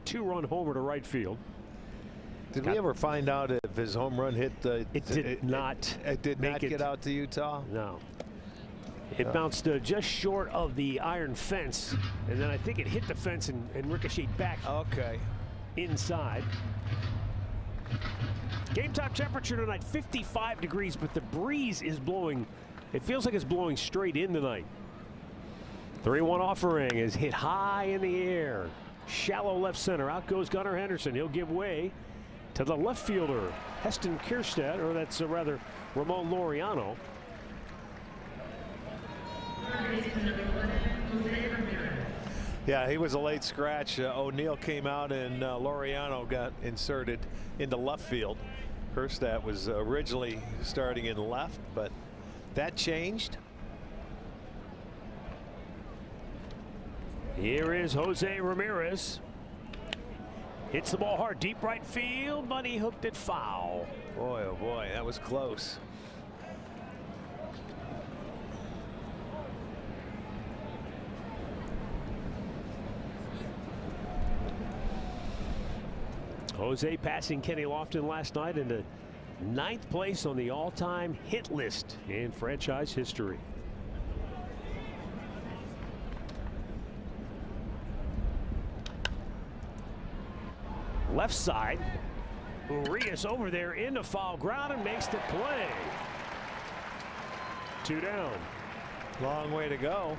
2-run homer to right field. Did we ever find out if his home run hit the? It did not. It did not get out to Utah. No. It bounced just short of the iron fence, and then I think it hit the fence and ricocheted back. Okay. Inside. Game time temperature tonight 55 degrees, but the breeze is blowing. It feels like it's blowing straight in tonight. 3-1 offering is hit high in the air. Shallow left center. Out goes Gunnar Henderson. He'll give way to the left fielder, Heston Kjerstad, or that's rather Ramon Laureano. Yeah, he was a late scratch. O'Neill came out and Laureano got inserted into left field. Kjerstad was originally starting in left, but that changed. Here is Jose Ramirez. Hits the ball hard, deep right field, but he hooked it foul. Boy, oh boy, that was close. Jose passing Kenny Lofton last night into 9th place on the all-time hit list in franchise history. Left side. Urias over there into foul ground and makes the play. 2 down. Long way to go.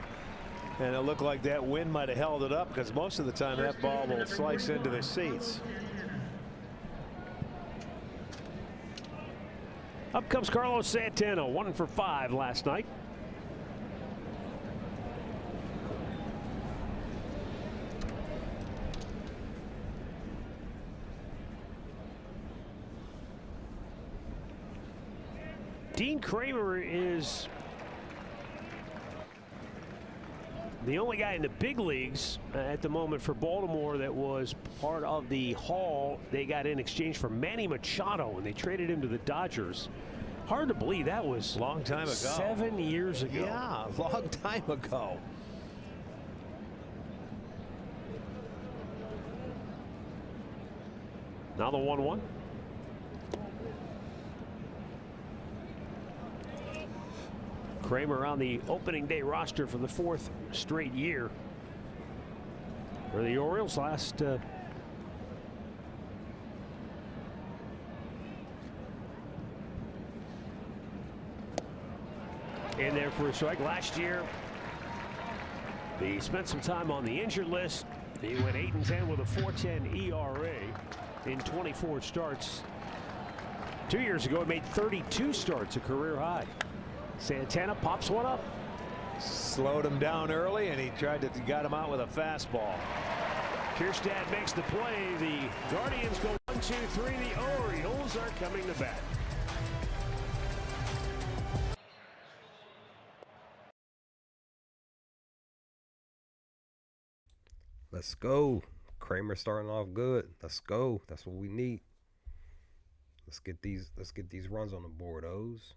And it looked like that wind might have held it up, because most of the time that ball will slice into the seats. Up comes Carlos Santana, 1 for 5 last night. Dean Kramer is the only guy in the big leagues at the moment for Baltimore that was part of the haul they got in exchange for Manny Machado, and they traded him to the Dodgers. Hard to believe that was a long time ago. 7 years ago. Yeah, a long time ago. Now the 1-1. Kramer on the opening day roster for the 4th straight year for the Orioles. Last in there for a strike. Last year he spent some time on the injured list. He went 8-10 with a 4.10 ERA in 24 starts. 2 years ago he made 32 starts, a career high. Santana pops one up. Slowed him down early, and he got him out with a fastball. Kjerstad makes the play. The Guardians go 1, 2, 3. The Orioles are coming to bat. Let's go. Kramer starting off good. Let's go. That's what we need. Let's get these runs on the board, O's.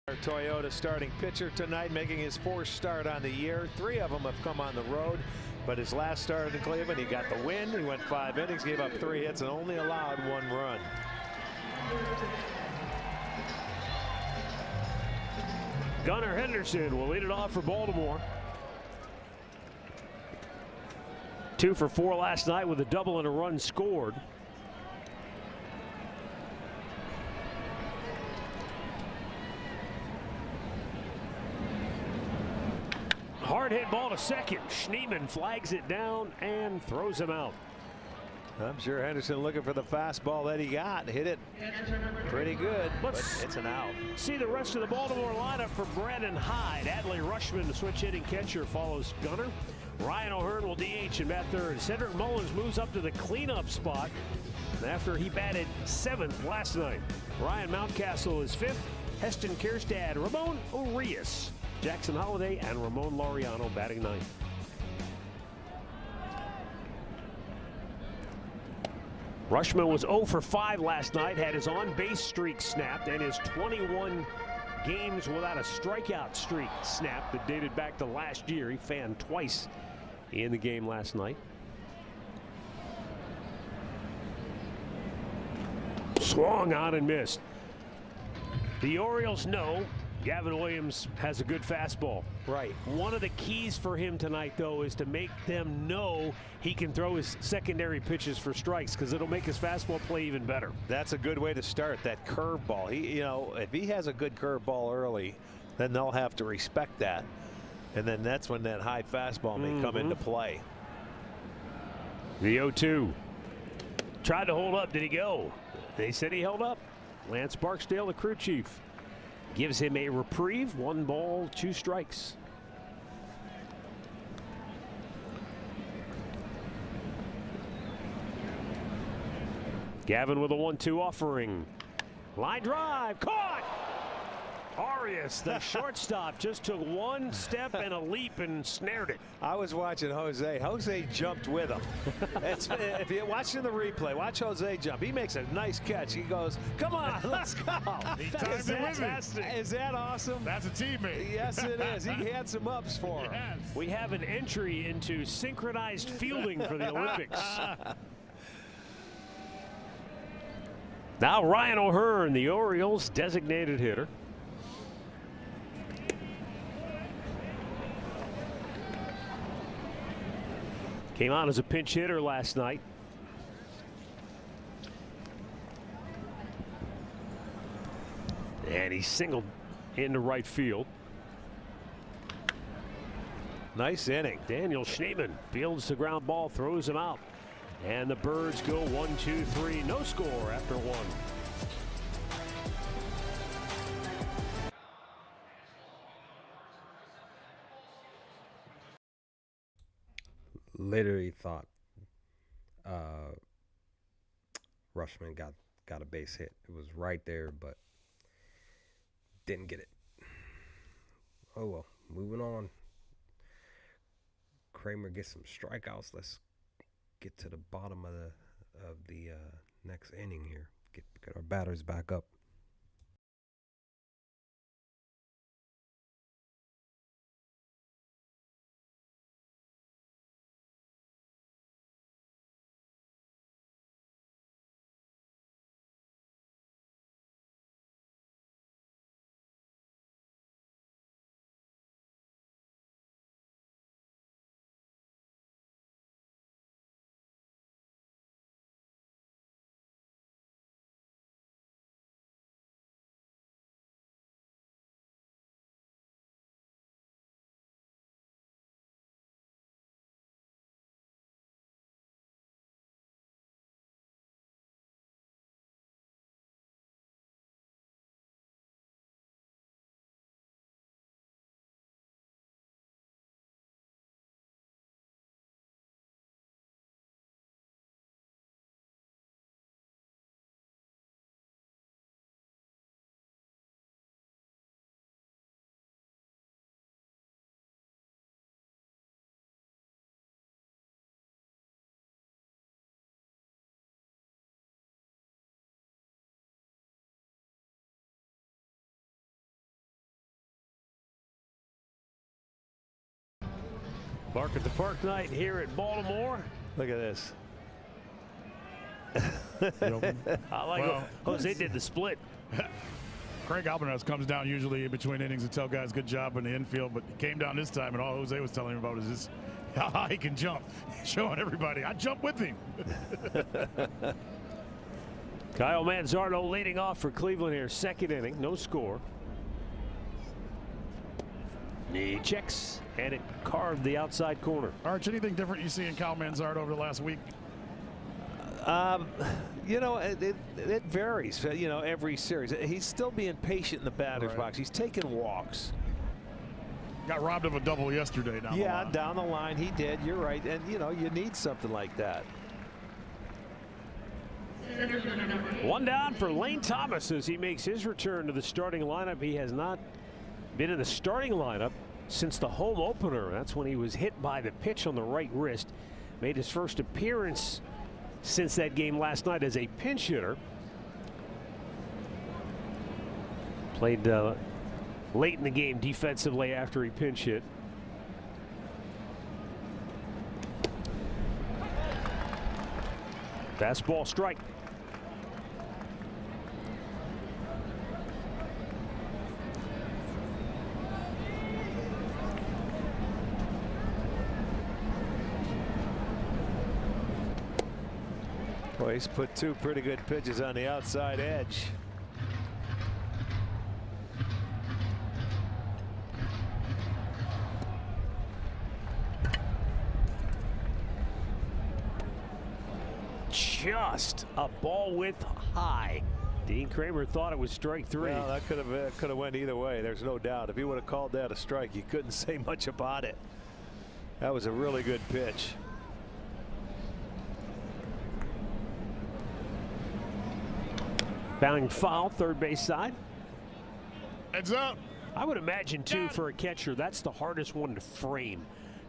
Toyota starting pitcher tonight, making his 4th start on the year. 3 of them have come on the road, but his last start in Cleveland, he got the win. He went 5 innings, gave up 3 hits, and only allowed 1 run. Gunnar Henderson will lead it off for Baltimore. 2 for 4 last night with a double and a run scored. Hard hit ball to second. Schneemann flags it down and throws him out. I'm sure Henderson looking for the fastball that he got. Hit it pretty good, but it's an out. See the rest of the Baltimore lineup for Brandon Hyde. Adley Rushman, the switch hitting catcher, follows Gunnar. Ryan O'Hearn will DH and bat third. Cedric Mullins moves up to the cleanup spot after he batted 7th last night. Ryan Mountcastle is 5th. Heston Kierstad, Ramon Urias, Jackson Holliday, and Ramon Laureano batting 9th. Rushman was 0 for 5 last night, had his on-base streak snapped and his 21 games without a strikeout streak snapped that dated back to last year. He fanned twice in the game last night. Swung on and missed. The Orioles know Gavin Williams has a good fastball. Right. One of the keys for him tonight, though, is to make them know he can throw his secondary pitches for strikes, because it'll make his fastball play even better. That's a good way to start, that curveball. If he has a good curveball early, then they'll have to respect that. And then that's when that high fastball may come into play. The 0-2. Tried to hold up. Did he go? They said he held up. Lance Barksdale, the crew chief, gives him a reprieve. 1 ball, 2 strikes. Gavin with a 1-2 offering. Line drive, caught! Arias, the shortstop, just took 1 step and a leap and snared it. I was watching Jose. Jose jumped with him. If you're watching the replay, watch Jose jump. He makes a nice catch. He goes, "Come on, let's go." Is that awesome? That's a teammate. Yes, it is. He had some ups for him. Yes. We have an entry into synchronized fielding for the Olympics. Now Ryan O'Hearn, the Orioles' designated hitter. Came on as a pinch hitter last night. And he singled into right field. Nice inning. Daniel Schneemann fields the ground ball, throws him out. And the Birds go 1-2-3. No score after 1. Literally thought Rushman got a base hit. It was right there, but didn't get it. Oh well, moving on. Kramer gets some strikeouts. Let's get to the bottom of the next inning here. Get our batters back up. Bark at the Park night here at Baltimore. Look at this. I like Well, Jose did the split. Craig Albanese comes down usually in between innings and tell guys good job in the infield, but he came down this time, and all Jose was telling him about is just how high he can jump, showing everybody, I jump with him. Kyle Manzardo leading off for Cleveland here. Second inning, no score. He checks, and it carved the outside corner. Arch, anything different you see in Kyle Manzardo over the last week? You know, it varies, you know, every series. He's still being patient in the batter's box. He's taking walks. Got robbed of a double yesterday down the line. Down the line he did. You're right. And, you know, you need something like that. One down for Lane Thomas as he makes his return to the starting lineup. He has not been in the starting lineup since the home opener. That's when he was hit by the pitch on the right wrist. Made his first appearance since that game last night as a pinch hitter. Played late in the game defensively after he pinch hit. Fastball strike. Well, he's put two pretty good pitches on the outside edge. Just a ball width high. Dean Kramer thought it was strike three. Well, that could have went either way. There's no doubt. If he would have called that a strike, you couldn't say much about it. That was a really good pitch. Bounding foul, third base side. Heads up. I would imagine too, for a catcher, that's the hardest one to frame,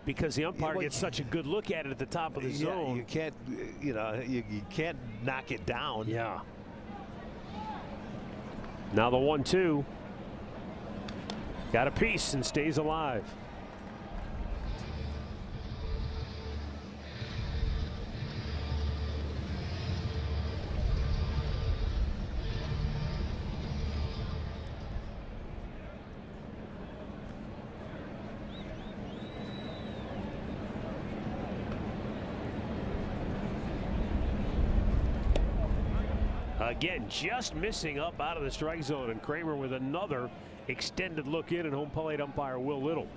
because the umpire gets such a good look at it at the top of the zone. You can't, you know, you can't knock it down. Yeah. Now the 1-2. Got a piece and stays alive. Again, just missing up out of the strike zone, and Kramer with another extended look in, and home plate umpire Will Little.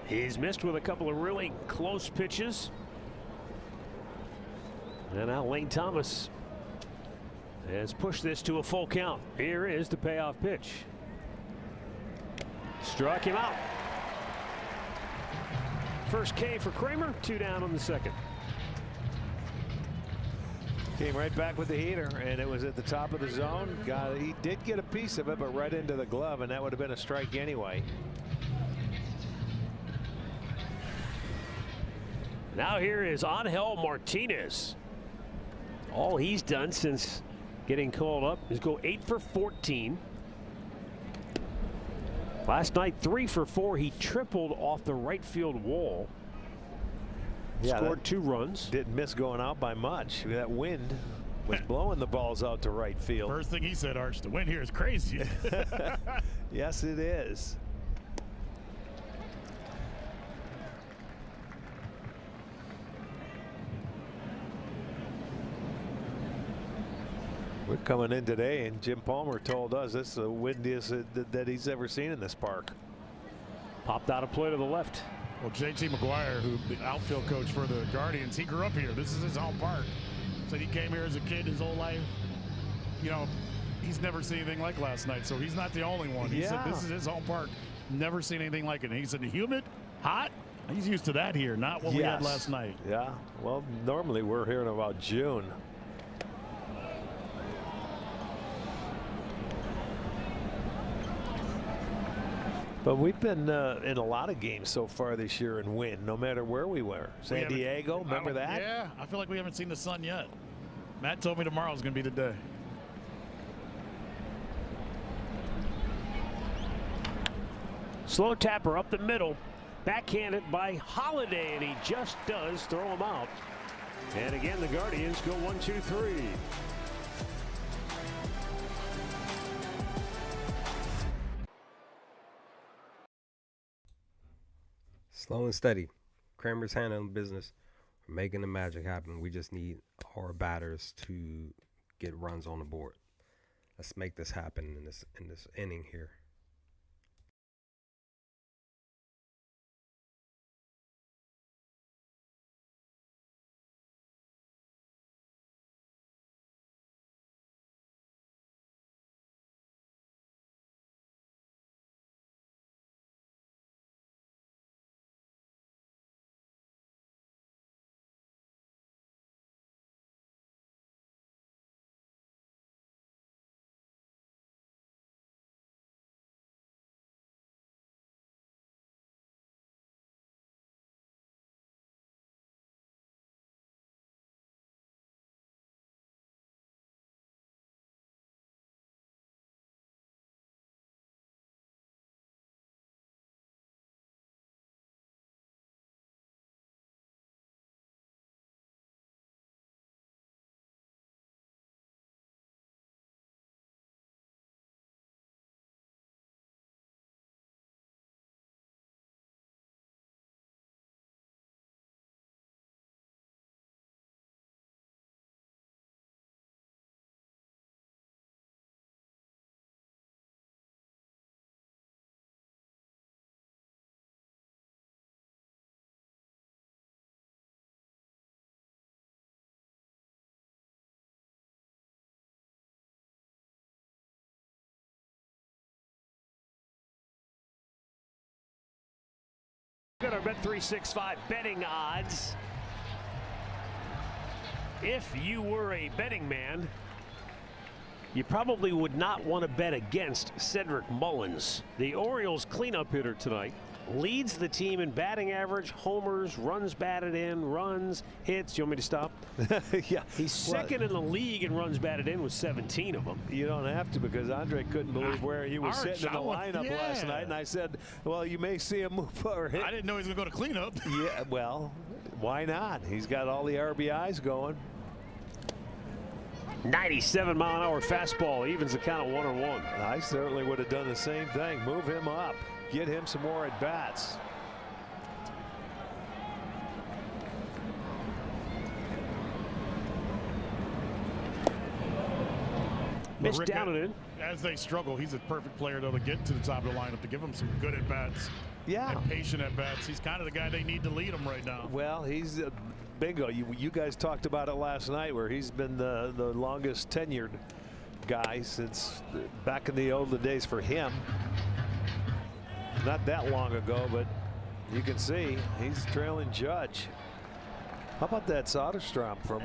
He's missed with a couple of really close pitches. And now Lane Thomas has pushed this to a full count. Here is the payoff pitch. Struck him out. First K for Kramer, 2 down on the second. Came right back with the heater, and it was at the top of the zone. He did get a piece of it, but right into the glove, and that would have been a strike anyway. Now here is Angel Martinez. All he's done since getting called up is go 8 for 14. Last night 3 for 4. He tripled off the right field wall. Scored 2 runs. Didn't miss going out by much. That wind was blowing the balls out to right field. First thing he said, Arch, the wind here is crazy. Yes, it is. We're coming in today, and Jim Palmer told us this is the windiest that he's ever seen in this park. Popped out a play to the left. Well, JT McGuire, who the outfield coach for the Guardians, he grew up here. This is his home park. Said he came here as a kid his whole life. You know, he's never seen anything like last night, so he's not the only one. He said this is his home park. Never seen anything like it. And he said humid, hot. He's used to that here, not what we had last night. Yeah, well, normally we're here in about June. But we've been in a lot of games so far this year and win, no matter where we were. San Diego, remember that? Yeah, I feel like we haven't seen the sun yet. Matt told me tomorrow's going to be the day. Slow tapper up the middle. Backhanded by Holiday, and he just does throw him out. And again, the Guardians go 1-2-3. Slow and steady. Kramer's handling business. We're making the magic happen. We just need our batters to get runs on the board. Let's make this happen in this inning here. Got our Bet365 betting odds. If you were a betting man, you probably would not want to bet against Cedric Mullins. The Orioles cleanup hitter tonight leads the team in batting average, homers, runs batted in, runs, hits. You want me to stop? Yeah. He's second in the league in runs batted in with 17 of them. You don't have to, because Andre couldn't believe where he was sitting in the lineup last night. And I said, well, you may see him move or hit. I didn't know he was going to go to cleanup. Yeah, well, why not? He's got all the RBIs going. 97-mile-an-hour fastball evens the count at 1-1. I certainly would have done the same thing. Move him up. Get him some more at-bats. Missed down and in. As they struggle, he's a perfect player, though, to get to the top of the lineup, to give them some good at-bats. Yeah. And patient at-bats. He's kind of the guy they need to lead them right now. Well, he's bingo. You guys talked about it last night, where he's been the longest tenured guy since back in the olden days for him. Not that long ago, but you can see he's trailing Judge. How about that Soderstrom from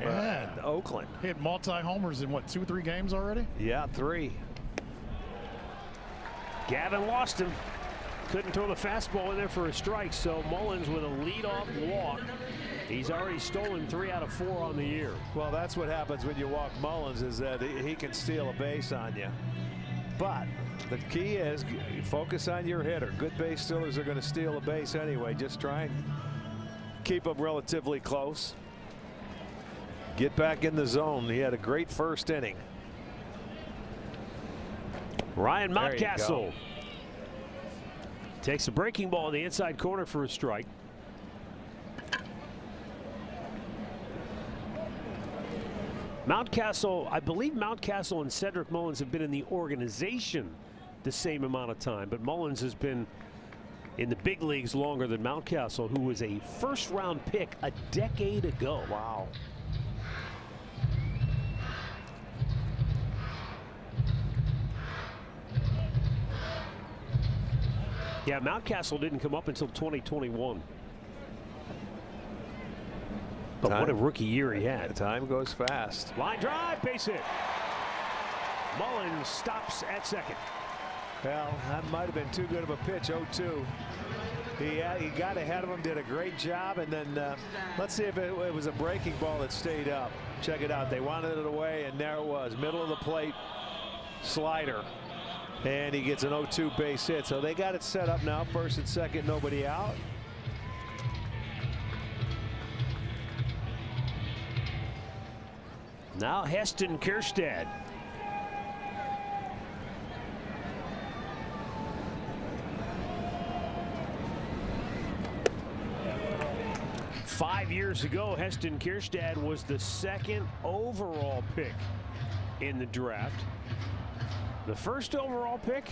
Oakland? He had multi-homers in, what, 2-3 games already? Yeah, 3. Gavin lost him. Couldn't throw the fastball in there for a strike, so Mullins with a leadoff walk. He's already stolen 3 out of 4 on the year. Well, that's what happens when you walk Mullins, is that he can steal a base on you. But the key is focus on your hitter. Good base stealers are going to steal a base anyway. Just try and keep them relatively close. Get back in the zone. He had a great first inning. Ryan Mountcastle takes a breaking ball in the inside corner for a strike. Mountcastle, I believe Mountcastle and Cedric Mullins have been in the organization the same amount of time, but Mullins has been in the big leagues longer than Mountcastle, who was a first-round pick a decade ago. Wow. Yeah, Mountcastle didn't come up until 2021. But what a rookie year he had. Time goes fast. Line drive, base hit. Mullins stops at second. Well, that might have been too good of a pitch. 0-2. He got ahead of him, did a great job, and then let's see if it was a breaking ball that stayed up. Check it out. They wanted it away, and there it was. Middle of the plate slider. And he gets an 0-2 base hit. So they got it set up now. First and second, nobody out. Now Heston Kjerstad. Five years ago, Heston Kjerstad was the second overall pick in the draft. The first overall pick,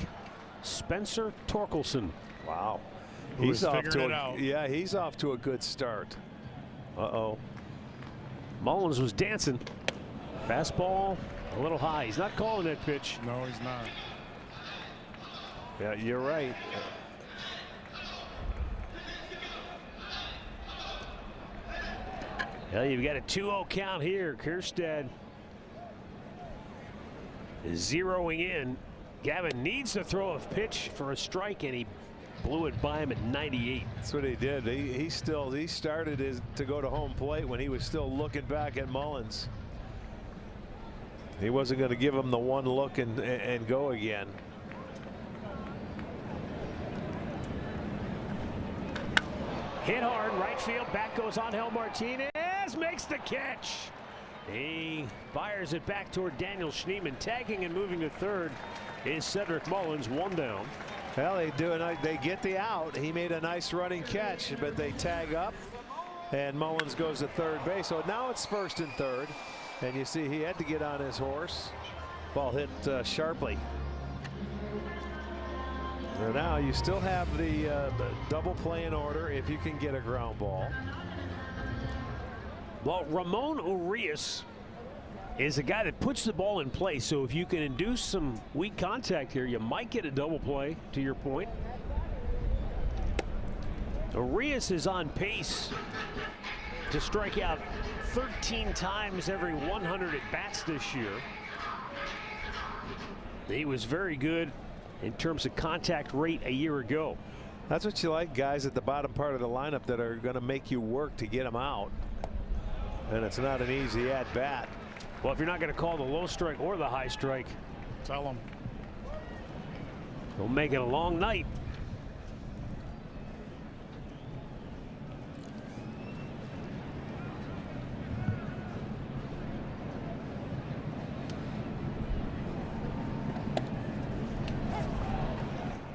Spencer Torkelson. Wow. He's figuring it out. Yeah, he's off to a good start. Uh-oh. Mullins was dancing. Fastball a little high. He's not calling that pitch. No, he's not. Yeah, you're right. Well, you've got a 2-0 count here. Kjerstad is zeroing in. Gavin needs to throw a pitch for a strike, and he blew it by him at 98. That's what he did. He started to go to home plate when he was still looking back at Mullins. He wasn't going to give him the one look and go again. Hit hard, right field. Back goes Angel Martinez. Makes the catch. He fires it back toward Daniel Schneemann. Tagging and moving to third is Cedric Mullins. One down. Well, they get the out. He made a nice running catch, but they tag up, and Mullins goes to third base. So now it's first and third, and you see he had to get on his horse. Ball hit sharply. And now you still have the double play in order if you can get a ground ball. Well, Ramon Urias is a guy that puts the ball in play. So if you can induce some weak contact here, you might get a double play, to your point. Urias is on pace to strike out 13 times every 100 at bats this year. He was very good in terms of contact rate a year ago. That's what you like, guys at the bottom part of the lineup that are going to make you work to get them out. And it's not an easy at bat. Well, if you're not going to call the low strike or the high strike, tell them. They'll make it a long night.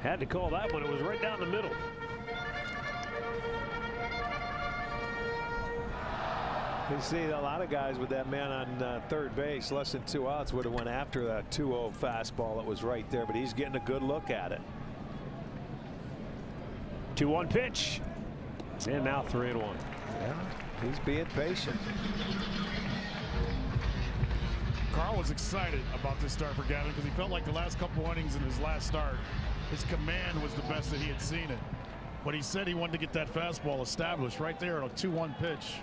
Had to call that one. It was right down the middle. You see a lot of guys with that man on third base, less than 2 outs, would have went after that 2-0 fastball that was right there, but he's getting a good look at it. 2-1 pitch, and now 3-1. Yeah, he's being patient. Carl was excited about this start for Gavin because he felt like the last couple innings in his last start, his command was the best that he had seen it. But he said he wanted to get that fastball established right there at a 2-1 pitch.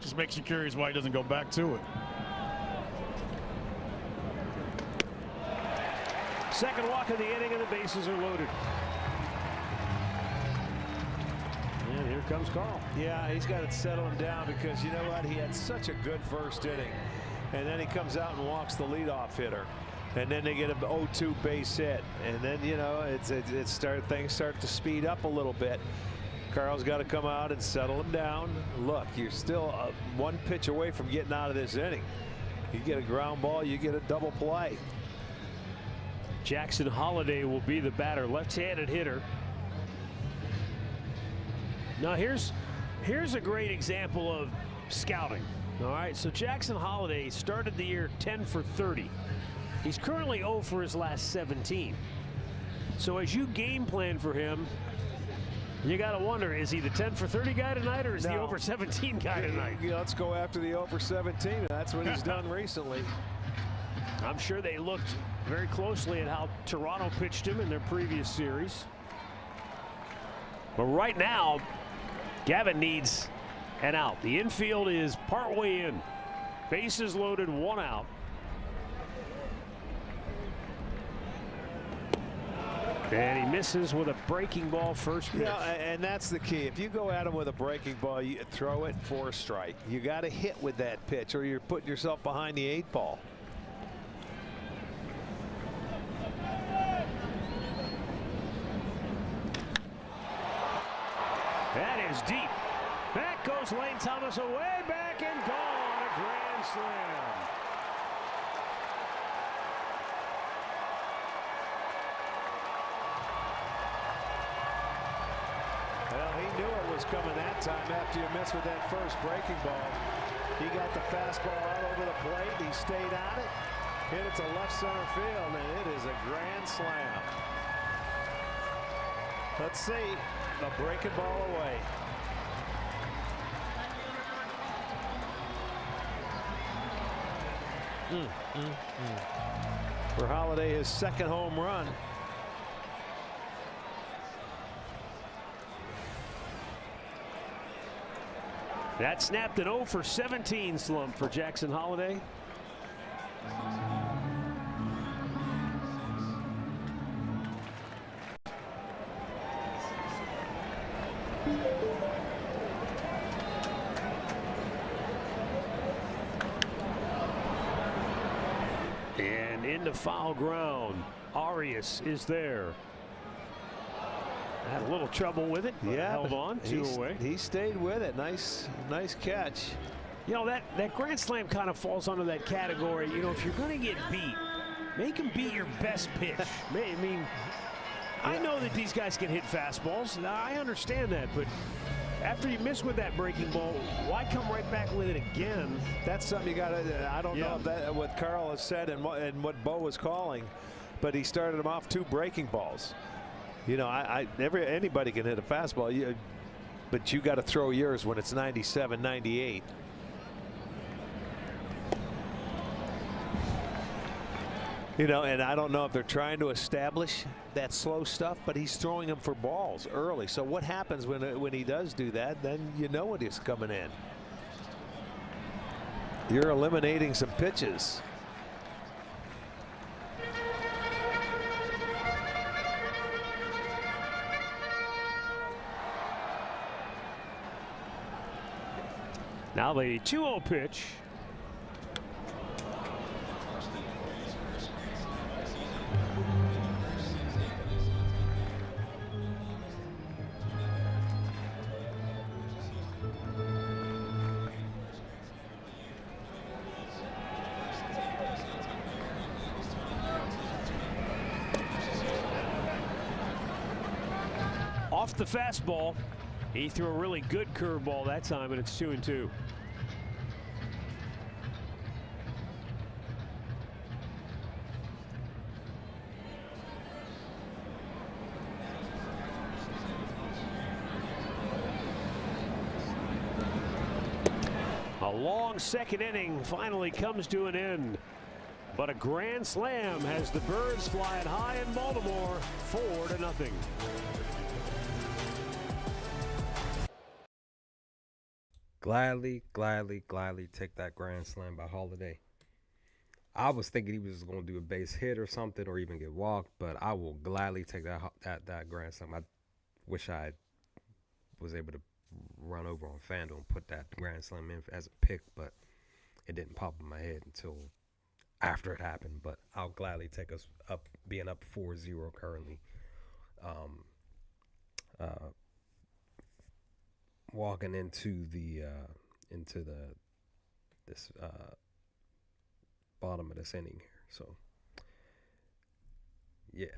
Just makes you curious why he doesn't go back to it. Second walk of the inning, and the bases are loaded. And here comes Carl. Yeah, he's got to settle him down because you know what? He had such a good first inning. And then he comes out and walks the leadoff hitter. And then they get an 0-2 base hit. And then, you know, things start to speed up a little bit. Carl's got to come out and settle him down. Look, you're still one pitch away from getting out of this inning. You get a ground ball, you get a double play. Jackson Holliday will be the batter, left-handed hitter. Now here's a great example of scouting. All right, so Jackson Holliday started the year 10 for 30. He's currently 0 for his last 17. So as you game plan for him, you got to wonder, is he the 10 for 30 guy tonight, or is the over 17 guy tonight? Let's go after the over 17. That's what he's done recently. I'm sure they looked very closely at how Toronto pitched him in their previous series. But right now, Gavin needs an out. The infield is partway in. Bases loaded, 1 out. And he misses with a breaking ball first pitch. Yeah, and that's the key. If you go at him with a breaking ball, you throw it for a strike. You got to hit with that pitch, or you're putting yourself behind the 8 ball. That is deep. Back goes Lane Thomas, away back and gone. A grand slam. Well, he knew it was coming that time after you missed with that first breaking ball. He got the fastball out over the plate. He stayed on it. Hit it to left center field, and it is a grand slam. Let's see. The breaking ball away. For Holiday, his second home run. That snapped an 0 for 17 slump for Jackson Holiday. And into foul ground. Arias is there. Had a little trouble with it, but held on. 2 away. He stayed with it. Nice catch. You know, that grand slam kind of falls under that category. You know, if you're going to get beat, make him beat your best pitch. I mean, I know that these guys can hit fastballs. I understand that, but after you miss with that breaking ball, why come right back with it again? That's something you got to. I don't know if that what Carl has said and what Bo was calling, but he started him off 2 breaking balls. You know, anybody can hit a fastball, but you got to throw yours when it's 97, 98. You know, and I don't know if they're trying to establish that slow stuff, but he's throwing them for balls early. So what happens when he does do that? Then you know what is coming in. You're eliminating some pitches. Now the 2-0 pitch. Off the fastball. He threw a really good curveball that time, and it's 2-2. A long second inning finally comes to an end, but a grand slam has the Birds flying high in Baltimore, 4-0. Gladly take that grand slam by Holiday. I was thinking he was going to do a base hit or something, or even get walked, but I will gladly take that grand slam. I wish I was able to run over on FanDuel and put that grand slam in as a pick, but it didn't pop in my head until after it happened. But I'll gladly take us up, being up 4-0 currently. Walking into this bottom of this inning here. So yeah.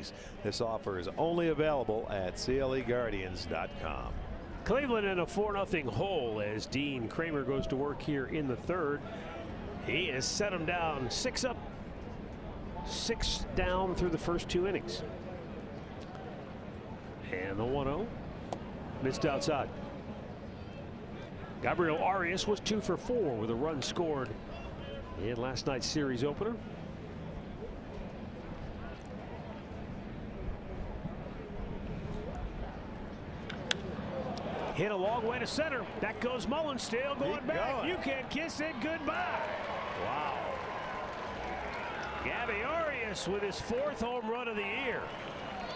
Breeze. This offer is only available at CLEGuardians.com. Cleveland in a 4-0 hole as Dean Kramer goes to work here in the third. He has set them down 6 up, 6 down through the first 2 innings. And the 1-0 missed outside. Gabriel Arias was 2 for 4 with a run scored in last night's series opener. Hit a long way to center. That goes Mullen, still going back. Going. You can kiss it goodbye. Wow. Gabby Arias with his 4th home run of the year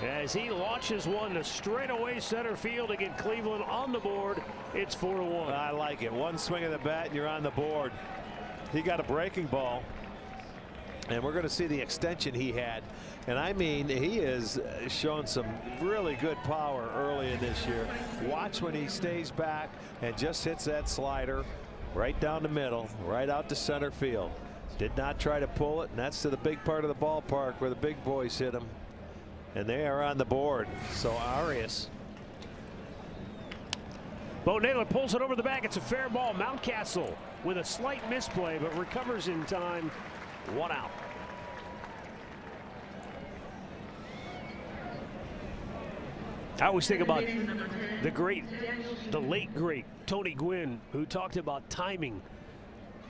as he launches one to straightaway center field to get Cleveland on the board. It's 4-1. I like it. One swing of the bat and you're on the board. He got a breaking ball, and we're going to see the extension he had. And I mean, he has shown some really good power early in this year. Watch when he stays back and just hits that slider right down the middle, right out to center field. Did not try to pull it, and that's to the big part of the ballpark where the big boys hit him. And they are on the board. So Arias. Bo Naylor pulls it over the back. It's a fair ball. Mountcastle with a slight misplay, but recovers in time. 1 out. I always think about the late great Tony Gwynn, who talked about timing.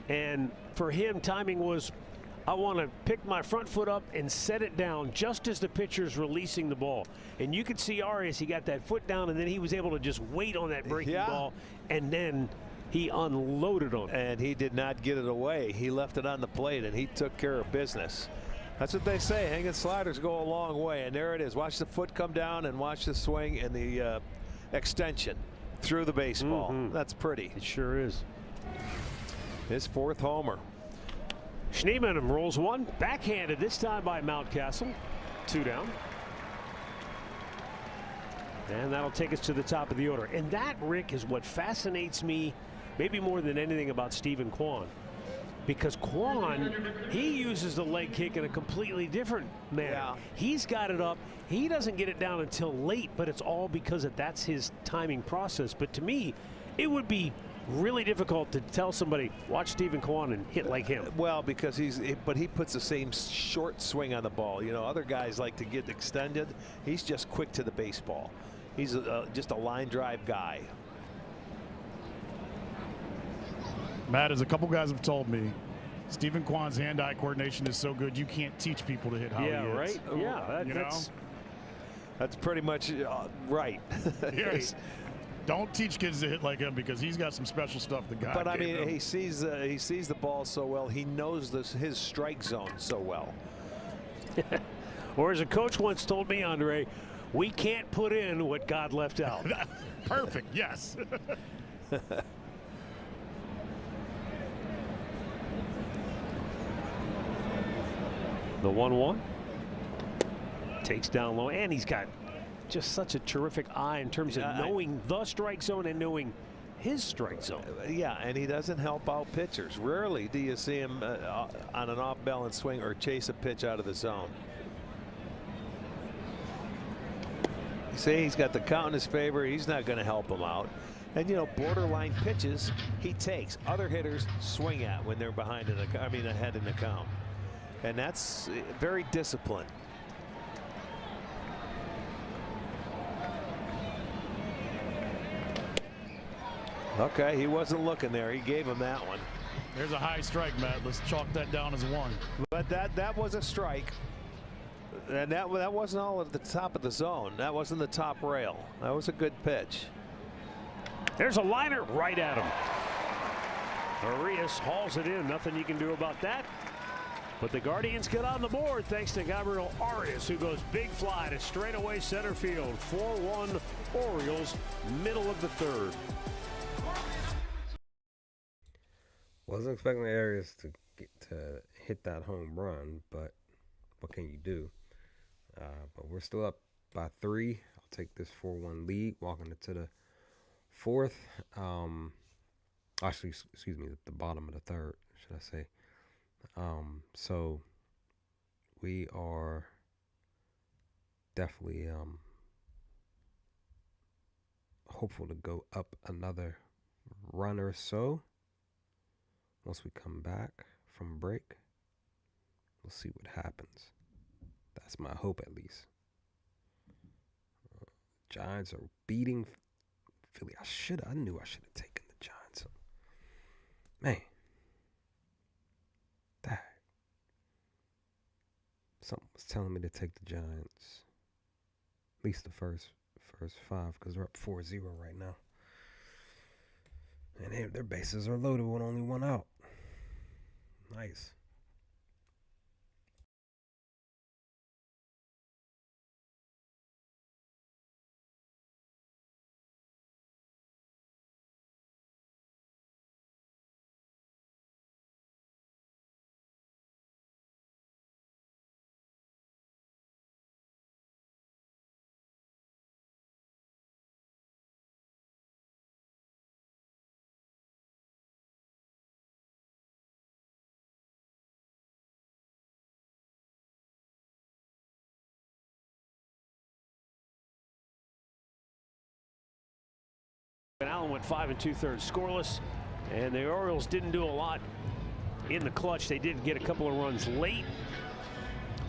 And for him, timing was, I want to pick my front foot up and set it down just as the pitcher's releasing the ball. And you could see Arias, he got that foot down, and then he was able to just wait on that breaking ball, and then he unloaded on it. And he did not get it away. He left it on the plate, and he took care of business. That's what they say. Hanging sliders go a long way, and there it is. Watch the foot come down and watch the swing and the extension through the baseball. That's pretty. It sure is. His 4th homer. Schneemann rolls one, backhanded this time by Mountcastle. 2 down. And that'll take us to the top of the order. And that, Rick, is what fascinates me maybe more than anything about Stephen Kwan. Because Kwan, he uses the leg kick in a completely different manner. Yeah. He's got it up. He doesn't get it down until late, but it's all because that's his timing process. But to me, it would be really difficult to tell somebody, watch Stephen Kwan and hit like him. Well, because he puts the same short swing on the ball. You know, other guys like to get extended. He's just quick to the baseball. He's just a line drive guy. Matt, as a couple guys have told me, Stephen Kwan's hand-eye coordination is so good you can't teach people to hit how he hits. Right? Yeah, that's pretty much right. Yes. Don't teach kids to hit like him because he's got some special stuff that God But I gave mean, him. he sees the ball so well. He knows his strike zone so well. Or as a coach once told me, Andre, we can't put in what God left out. Perfect. Yes. The 1-1 takes down low, and he's got just such a terrific eye in terms of knowing the strike zone and knowing his strike zone. Yeah, and he doesn't help out pitchers. Rarely do you see him on an off-balance swing or chase a pitch out of the zone. You see, he's got the count in his favor. He's not going to help him out. And, you know, borderline pitches he takes. Other hitters swing at when they're ahead in the count. And that's very disciplined. Okay, he wasn't looking there. He gave him that one. There's a high strike, Matt. Let's chalk that down as 1. But that was a strike. And that wasn't all at the top of the zone. That wasn't the top rail. That was a good pitch. There's a liner right at him. Arias hauls it in. Nothing you can do about that. But the Guardians get on the board thanks to Gabriel Arias, who goes big fly to straightaway center field. 4-1 Orioles, middle of the third. Wasn't expecting Arias to hit that home run, but what can you do? But we're still up by 3. I'll take this 4-1 lead, walking into the 4th. Actually, excuse me, the bottom of the 3rd, should I say. So we are definitely hopeful to go up another run or so. Once we come back from break, we'll see what happens. That's my hope, at least. Giants are beating Philly. I knew I should have taken the Giants. Man. Dang. Something was telling me to take the Giants. At least the first 5, because they're up 4-0 right now. And their bases are loaded with only one out. Nice. Allen went 5 2/3 scoreless, and the Orioles didn't do a lot in the clutch. They did get a couple of runs late,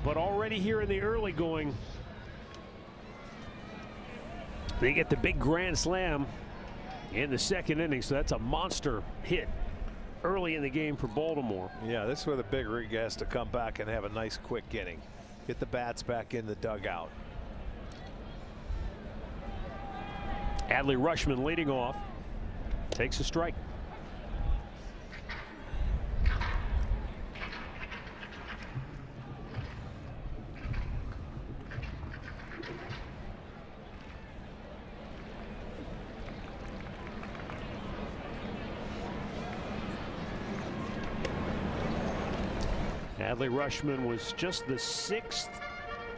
but already here in the early going, they get the big grand slam in the second inning, so that's a monster hit early in the game for Baltimore. Yeah, this is where the big rig has to come back and have a nice quick inning. Get the bats back in the dugout. Adley Rutschman leading off, takes a strike. Adley Rutschman was just the 6th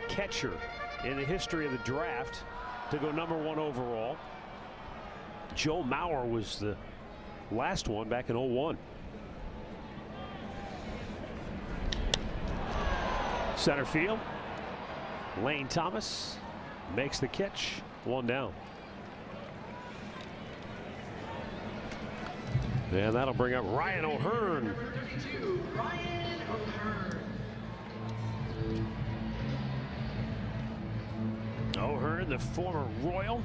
catcher in the history of the draft to go #1 overall. Joe Mauer was the last one back in 01. Center field. Lane Thomas makes the catch. 1 down. And that'll bring up Ryan O'Hearn. O'Hearn, the former Royal.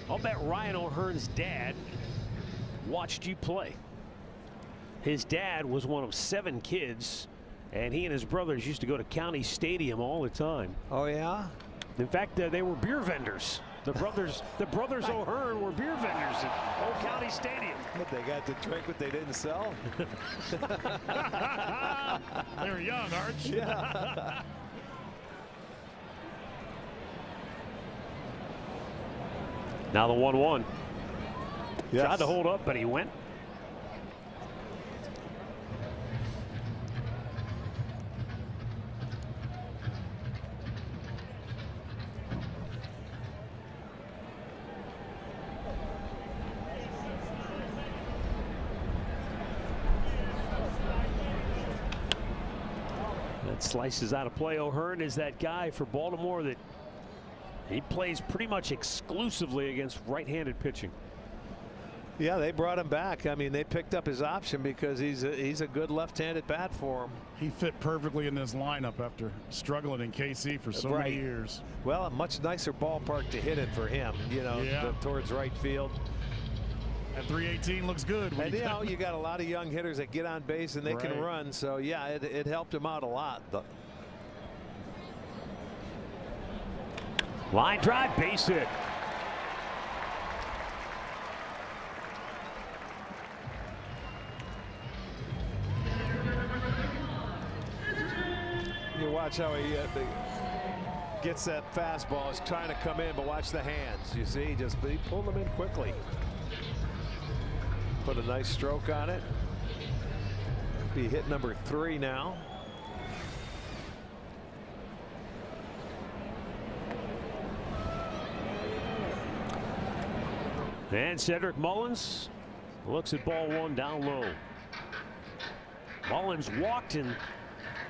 I'll bet Ryan O'Hearn's dad watched you play. His dad was one of 7 kids, and he and his brothers used to go to County Stadium all the time. Oh yeah? In fact, they were beer vendors. The brothers O'Hearn were beer vendors at Old County Stadium. But they got to drink what they didn't sell. They were young, Arch. Yeah. Now the 1-1. Yes. Tried to hold up, but he went. That slices out of play. O'Hearn is that guy for Baltimore that he plays pretty much exclusively against right-handed pitching. Yeah, they brought him back. I mean, they picked up his option because he's a good left-handed bat for him. He fit perfectly in this lineup after struggling in KC for so many years. Well, a much nicer ballpark to hit in for him, you know, towards right field. And 318 looks good. And you know, you got a lot of young hitters that get on base and they can run. So yeah, it helped him out a lot. Line drive, base hit. You watch how he gets that fastball. He's trying to come in, but watch the hands. You see, he pulled them in quickly. Put a nice stroke on it. Be hit number 3 now. And Cedric Mullins looks at ball one down low. Mullins walked and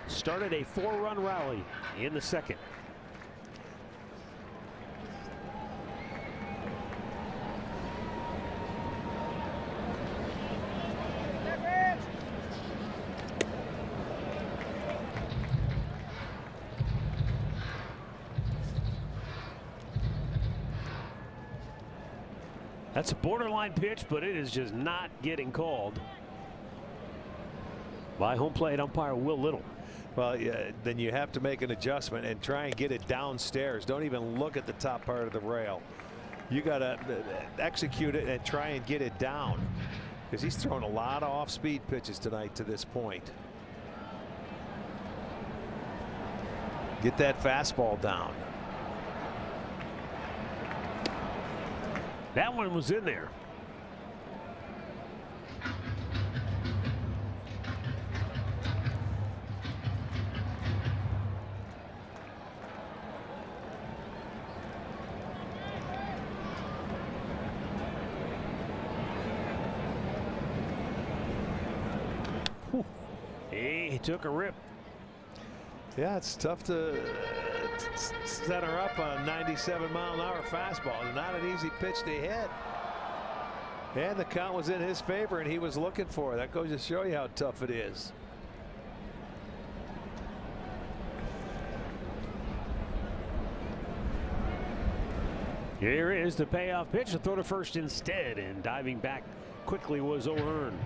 started a 4-run rally in the second. That's a borderline pitch, but it is just not getting called by home plate umpire Will Little. Well, yeah, then you have to make an adjustment and try and get it downstairs. Don't even look at the top part of the rail. You got to execute it and try and get it down, because he's thrown a lot of off-speed pitches tonight to this point. Get that fastball down. That one was in there. Whew. He took a rip. Yeah, it's tough to set her up on a 97-mile-an-hour fastball. It's not an easy pitch to hit. And the count was in his favor, and he was looking for it. That goes to show you how tough it is. Here is the payoff pitch. To throw to first instead, and diving back quickly was O'Hearn.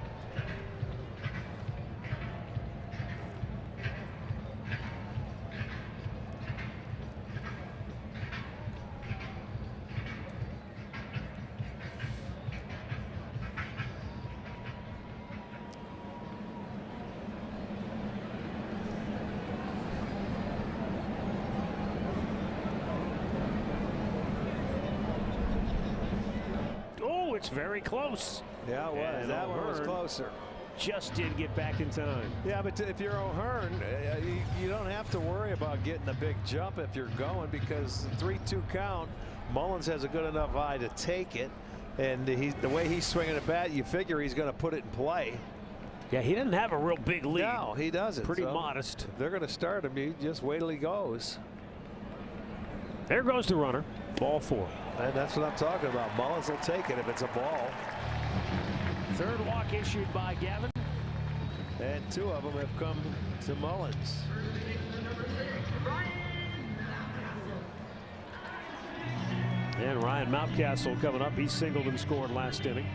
It's very close. Yeah, it was. And That one was O'Hearn closer. Just did get back in time. Yeah, but if you're O'Hearn, you don't have to worry about getting a big jump if you're going, because 3-2 count, Mullins has a good enough eye to take it, and the way he's swinging the bat, you figure he's going to put it in play. Yeah, he didn't have a real big lead. No, he doesn't. Pretty So modest. if they're going to start him, you just wait till he goes. There goes the runner. Ball 4. And that's what I'm talking about. Mullins will take it if it's a ball. Third walk issued by Gavin. And 2 of them have come to Mullins. And Ryan Mountcastle coming up. He singled and scored last inning.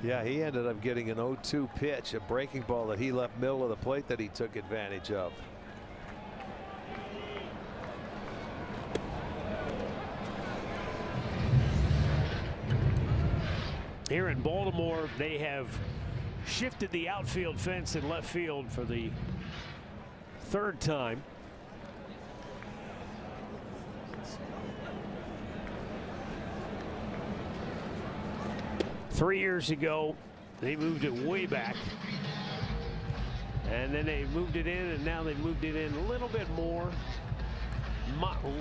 Yeah, he ended up getting an 0-2 pitch, a breaking ball that he left middle of the plate that he took advantage of. Here in Baltimore, they have shifted the outfield fence in left field for the 3rd time. Three years ago, they moved it way back. And then they moved it in, and now they moved it in a little bit more.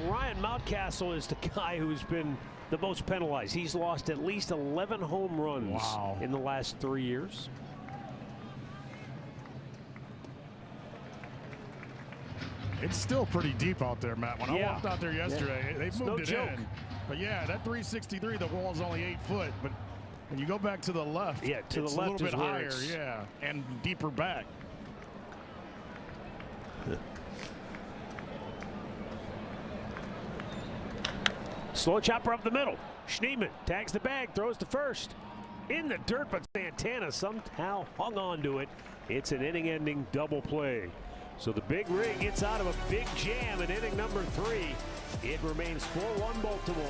Ryan Mountcastle is the guy who's been the most penalized. He's lost at least 11 home runs in the last 3 years. It's still pretty deep out there, Matt. When I walked out there yesterday, they've moved it in. But yeah, that 363, the wall's only 8 foot. But when you go back to the left, to the left a little bit is where higher, yeah, and deeper back. Slow chopper up the middle. Schneemann tags the bag, throws to first. In the dirt, but Santana somehow hung on to it. It's an inning-ending double play. So the big rig gets out of a big jam in inning number 3. It remains 4-1 Baltimore.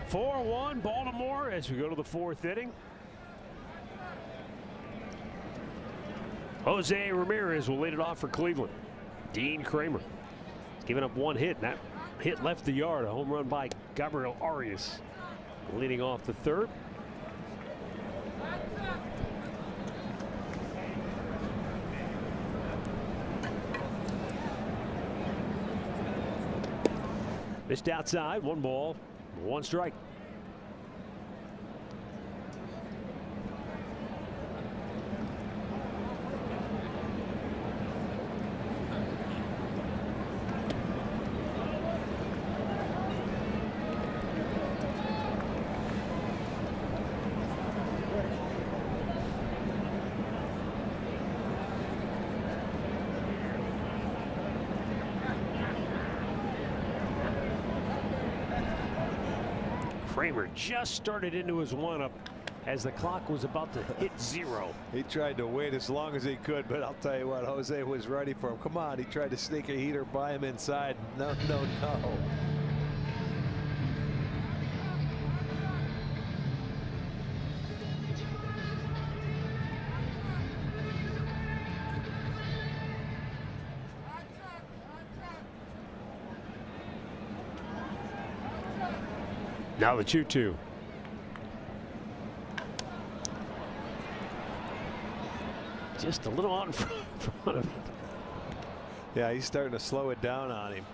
4-1 Baltimore as we go to the 4th inning. Jose Ramirez will lead it off for Cleveland. Dean Kramer has given up 1 hit, and that hit left the yard. A home run by Gabriel Arias leading off the 3rd. Missed outside, 1 ball, 1 strike. Kramer just started into his one-up as the clock was about to hit 0. He tried to wait as long as he could, but I'll tell you what, Jose was ready for him. Come on, he tried to sneak a heater by him inside. No, no, no. Now the 2-2. Just a little out in front of it. Yeah, he's starting to slow it down on him.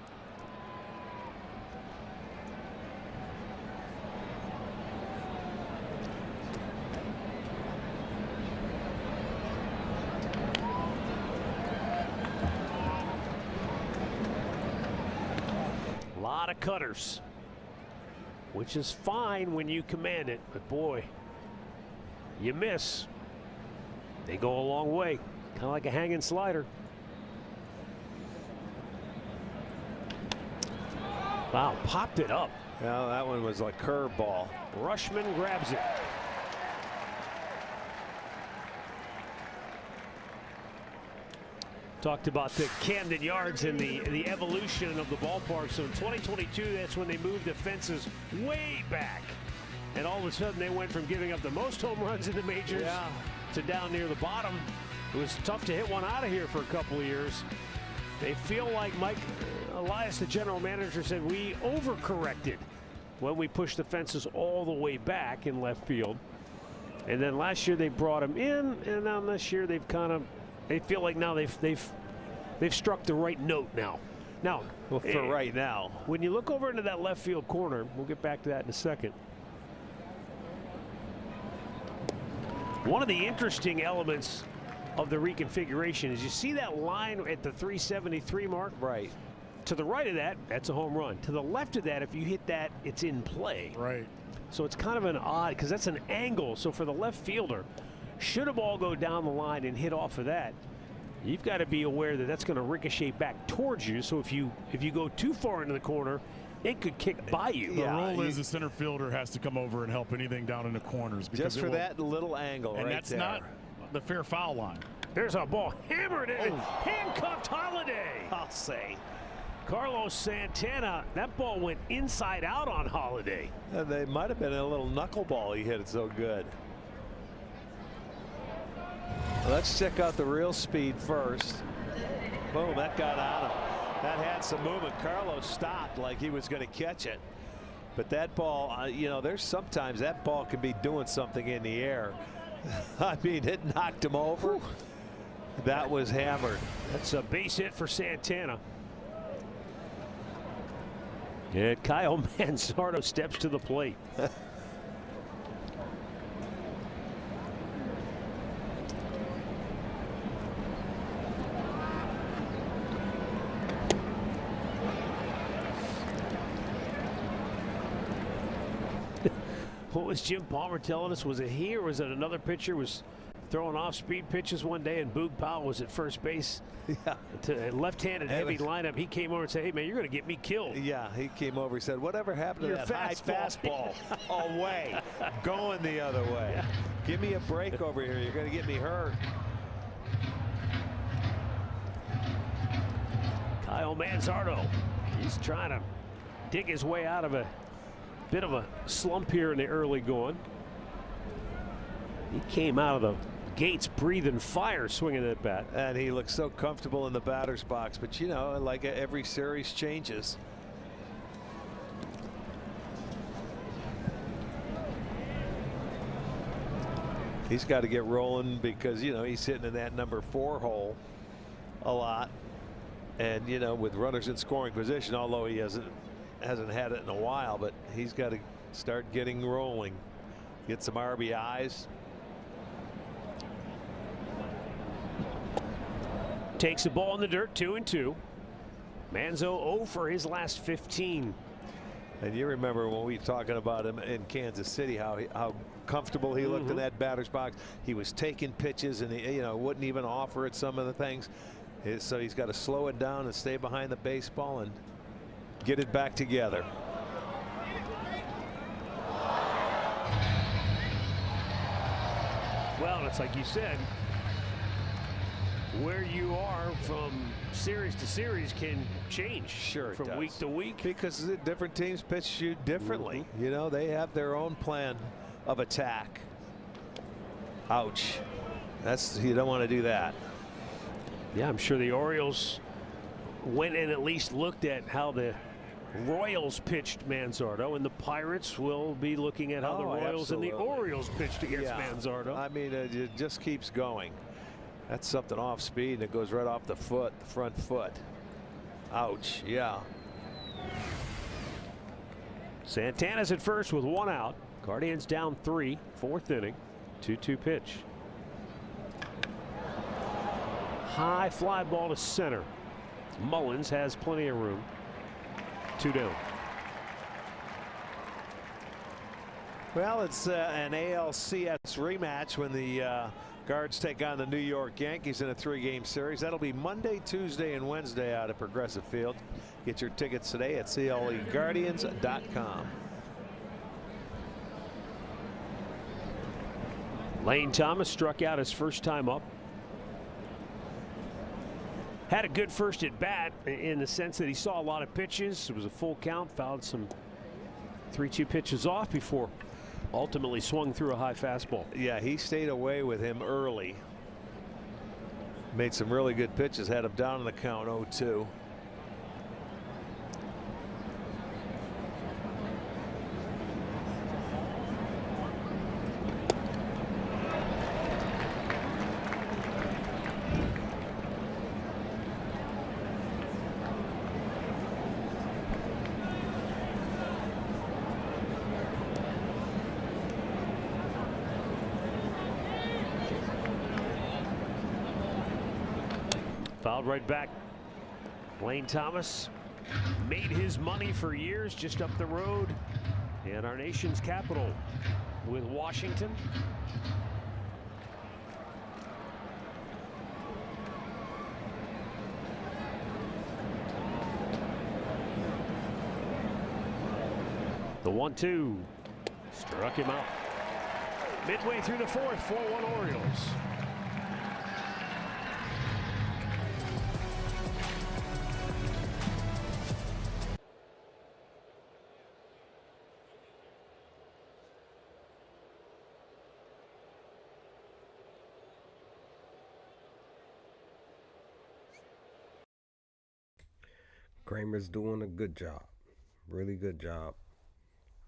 A lot of cutters, which is fine when you command it, but boy, you miss. They go a long way, kind of like a hanging slider. Wow, popped it up. Well, that one was a curveball. Rushman grabs it. Talked about the Camden Yards and the evolution of the ballpark. So in 2022, that's when they moved the fences way back. And all of a sudden, they went from giving up the most home runs in the majors to down near the bottom. It was tough to hit one out of here for a couple of years. They feel like Mike Elias, the general manager, said we overcorrected when we pushed the fences all the way back in left field. And then last year they brought him in, and now this year they've they feel like now they've struck the right note now. Now, well, for right now, when you look over into that left field corner, we'll get back to that in a second. One of the interesting elements of the reconfiguration is you see that line at the 373 mark. Right. To the right of that, that's a home run. To the left of that, if you hit that, it's in play. Right. So it's kind of an odd, because that's an angle. So for the left fielder, should a ball go down the line and hit off of that, you've got to be aware that that's going to ricochet back towards you. So if you go too far into the corner, it could kick by you. The rule is the center fielder has to come over and help anything down in the corners. Because just for that little angle and right that's there. not the fair foul line. There's a ball hammered in. Handcuffed Holiday. I'll say. Carlos Santana, that ball went inside out on Holiday. They might have been a little knuckleball he hit it so good. Let's check out the real speed first. Boom, that got on him. That had some movement. Carlos stopped like he was going to catch it. But that ball, you know, there's sometimes that ball can be doing something in the air. I mean, it knocked him over. That was hammered. That's a base hit for Santana. And Kyle Manzardo steps to the plate. What was Jim Palmer telling us? Was it he or was it another pitcher was throwing off-speed pitches one day and Boog Powell was at first base? Yeah. To a left-handed heavy lineup. He came over and said, hey, man, you're going to get me killed. Yeah, he came over. He said, whatever happened to that high fastball? Away. Going the other way. Yeah. Give me a break over here. You're going to get me hurt. Kyle Manzardo. He's trying to dig his way out of a Bit of a slump here in the early going. He came out of the gates breathing fire, swinging that bat. And he looks so comfortable in the batter's box. But, you know, like every series changes. He's got to get rolling because, you know, he's sitting in that number 4 hole a lot. And, you know, with runners in scoring position, although he hasn't had it in a while, but he's got to start getting rolling, get some RBIs. Takes the ball in the dirt, 2-2. Manzo 0 for his last 15. And you remember when we were talking about him in Kansas City, how comfortable he looked in that batter's box. He was taking pitches and he, you know, wouldn't even offer at some of the things. So he's got to slow it down and stay behind the baseball and get it back together. Well, it's like you said, where you are from series to series can change from week to week, because the different teams pitch you differently. You know, they have their own plan of attack. Ouch. You don't want to do that. Yeah, I'm sure the Orioles went and at least looked at how the Royals pitched Manzardo, and the Pirates will be looking at how the Royals and the Orioles pitched against Manzardo. I mean, it just keeps going. That's something off speed, and it goes right off the foot, the front foot. Ouch. Yeah. Santana's at first with 1 out. Guardians down 3, 4th inning. 2-2 pitch. High fly ball to center. Mullins has plenty of room. 2 down. Well, it's an ALCS rematch when the Guards take on the New York Yankees in a 3-game series. That'll be Monday, Tuesday, and Wednesday out at Progressive Field. Get your tickets today at CLEGuardians.com. Lane Thomas struck out his first time up. Had a good first at bat in the sense that he saw a lot of pitches. It was a full count, fouled some 3-2 pitches off before ultimately swung through a high fastball. Yeah, he stayed away with him early. Made some really good pitches, had him down in the count 0-2. Fouled right back. Lane Thomas made his money for years just up the road in our nation's capital with Washington. The 1-2 struck him out. Midway through the 4th, 4-1 Orioles. Kramer's doing a good job, really good job.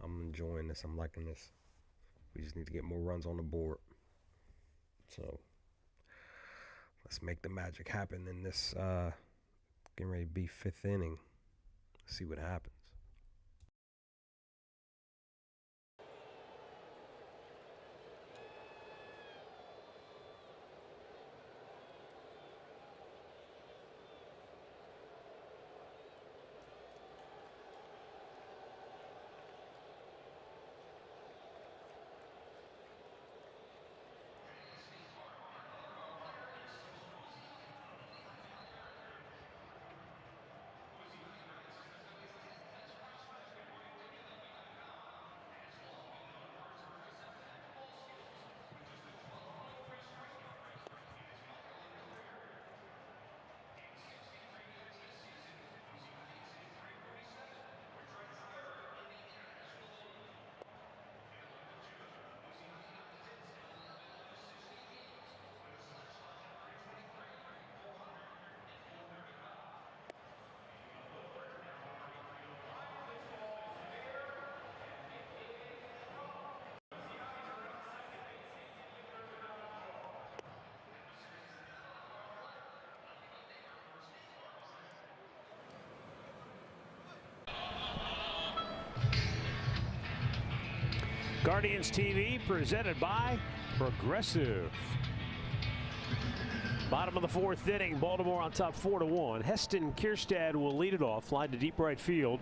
I'm enjoying this. I'm liking this. We just need to get more runs on the board. So let's make the magic happen in this getting ready to be 5th inning. See what happens. Guardians TV presented by Progressive. Bottom of the fourth inning, Baltimore on top 4-1. Heston Kierstad will lead it off, fly to deep right field.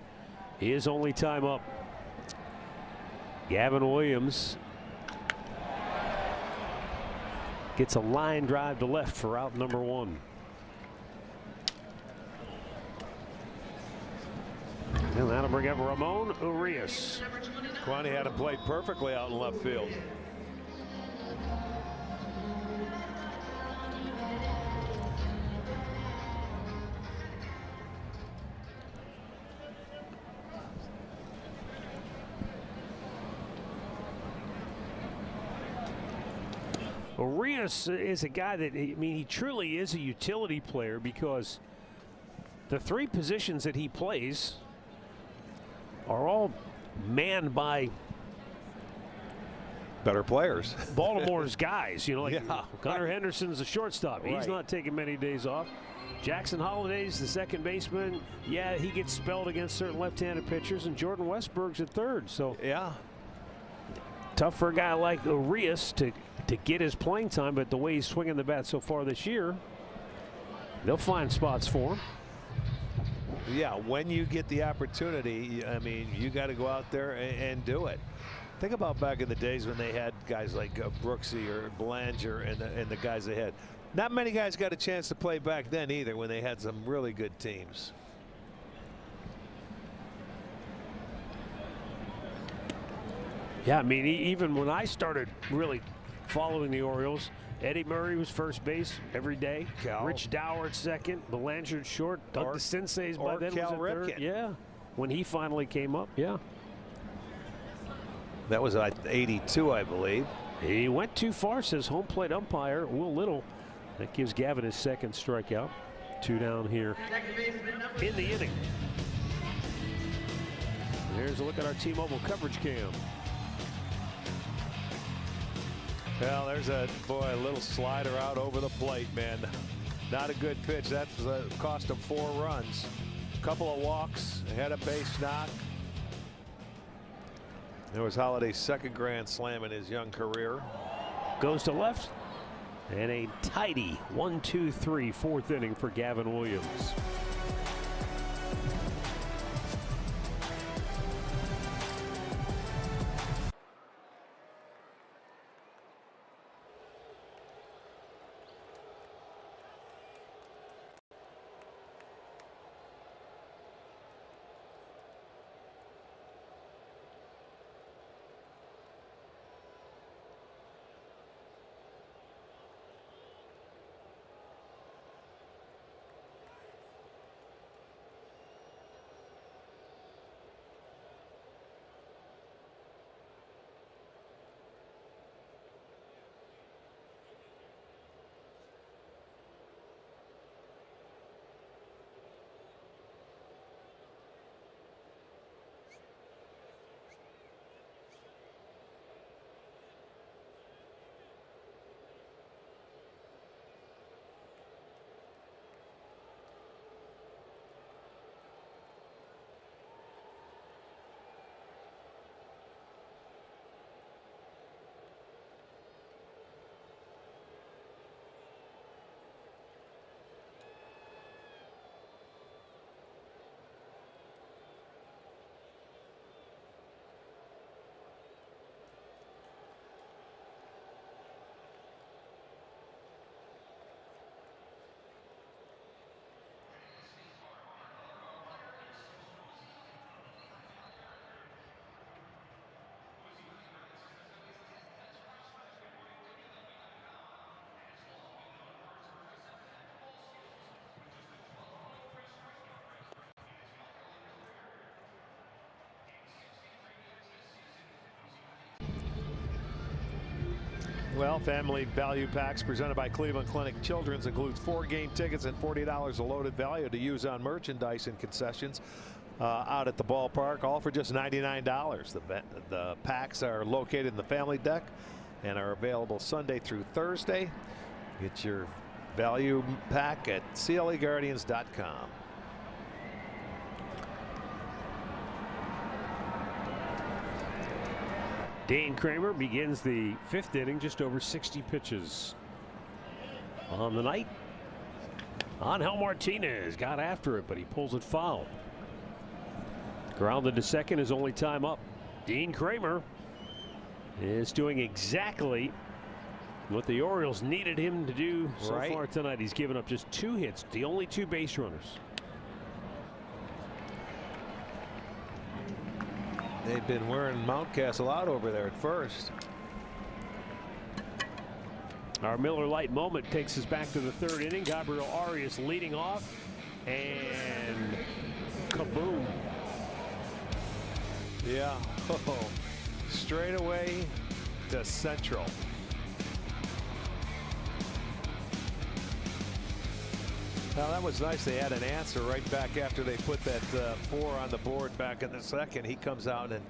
His only time up. Gavin Williams gets a line drive to left for out number 1. And that'll bring up Ramon Urias. Kwani had him played perfectly out in left field. Urias is a guy that, I mean, he truly is a utility player because the 3 positions that he plays are all manned by better players. Baltimore's guys, you know, like Gunnar right. Henderson's the shortstop. He's Right. not taking many days off. Jackson Holliday's the second baseman. Yeah, he gets spelled against certain left-handed pitchers, and Jordan Westberg's at third. So Yeah. tough for a guy like Urias to get his playing time, but the way he's swinging the bat so far this year, they'll find spots for him. Yeah, when you get the opportunity, I mean, you got to go out there and do it. Think about back in the days when they had guys like Brooksy or Belanger and the guys they had. Not many guys got a chance to play back then either when they had some really good teams. Yeah, I mean, even when I started really following the Orioles, Eddie Murray was first base every day. Rich Dower at second, Belanger at short, Doug DeCinces by then Cal was at third. Ripken. Yeah, when he finally came up, yeah. That was 82, I believe. He went too far, says home plate umpire Will Little. That gives Gavin his second strikeout. 2 down here in the inning. Here's a look at our T-Mobile coverage cam. Well, there's a little slider out over the plate, man. Not a good pitch. That cost him 4 runs. Couple of walks, had a base knock. There was Holiday's second grand slam in his young career. Goes to left. And a tidy 1-2-3 fourth inning for Gavin Williams. Well, family value packs presented by Cleveland Clinic Children's includes 4 game tickets and $40 of loaded value to use on merchandise and concessions out at the ballpark, all for just $99. The packs are located in the family deck and are available Sunday through Thursday. Get your value pack at CLEGuardians.com. Dane Kramer begins the 5th inning, just over 60 pitches on the night. Angel Martinez got after it, but he pulls it foul. Grounded to second, his only time up. Dean Kramer is doing exactly what the Orioles needed him to do so far tonight. He's given up just 2 hits, the only 2 base runners. They've been wearing Mountcastle out over there at first. Our Miller Lite moment takes us back to the 3rd inning. Gabriel Arias leading off, and kaboom. Yeah, straight away to central. Now that was nice. They had an answer right back after they put that 4 on the board back in the 2nd. He comes out and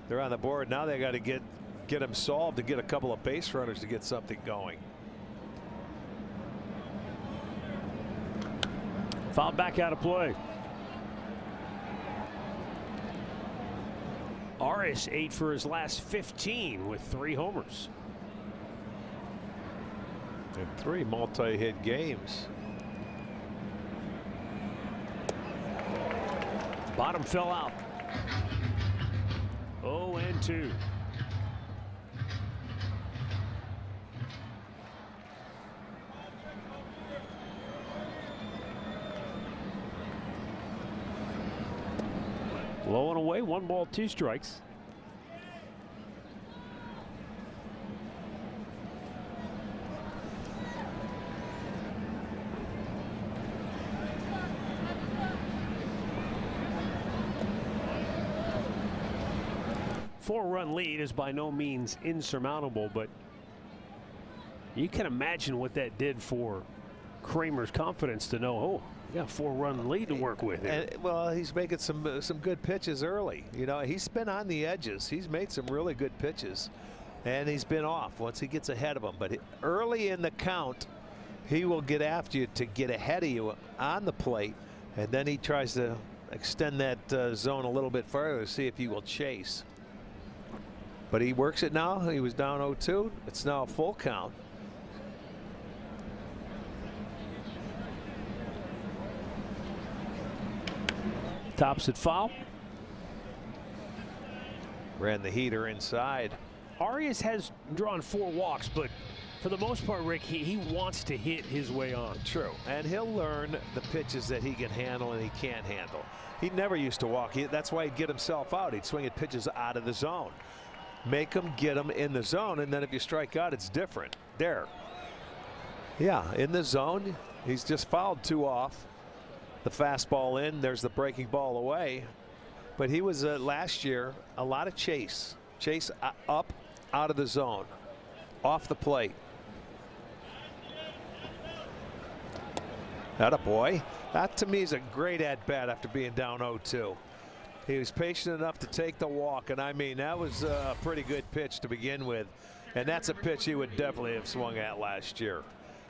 they're on the board. Now they got to get him solved to get a couple of base runners to get something going. Fouled back out of play. Arias 8 for his last 15 with 3 homers. And 3 multi-hit games. Bottom fell out. 0-2. Low and away, 1 ball, 2 strikes. Four-run lead is by no means insurmountable, but you can imagine what that did for Kramer's confidence to know, oh, we got a 4-run lead to work with. And, well, he's making some good pitches early. You know, he's been on the edges. He's made some really good pitches, and he's been off once he gets ahead of them. But early in the count, he will get after you to get ahead of you on the plate, and then he tries to extend that zone a little bit further to see if he will chase. But he works it now. He was down 0-2. It's now a full count. Tops at foul. Ran the heater inside. Arias has drawn 4 walks, but for the most part, Rick, he wants to hit his way on. True. And he'll learn the pitches that he can handle and he can't handle. He never used to walk. That's why he'd get himself out. He'd swing at pitches out of the zone. Make him get him in the zone, and then if you strike out, it's different. There. Yeah, in the zone. He's just fouled 2 off. The fastball in. There's the breaking ball away. But he was last year a lot of chase. Chase up out of the zone. Off the plate. Attaboy. That to me is a great at bat after being down 0-2. He was patient enough to take the walk, and I mean that was a pretty good pitch to begin with, and that's a pitch he would definitely have swung at last year.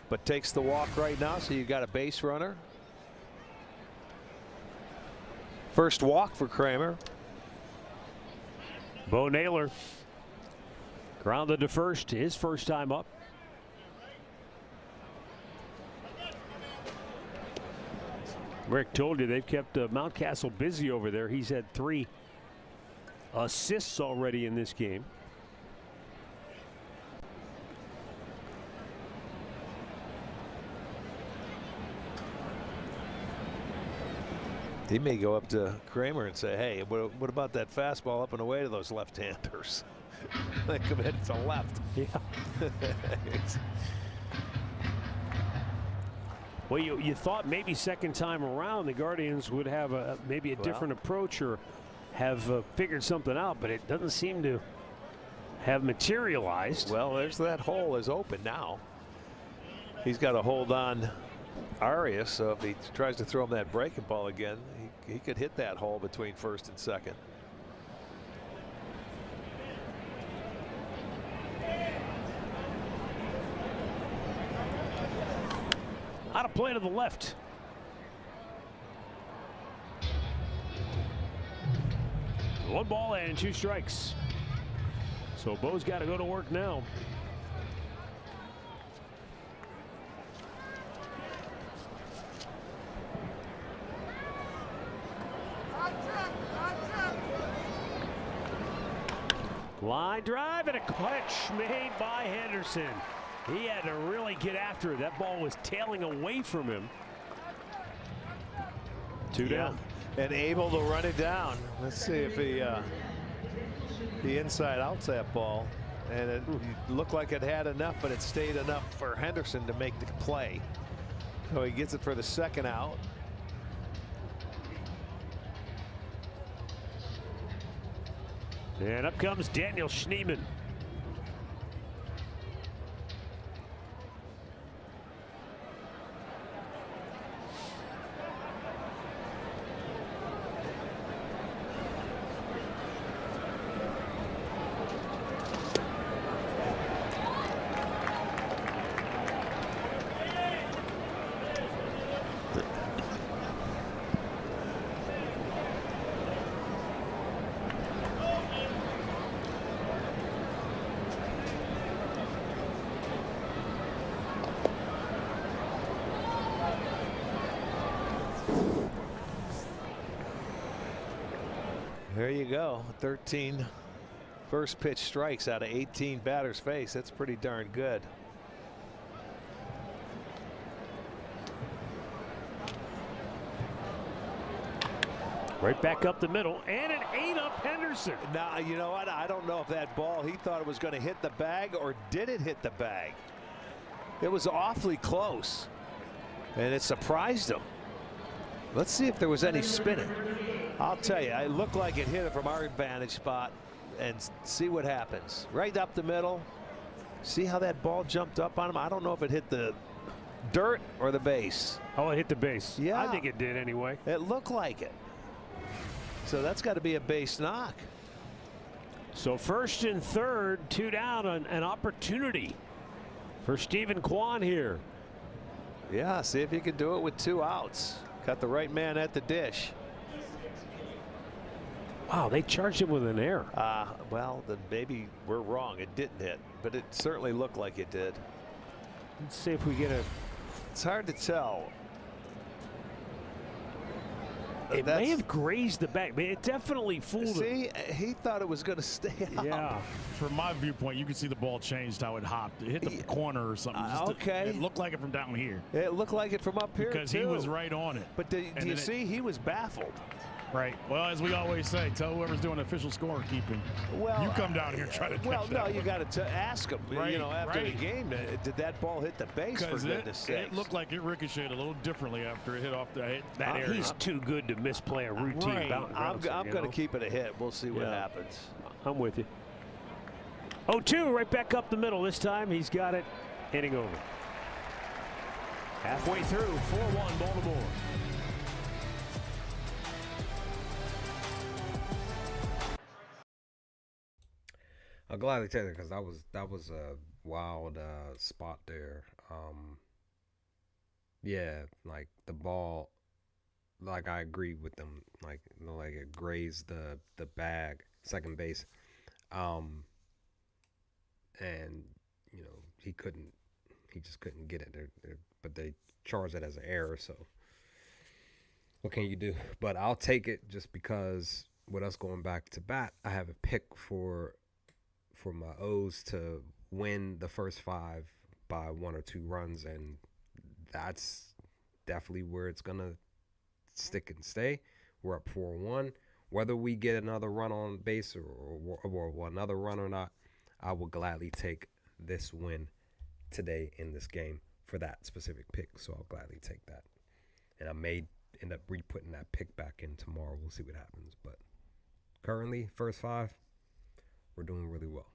But takes the walk right now, so you got a base runner. First walk for Kramer. Bo Naylor grounded to first, his first time up. Rick told you they've kept Mountcastle busy over there. He's had 3 assists already in this game. He may go up to Kramer and say, hey, what about that fastball up and away to those left-handers? They commit to left. Yeah. Well, you thought maybe second time around the Guardians would have maybe a different approach or have figured something out, but it doesn't seem to have materialized. Well, there's that hole is open now. He's got to hold on Arias, so if he tries to throw him that breaking ball again, he could hit that hole between first and second. Out of play to the left. One ball and 2 strikes. So Bo's got to go to work now. Line drive and a catch made by Henderson. He had to really get after it. That ball was tailing away from him. Two down. And able to run it down. Let's see if he inside outs that ball. And it looked like it had enough, but it stayed enough for Henderson to make the play. So he gets it for the second out. And up comes Daniel Schneemann. There you go. 13 first pitch strikes out of 18 batters faced. That's pretty darn good. Right back up the middle, and it ate up Henderson. Now, you know what? I don't know if that ball, he thought it was going to hit the bag, or did it hit the bag? It was awfully close, and it surprised him. Let's see if there was any spinning. I'll tell you, it looked like it hit it from our vantage spot, and see what happens. Right up the middle. See how that ball jumped up on him? I don't know if it hit the dirt or the base. Oh, it hit the base. Yeah. I think it did anyway. It looked like it. So that's got to be a base knock. So first and third, two down, an opportunity for Stephen Kwan here. Yeah, see if you can do it with 2 outs. Got the right man at the dish. Wow, they charged him with an error. Well, then maybe we're wrong. It didn't hit, but it certainly looked like it did. Let's see if we get a. It's hard to tell. It may have grazed the back, but it definitely fooled him. See, he thought it was going to stay out. Yeah. From my viewpoint, you can see the ball changed how it hopped. It hit the corner or something. Okay. It looked like it from down here. It looked like it from up here, because too. he was right on it. But do you see, he was baffled. Right. Well, as we always say, tell whoever's doing official scorekeeping. Well, you come down here and try to catch well, no, that you one. got to ask him. Right, you know, after right. the game, did that ball hit the base? For goodness sakes. It looked like it ricocheted a little differently after it hit off that area. He's too good to misplay a routine bouncer. I'm going to keep it a hit. We'll see what happens. I'm with you. 0-2, right back up the middle. This time he's got it hitting over. Halfway through, 4-1 Baltimore. I'll gladly take it because that was a wild spot there. Yeah, like the ball, like I agree with them. Like it grazed the bag, second base, and he just couldn't get it there. But they charged it as an error. So what can you do? But I'll take it just because with us going back to bat, I have a pick for my O's to win the first 5 by 1 or 2 runs, and that's definitely where it's gonna stick and stay. We're up 4-1. Whether we get another run on base or another run or not, I will gladly take this win today in this game for that specific pick. So I'll gladly take that, and I may end up re-putting that pick back in tomorrow. We'll see what happens, but currently first 5, we're doing really well.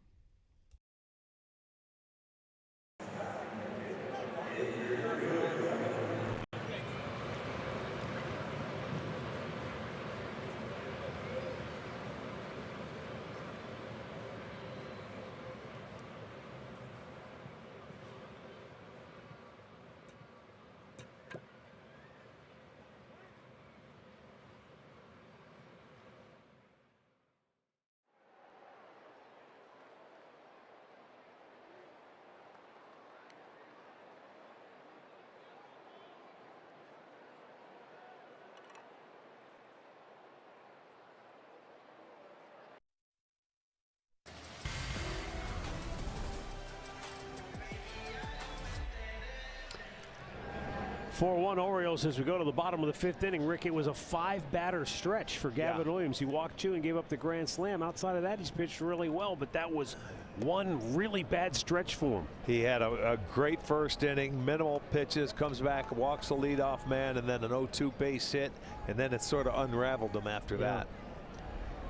4-1 Orioles as we go to the bottom of the 5th inning. Rick, it was a 5-batter stretch for Gavin Williams. He walked 2 and gave up the grand slam. Outside of that, he's pitched really well, but that was one really bad stretch for him. He had a great first inning, minimal pitches, comes back, walks the leadoff man, and then an 0-2 base hit, and then it sort of unraveled him after that.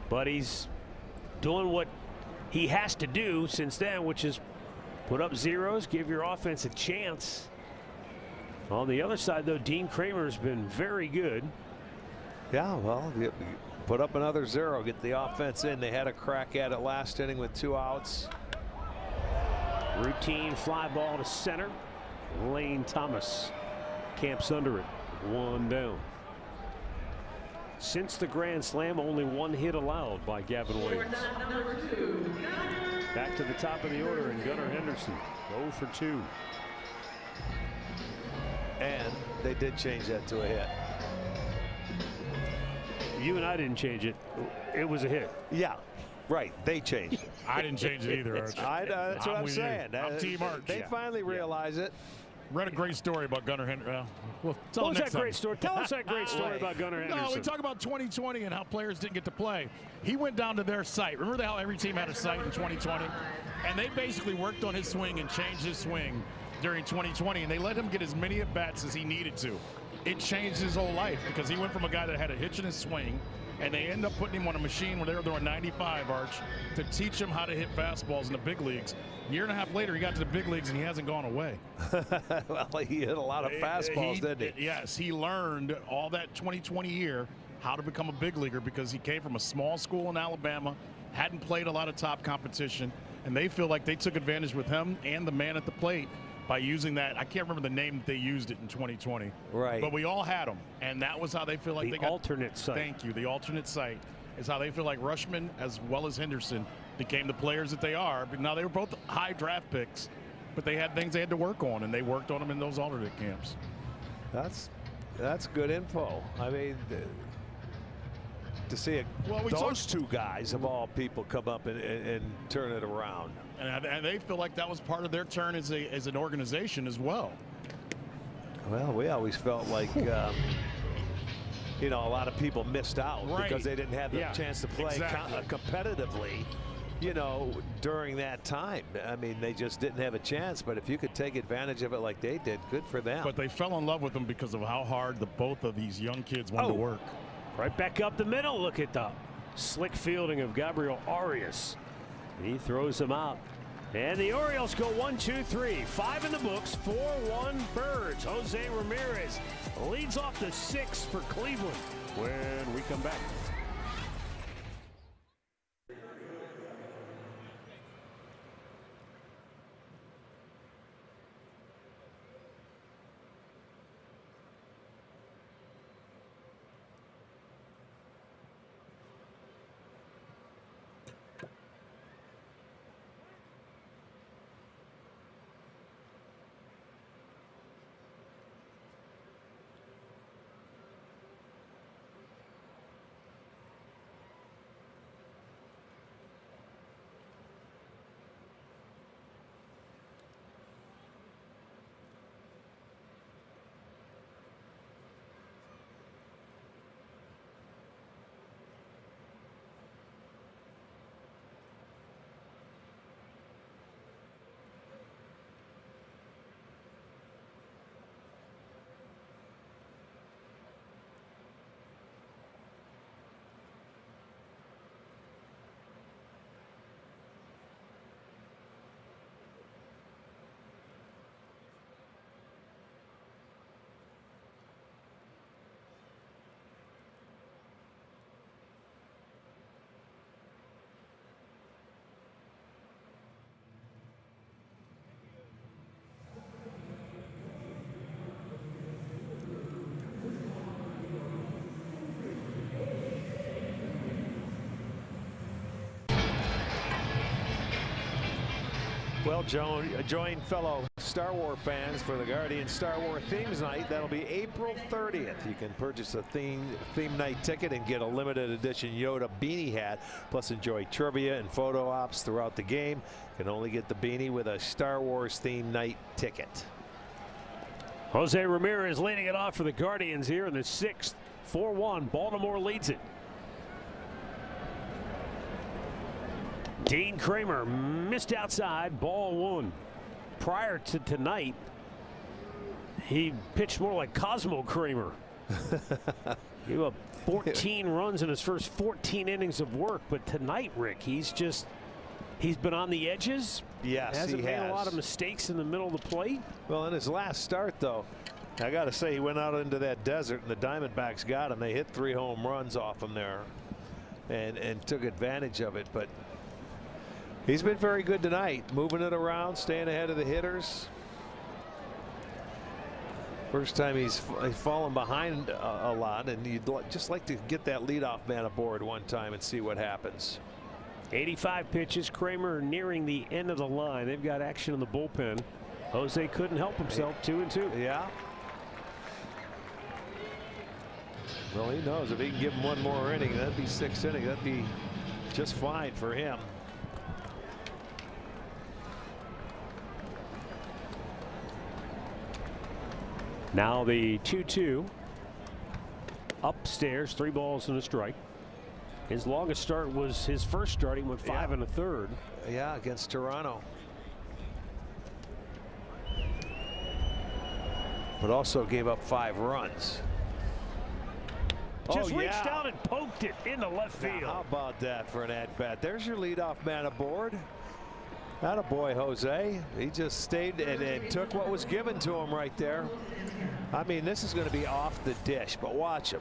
But he's doing what he has to do since then, which is put up zeros, give your offense a chance. On the other side, though, Dean Kramer's been very good. Yeah, well, you put up another 0, get the offense in. They had a crack at it last inning with 2 outs. Routine fly ball to center. Lane Thomas camps under it. 1 down. Since the grand slam, only 1 hit allowed by Gavin Williams. Back to the top of the order, and Gunnar Henderson 0 for 2. And they did change that to a hit. You and I didn't change it. It was a hit. Yeah, right. They changed. I didn't change it either, Arch. That's what I'm with saying. you. I'm Team Arch. They finally realize it. Read a great story about Gunnar Henderson. Well, what was that great story? Tell us that great story about Gunnar Henderson. No, we talk about 2020 and how players didn't get to play. He went down to their site. Remember how every team had a site in 2020? And they basically worked on his swing and changed his swing during 2020, and they let him get as many at-bats as he needed to. It changed his whole life because he went from a guy that had a hitch in his swing, and they end up putting him on a machine when they were throwing 95, Arch, to teach him how to hit fastballs in the big leagues. A year and a half later, he got to the big leagues, and he hasn't gone away. Well, he hit a lot of fastballs, didn't he? Yes, he learned all that 2020 year how to become a big leaguer because he came from a small school in Alabama, hadn't played a lot of top competition, and they feel like they took advantage with him and the man at the plate by using that. I can't remember the name that they used it in 2020. Right. But we all had them, and that was how they feel like the they got. Alternate site. Thank you. The alternate site is how they feel like Rushman as well as Henderson became the players that they are. But now they were both high draft picks, but they had things they had to work on, and they worked on them in those alternate camps. That's good info. I mean, to see those 2 guys of all people come up and turn it around. And they feel like that was part of their turn as an organization as well. Well, we always felt like you know, a lot of people missed out because they didn't have the chance to play competitively, you know, during that time. I mean, they just didn't have a chance. But if you could take advantage of it like they did, good for them. But they fell in love with them because of how hard both of these young kids wanted to work. Right back up the middle. Look at the slick fielding of Gabriel Arias. He throws him out. And the Orioles go 1-2-3. 5 in the books. 4-1 Birds. Jose Ramirez leads off the 6 for Cleveland when we come back. Well, join fellow Star Wars fans for the Guardian Star Wars Themes Night. That'll be April 30th. You can purchase a theme night ticket and get a limited edition Yoda beanie hat, plus enjoy trivia and photo ops throughout the game. You can only get the beanie with a Star Wars theme night ticket. Jose Ramirez leading it off for the Guardians here in the 6th. 4-1. Baltimore leads it. Dean Kramer missed outside, ball 1. Prior to tonight, he pitched more like Cosmo Kramer. Gave up 14 runs in his first 14 innings of work, but tonight, Rick, he's been on the edges. Yes, hasn't he made has. a lot of mistakes in the middle of the plate. Well, in his last start, though, I got to say he went out into that desert and the Diamondbacks got him. They hit 3 home runs off him there and took advantage of it. But he's been very good tonight, moving it around, staying ahead of the hitters. First time he's fallen behind a lot, and you'd just like to get that leadoff man aboard one time and see what happens. 85 pitches. Kramer nearing the end of the line. They've got action in the bullpen. Jose couldn't help himself. 2-2. Yeah. Well, he knows if he can give him one more inning, that'd be 6 innings. That'd be just fine for him. Now the 2-2. Upstairs, 3 balls and a strike. His longest start was his first start. He went 5 1/3. Yeah, against Toronto. But also gave up 5 runs. Just reached out and poked it into left field. Now, how about that for an at-bat? There's your leadoff man aboard. Attaboy, Jose. He just stayed and took what was given to him right there. I mean, this is going to be off the dish, but watch him.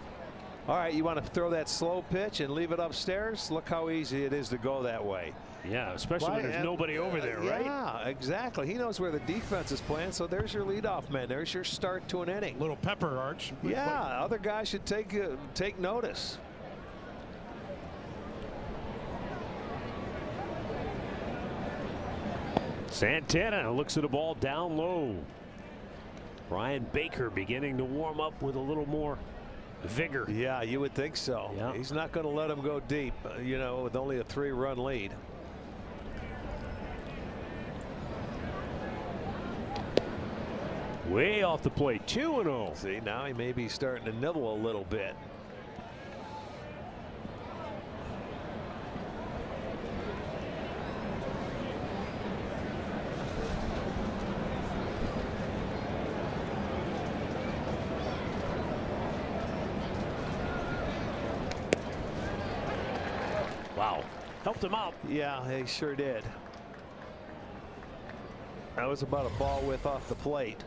All right, you want to throw that slow pitch and leave it upstairs? Look how easy it is to go that way. Yeah, especially when there's nobody over there, right? Yeah, exactly. He knows where the defense is playing, so there's your leadoff man. There's your start to an inning. Little pepper, Arch. Yeah, other guys should take notice. Santana looks at a ball down low. Brian Baker beginning to warm up with a little more vigor. Yeah, you would think so. Yeah. He's not going to let him go deep, you know, with only a 3-run lead. Way off the plate. 2-0. See, now he may be starting to nibble a little bit. Wow. Helped him out. Yeah, he sure did. That was about a ball width off the plate,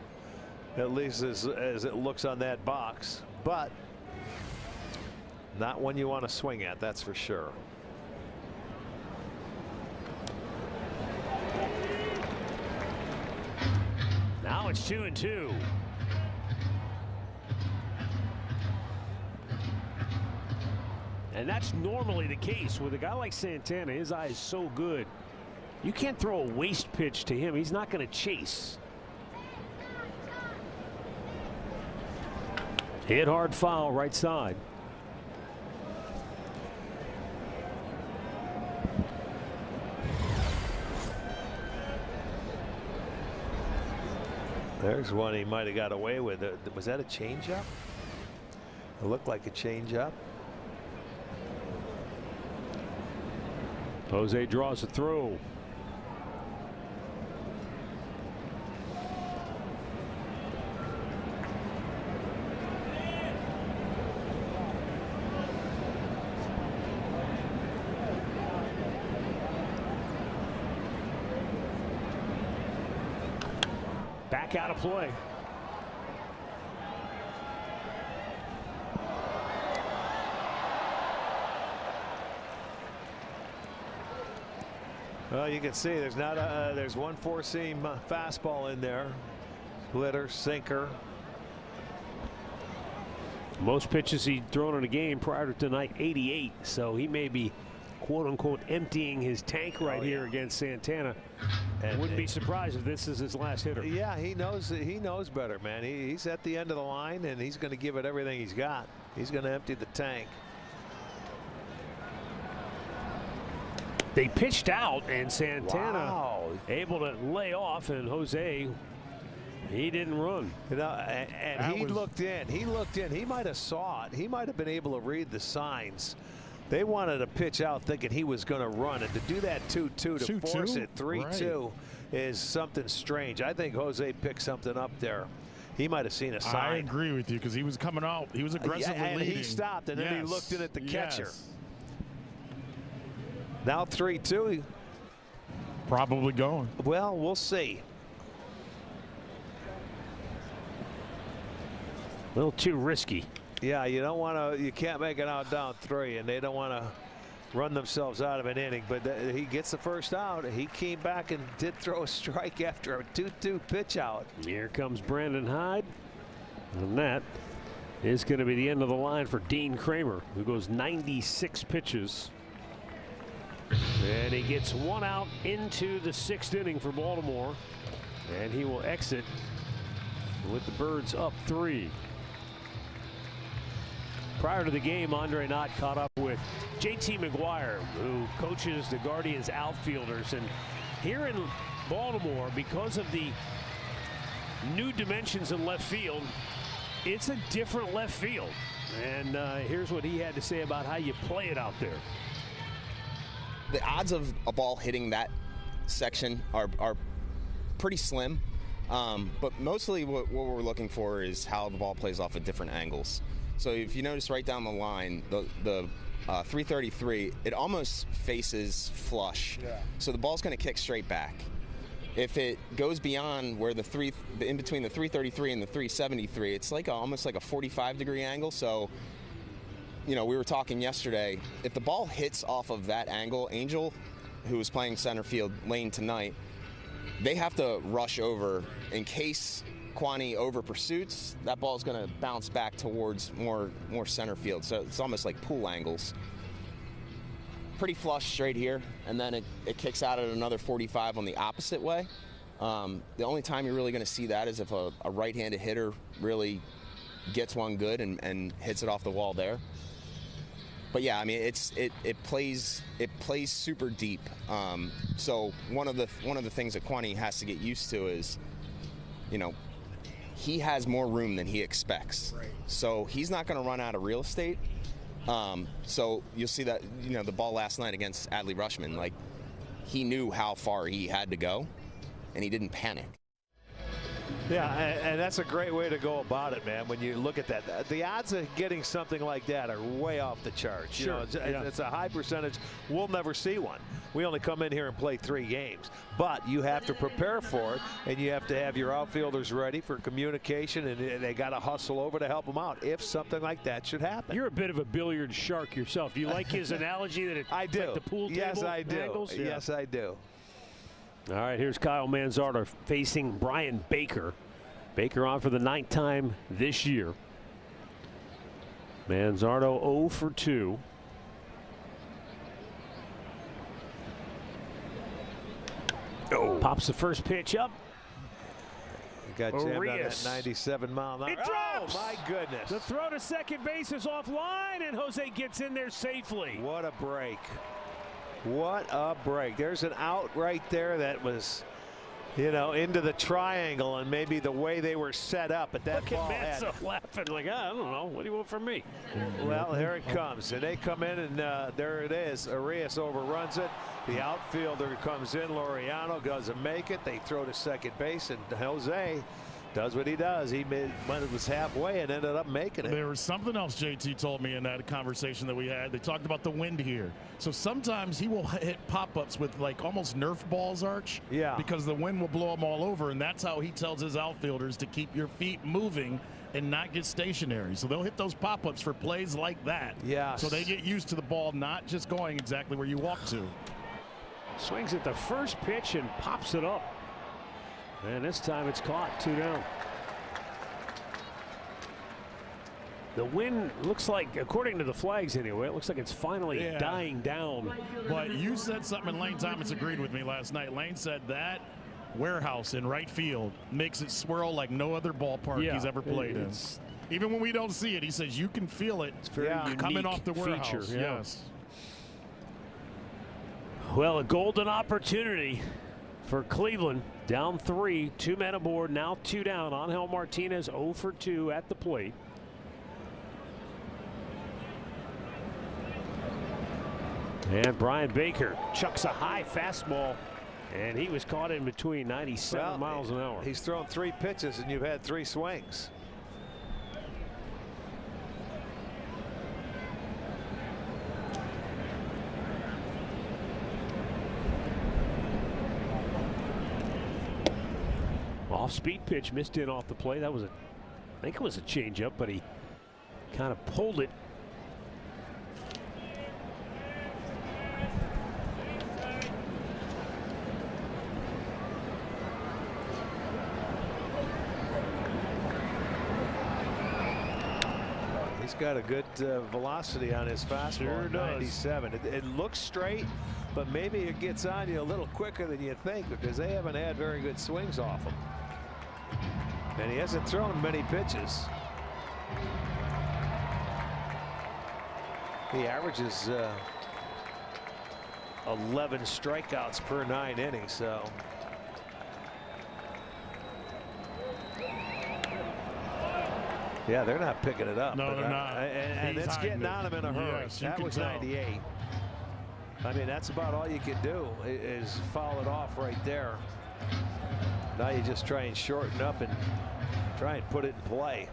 at least as it looks on that box, but not one you want to swing at, that's for sure. Now it's 2-2. And that's normally the case with a guy like Santana. His eye is so good. You can't throw a waste pitch to him. He's not going to chase. Hit hard foul right side. There's one he might have got away with. Was that a changeup? It looked like a changeup. Jose draws a throw. Back out of play. Well, you can see there's not there's one 4-seam fastball in there. Splitter, sinker. Most pitches he'd thrown in a game prior to tonight, 88. So he may be, quote unquote, emptying his tank right here against Santana. And wouldn't be surprised if this is his last hitter. Yeah, he knows better, man. He's at the end of the line, and he's going to give it everything he's got. He's going to empty the tank. They pitched out, and Santana Wow. able to lay off, and Jose He didn't run. You know, and he looked in. He looked in. He might have saw it. He might have been able to read the signs. They wanted to pitch out thinking he was going to run, and to do that 2-2 to force it 3-2 is something strange. I think Jose picked something up there. He might have seen a sign. I agree with you because he was coming out. He was aggressively and leading. he stopped, and then he looked in at the catcher. Yes. Now 3-2. Probably going. Well, we'll see. A little too risky. Yeah, you don't want to. You can't make it out down 3, and they don't want to run themselves out of an inning. But he gets the first out. He came back and did throw a strike after a 2-2 pitch out. Here comes Brandon Hyde, and that is going to be the end of the line for Dean Kramer, who goes 96 pitches. And he gets 1 out into the 6th inning for Baltimore, and he will exit with the Birds up 3. Prior to the game, Andre Knott caught up with JT McGuire, who coaches the Guardians outfielders. And here in Baltimore, because of the new dimensions in left field, it's a different left field. And here's what he had to say about how you play it out there. The odds of a ball hitting that section are pretty slim, but mostly what we're looking for is how the ball plays off at different angles. So if you notice right down the line, the 333, it almost faces flush. Yeah. So the ball's going to kick straight back. If it goes beyond where in between the 333 and the 373, it's like almost like a 45-degree angle. So, you know, we were talking yesterday, if the ball hits off of that angle, Angel, who is playing center field lane tonight, they have to rush over in case Kwani over pursuits. That ball is going to bounce back towards more center field. So it's almost like pool angles. Pretty flush straight here, and then it kicks out at another 45 on the opposite way. The only time you're really going to see that is if a right-handed hitter really gets one good and hits it off the wall there. But yeah, I mean it plays super deep. So one of the things that Kwani has to get used to is, you know, he has more room than he expects. Right. So he's not going to run out of real estate. So you'll see that, you know, the ball last night against Adley Rutschman, like, he knew how far he had to go, and he didn't panic. Yeah, and that's a great way to go about it, man. When you look at that, the odds of getting something like that are way off the charts. Sure. You know, it's a high percentage. We'll never see one. We only come in here and play 3 games, but you have to prepare for it, and you have to have your outfielders ready for communication, and they got to hustle over to help them out if something like that should happen. You're a bit of a billiard shark yourself. Do you like his analogy that it's I do. like the pool table? Yes, I do. Angles? Yeah. Yes, I do. All right, here's Kyle Manzardo facing Brian Baker. Baker on for the 9th time this year. Manzardo 0 for 2. Oh. Pops the first pitch up. He got jammed on that 97 mile an hour. It drops. Oh, my goodness. The throw to second base is offline, and Jose gets in there safely. What a break. What a break. There's an out right there that was, you know, into the triangle, and maybe the way they were set up. But that ball had. Look at Manzo laughing like, I don't know. What do you want from me? Well, here it comes. And they come in, and there it is. Arias overruns it. The outfielder comes in. Laureano doesn't make it. They throw to second base, and Jose does what he does. He was halfway and ended up making it. There was something else JT told me in that conversation that we had. They talked about the wind here. So sometimes he will hit pop-ups with like almost Nerf balls, Arch. Yeah. Because the wind will blow them all over, and that's how he tells his outfielders to keep your feet moving and not get stationary. So they'll hit those pop-ups for plays like that. Yeah. So they get used to the ball not just going exactly where you walk to. Swings at the first pitch and pops it up. And this time it's caught, 2 down. The wind looks like, according to the flags anyway, it looks like it's finally dying down. But you said something, and Lane Thomas agreed with me last night. Lane said that warehouse in right field makes it swirl like no other ballpark he's ever played in. Even when we don't see it, he says you can feel it. It's very coming off the warehouse. Feature, Yes. Well, a golden opportunity for Cleveland. Down 3, 2 men aboard, now 2 down. Angel Martinez 0 for 2 at the plate. And Brian Baker chucks a high fastball, and he was caught in between 97 miles an hour. He's thrown 3 pitches, and you've had 3 swings. Off-speed pitch missed in off the plate. That was I think it was a changeup, but he kind of pulled it. He's got a good velocity on his fastball. Sure does. 97. It looks straight, but maybe it gets on you a little quicker than you think, because they haven't had very good swings off him. And he hasn't thrown many pitches. He averages 11 strikeouts per 9 innings. So yeah, they're not picking it up. No, they're not. And it's getting on him in a hurry. Yes, you that can was tell. 98. I mean, that's about all you can do is foul it off right there. Now you just try and shorten up and try and put it in play.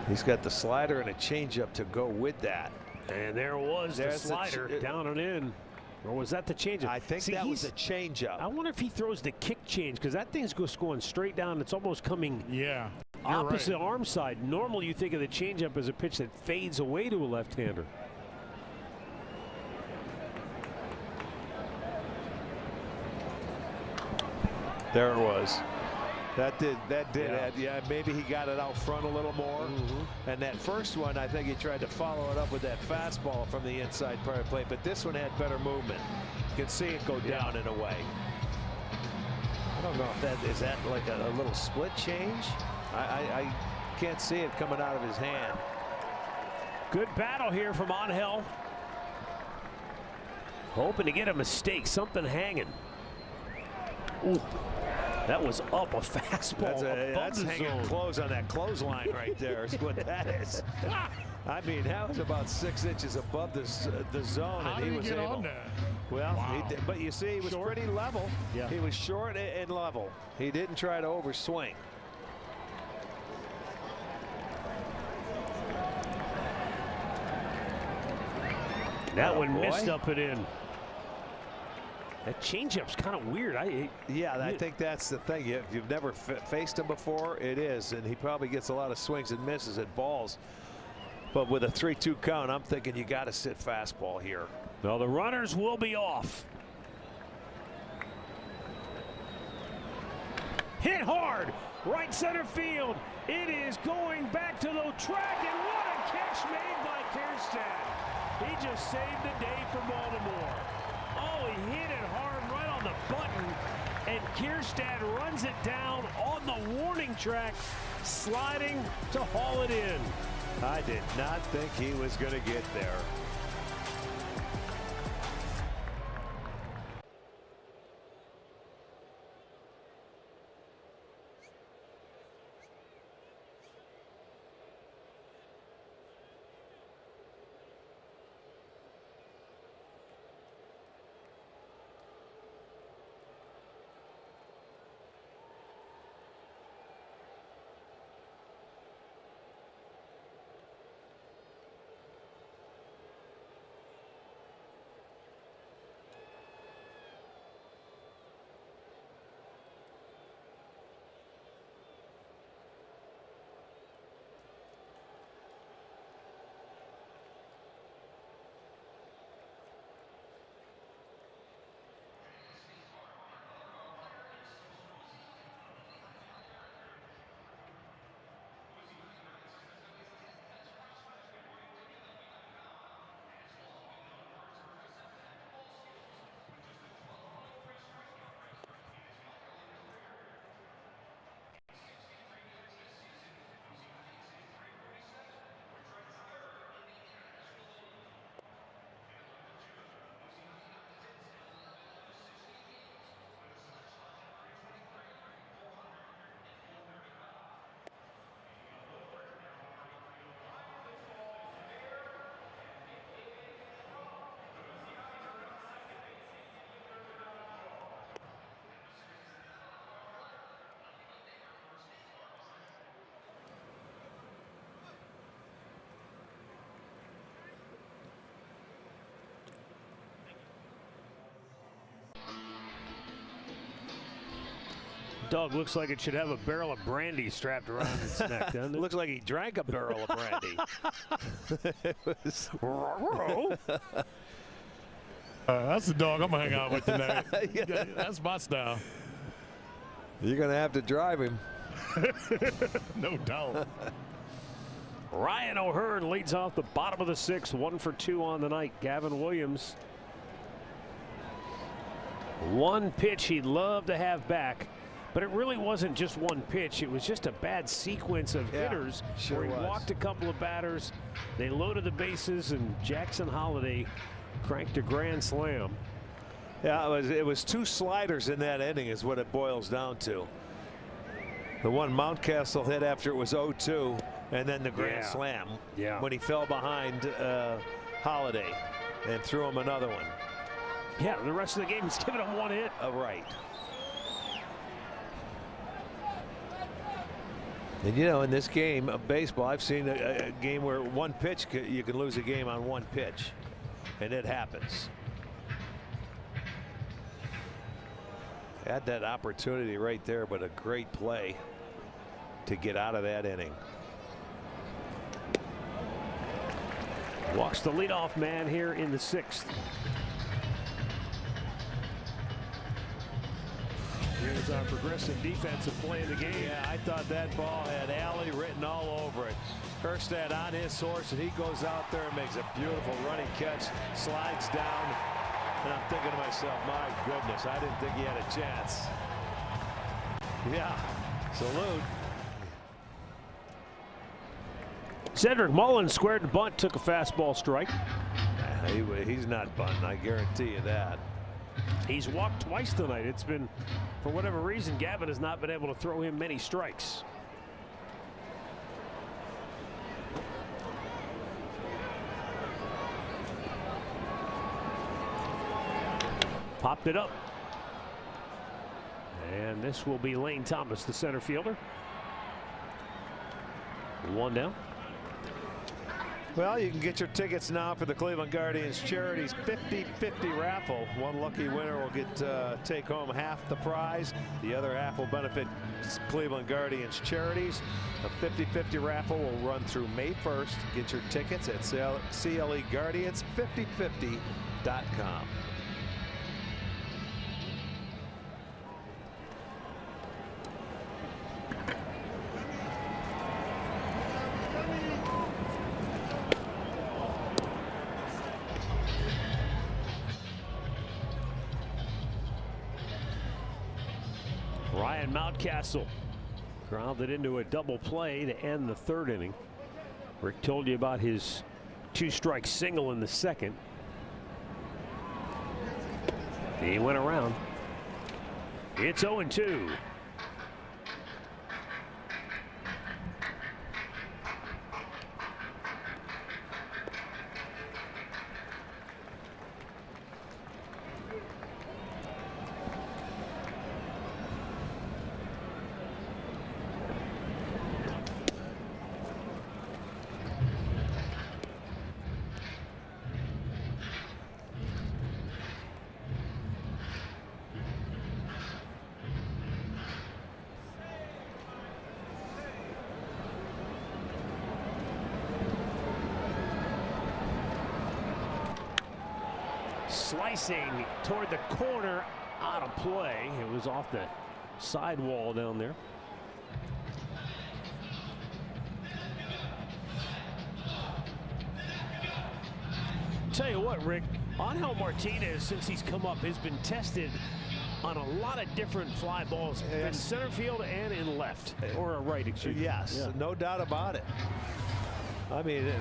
He's got the slider and a changeup to go with that. And there was There's the slider down and in. Or was that the changeup? I think that was a changeup. I wonder if he throws the kick change, because that thing's just going straight down. It's almost coming opposite arm side. Normally you think of the changeup as a pitch that fades away to a left-hander. There it was. That did add, yeah, maybe he got it out front a little more. And that first one, I think he tried to follow it up with that fastball from the inside part of the plate, but this one had better movement. You can see it go down in a way. I don't know if that is that like a little split change. I can't see it coming out of his hand. Good battle here from Angel. Hoping to get a mistake, something hanging. Ooh. That was up a fastball. That's hanging close on that clothesline right there is what that is. I mean, that was about 6 inches above the zone. How and did he was get able. on that? Well, Wow. he did, but you see, he was pretty level. Yeah. He was short and level. He didn't try to overswing. That one missed up and in. That changeup's kind of weird. I think that's the thing. If you've never faced him before, it is, and he probably gets a lot of swings and misses at balls. But with a 3-2 count, I'm thinking you got to sit fastball here. No, the runners will be off. Hit hard, right center field. It is going back to the track, and what a catch made by Kierstead. He just saved the day for Baltimore. Oh, he hit it hard right on the button, and Kierstead runs it down on the warning track, sliding to haul it in. I did not think he was going to get there. Dog looks like it should have a barrel of brandy strapped around its neck, doesn't it? Looks like he drank a barrel of brandy. It was that's the dog I'm gonna hang out with tonight. Yeah. That's my style. You're gonna have to drive him. No doubt. Ryan O'Hearn leads off the bottom of the 6th, 1 for 2 on the night. Gavin Williams, one pitch he'd love to have back, but it really wasn't just one pitch. It was just a bad sequence of hitters where he walked a couple of batters. They loaded the bases, and Jackson Holliday cranked a grand slam. Yeah, it was 2 sliders in that inning is what it boils down to. The one Mountcastle hit after it was 0-2, and then the grand slam when he fell behind Holliday and threw him another one. Yeah, the rest of the game he's giving him one hit. Right. And you know, in this game of baseball, I've seen a game where one pitch you can lose a game on one pitch, and it happens. Had that opportunity right there, but a great play to get out of that inning. Walks the leadoff man here in the 6th. Here's our progressive defensive play of the game. Yeah, I thought that ball had alley written all over it. Herstad on his horse, and he goes out there and makes a beautiful running catch, slides down, and I'm thinking to myself, my goodness, I didn't think he had a chance. Yeah, salute. Cedric Mullins squared the bunt, took a fastball strike. He's not bunting, I guarantee you that. He's walked twice tonight. It's been, for whatever reason, Gavin has not been able to throw him many strikes. Popped it up. And this will be Lane Thomas, the center fielder. 1 down. Well, you can get your tickets now for the Cleveland Guardians Charities 50-50 raffle. One lucky winner will get take home half the prize. The other half will benefit Cleveland Guardians Charities. A 50-50 raffle will run through May 1st. Get your tickets at CLEGuardians5050.com. Ryan Mountcastle grounded into a double play to end the 3rd inning. Rick told you about his 2-strike single in the 2nd. He went around. It's 0-2. Slicing toward the corner, out of play. It was off the sidewall down there. Tell you what, Rick, Angel Martinez, since he's come up, has been tested on a lot of different fly balls in center field and in left, or right, excuse me. Yes, no doubt about it. I mean,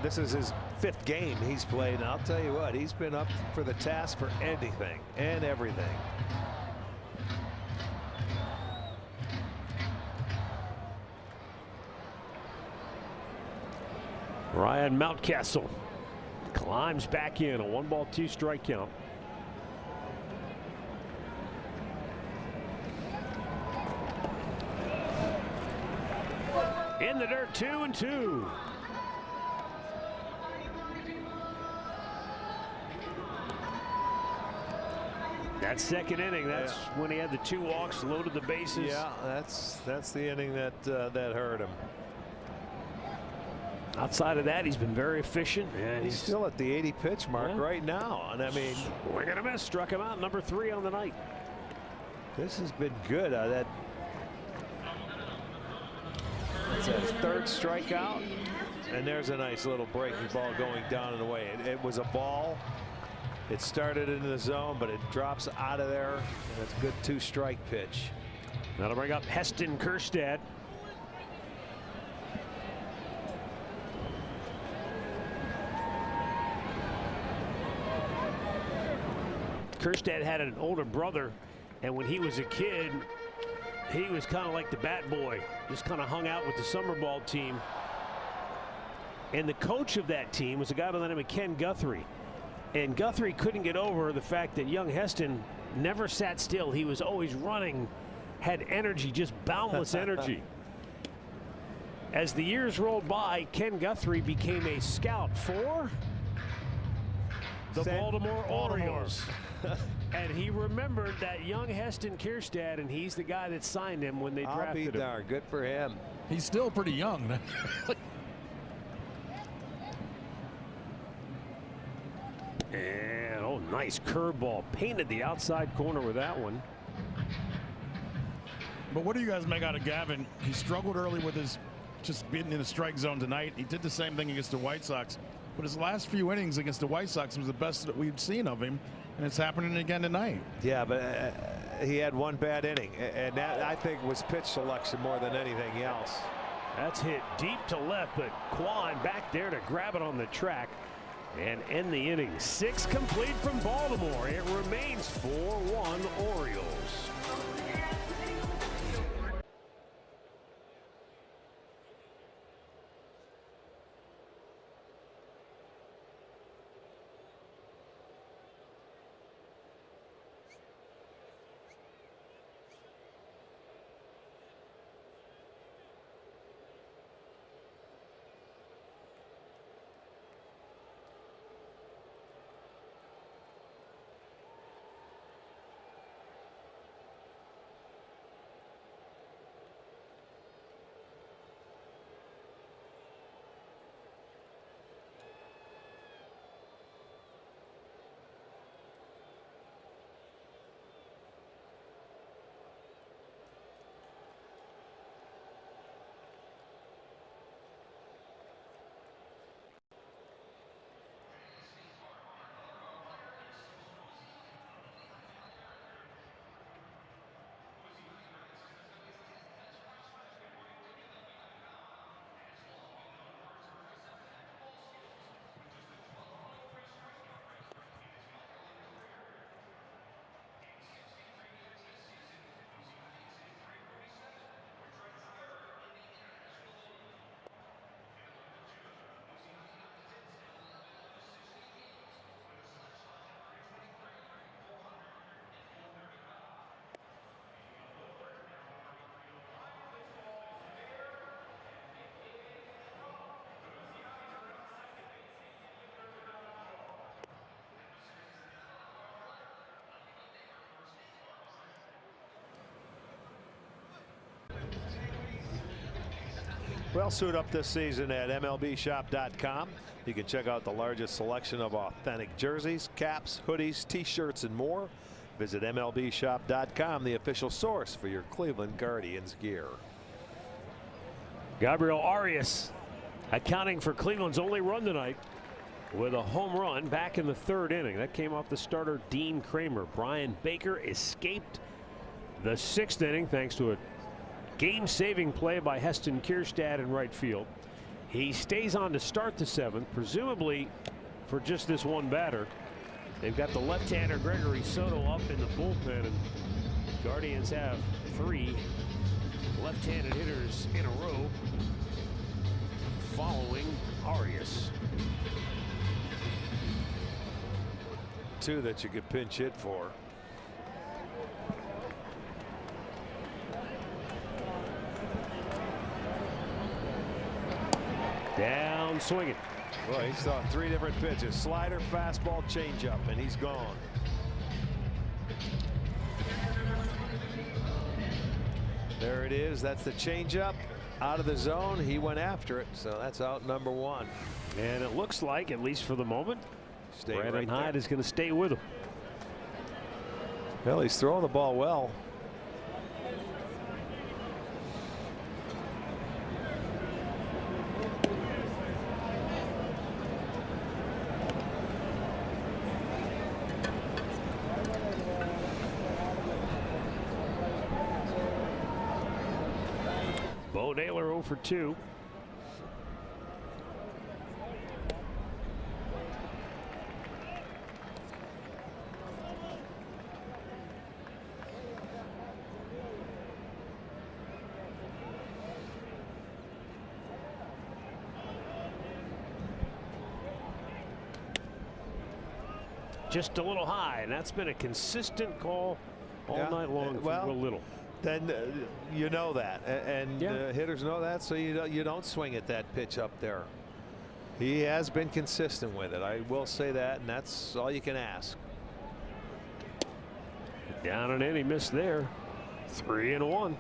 this is his 5th game he's played, and I'll tell you what, he's been up for the task for anything and everything. Ryan Mountcastle climbs back in, a 1-ball 2-strike count. In the dirt, 2-2. That second inning, that's when he had the 2 walks, loaded the bases. Yeah, that's the inning that that hurt him. Outside of that, he's been very efficient. And he's still at the 80 pitch mark right now. And I mean, we're going to miss. Struck him out, number 3 on the night. This has been good. That's a 3rd strikeout. And there's a nice little breaking ball going down and away. It was a ball. It started in the zone, but it drops out of there. And it's a good 2-strike pitch. That'll bring up Heston Kjerstad. Kjerstad had an older brother, and when he was a kid, he was kind of like the bat boy, just kind of hung out with the summer ball team. And the coach of that team was a guy by the name of Ken Guthrie. And Guthrie couldn't get over the fact that young Heston never sat still. He was always running, had energy, just boundless energy. As the years rolled by, Ken Guthrie became a scout for the Baltimore Orioles. And he remembered that young Heston Kjerstad, and he's the guy that signed him when they drafted him. I'll be darned. Good for him. He's still pretty young. And oh, nice curveball. Painted the outside corner with that one. But what do you guys make out of Gavin? He struggled early with his just being in the strike zone tonight. He did the same thing against the White Sox. But his last few innings against the White Sox was the best that we've seen of him. And it's happening again tonight. Yeah, but he had one bad inning. And that, I think, was pitch selection more than anything else. That's hit deep to left, but Quan back there to grab it on the track and end the inning. 6 complete from Baltimore. It remains 4-1 Orioles. Well, suit up this season at MLBshop.com. You can check out the largest selection of authentic jerseys, caps, hoodies, t-shirts, and more. Visit MLBshop.com, the official source for your Cleveland Guardians gear. Gabriel Arias accounting for Cleveland's only run tonight with a home run back in the 3rd inning. That came off the starter Dean Kramer. Brian Baker escaped the 6th inning thanks to a game-saving play by Heston Kjerstad in right field. He stays on to start the 7th, presumably for just this one batter. They've got the left-hander Gregory Soto up in the bullpen, and Guardians have 3 left-handed hitters in a row following Arias. 2 that you could pinch hit for. Down swinging. Well, he saw 3 different pitches: slider, fastball, changeup, and he's gone. it is. That's the changeup out of the zone. He went after it, so that's out number 1. And it looks like, at least for the moment, Brandon right Hyde there. is going to stay with him. Well, he's throwing the ball well. Bo Naylor 0 for 2. Just a little high, and that's been a consistent call all night long from well, Will Little. Then you know that, and Yeah. hitters know that, so you don't swing at that pitch up there. He has been consistent with it. I will say that, and that's all you can ask. Down and in, he missed there. 3-1.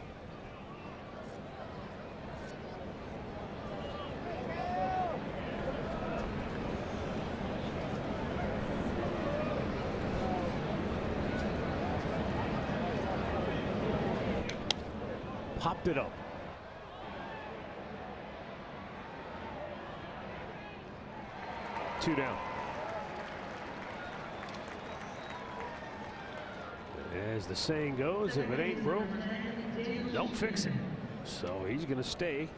Popped it up. Two down. As the saying goes, if it ain't broke, don't fix it. So he's going to stay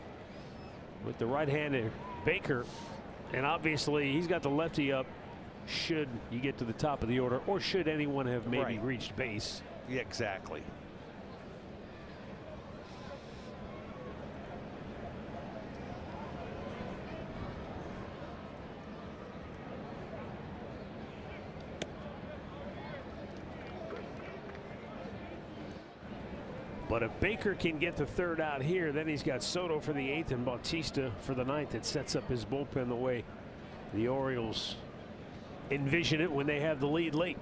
with the right-hander Baker, and obviously he's got the lefty up should you get to the top of the order, or should anyone have maybe reached base. Yeah, exactly. But if Baker can get the third out here, then he's got Soto for the 8th and Bautista for the 9th. It sets up his bullpen the way the Orioles envision it when they have the lead late.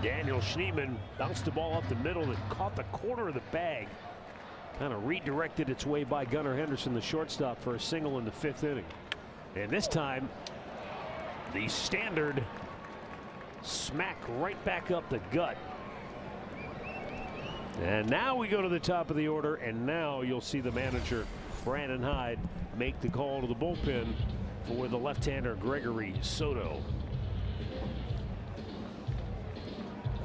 Daniel Schneemann bounced the ball up the middle and caught the corner of the bag. Kind of redirected its way by Gunnar Henderson, the shortstop, for a single in the 5th inning. And this time, the standard smack right back up the gut. And now we go to the top of the order, and now you'll see the manager, Brandon Hyde, make the call to the bullpen for the left-hander Gregory Soto.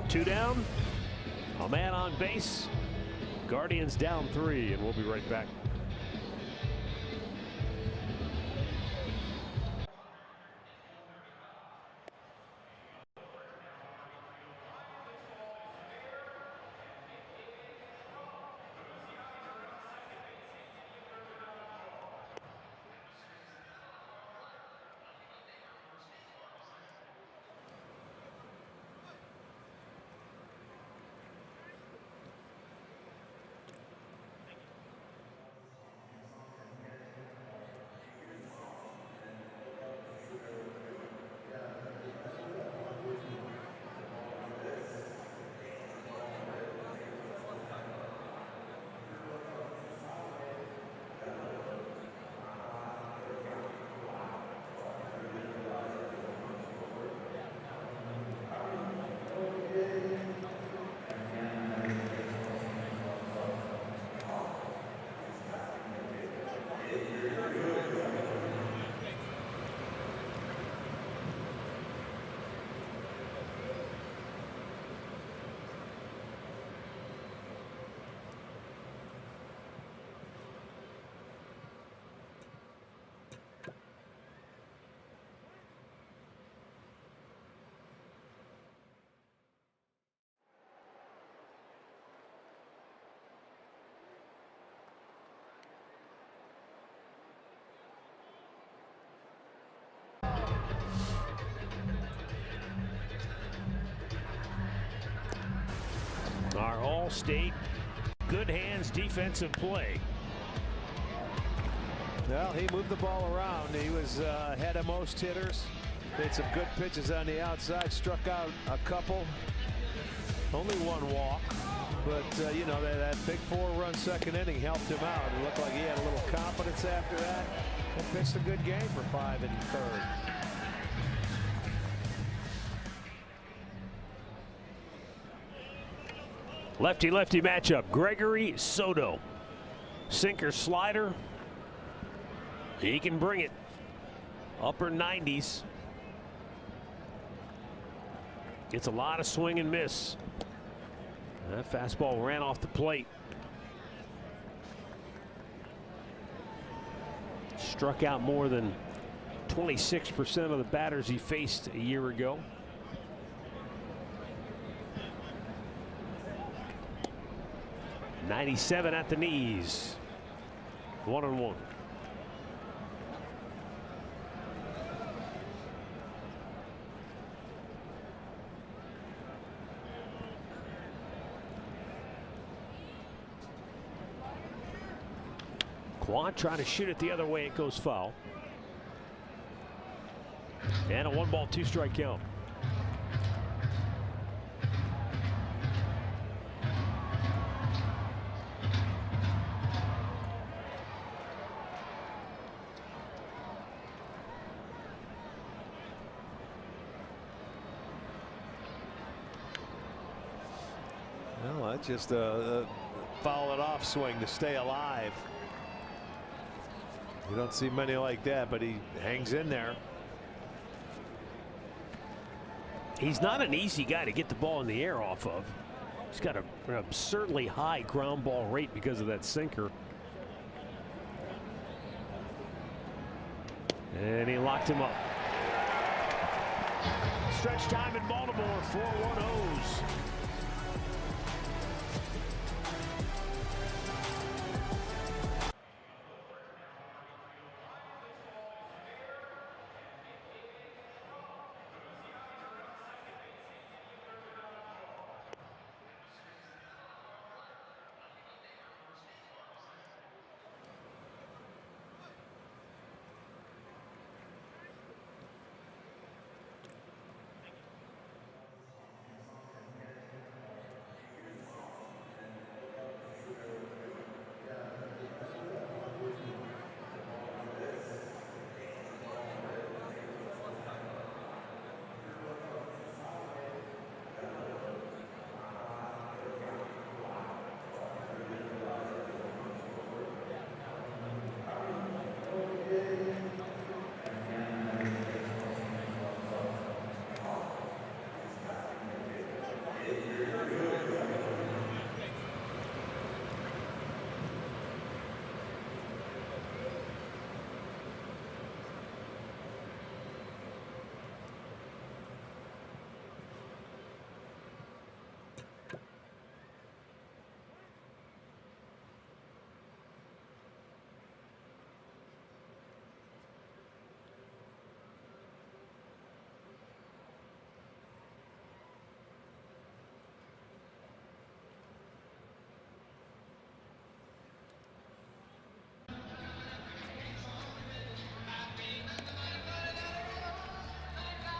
2 down, a man on base. Guardians down 3, and we'll be right back. Our all-state good hands defensive play. Well, he moved the ball around. He was ahead of most hitters. Made some good pitches on the outside. Struck out a couple. Only one walk. But, you know, that big 4-run second inning helped him out. It looked like he had a little confidence after that. And pitched a good game for 5 1/3. Lefty-lefty matchup. Gregory Soto. Sinker slider. He can bring it. Upper 90s. Gets a lot of swing and miss. That fastball ran off the plate. Struck out more than 26% of the batters he faced a year ago. .97 at the knees. 1-1. Quan trying to shoot it the other way. It goes foul. And a 1-ball, 2-strike count. Well, that's just foul it off swing to stay alive. You don't see many like that, but he hangs in there. He's not an easy guy to get the ball in the air off of. He's got an absurdly high ground ball rate because of that sinker. And he locked him up. Stretch time in Baltimore. 4-1 O's.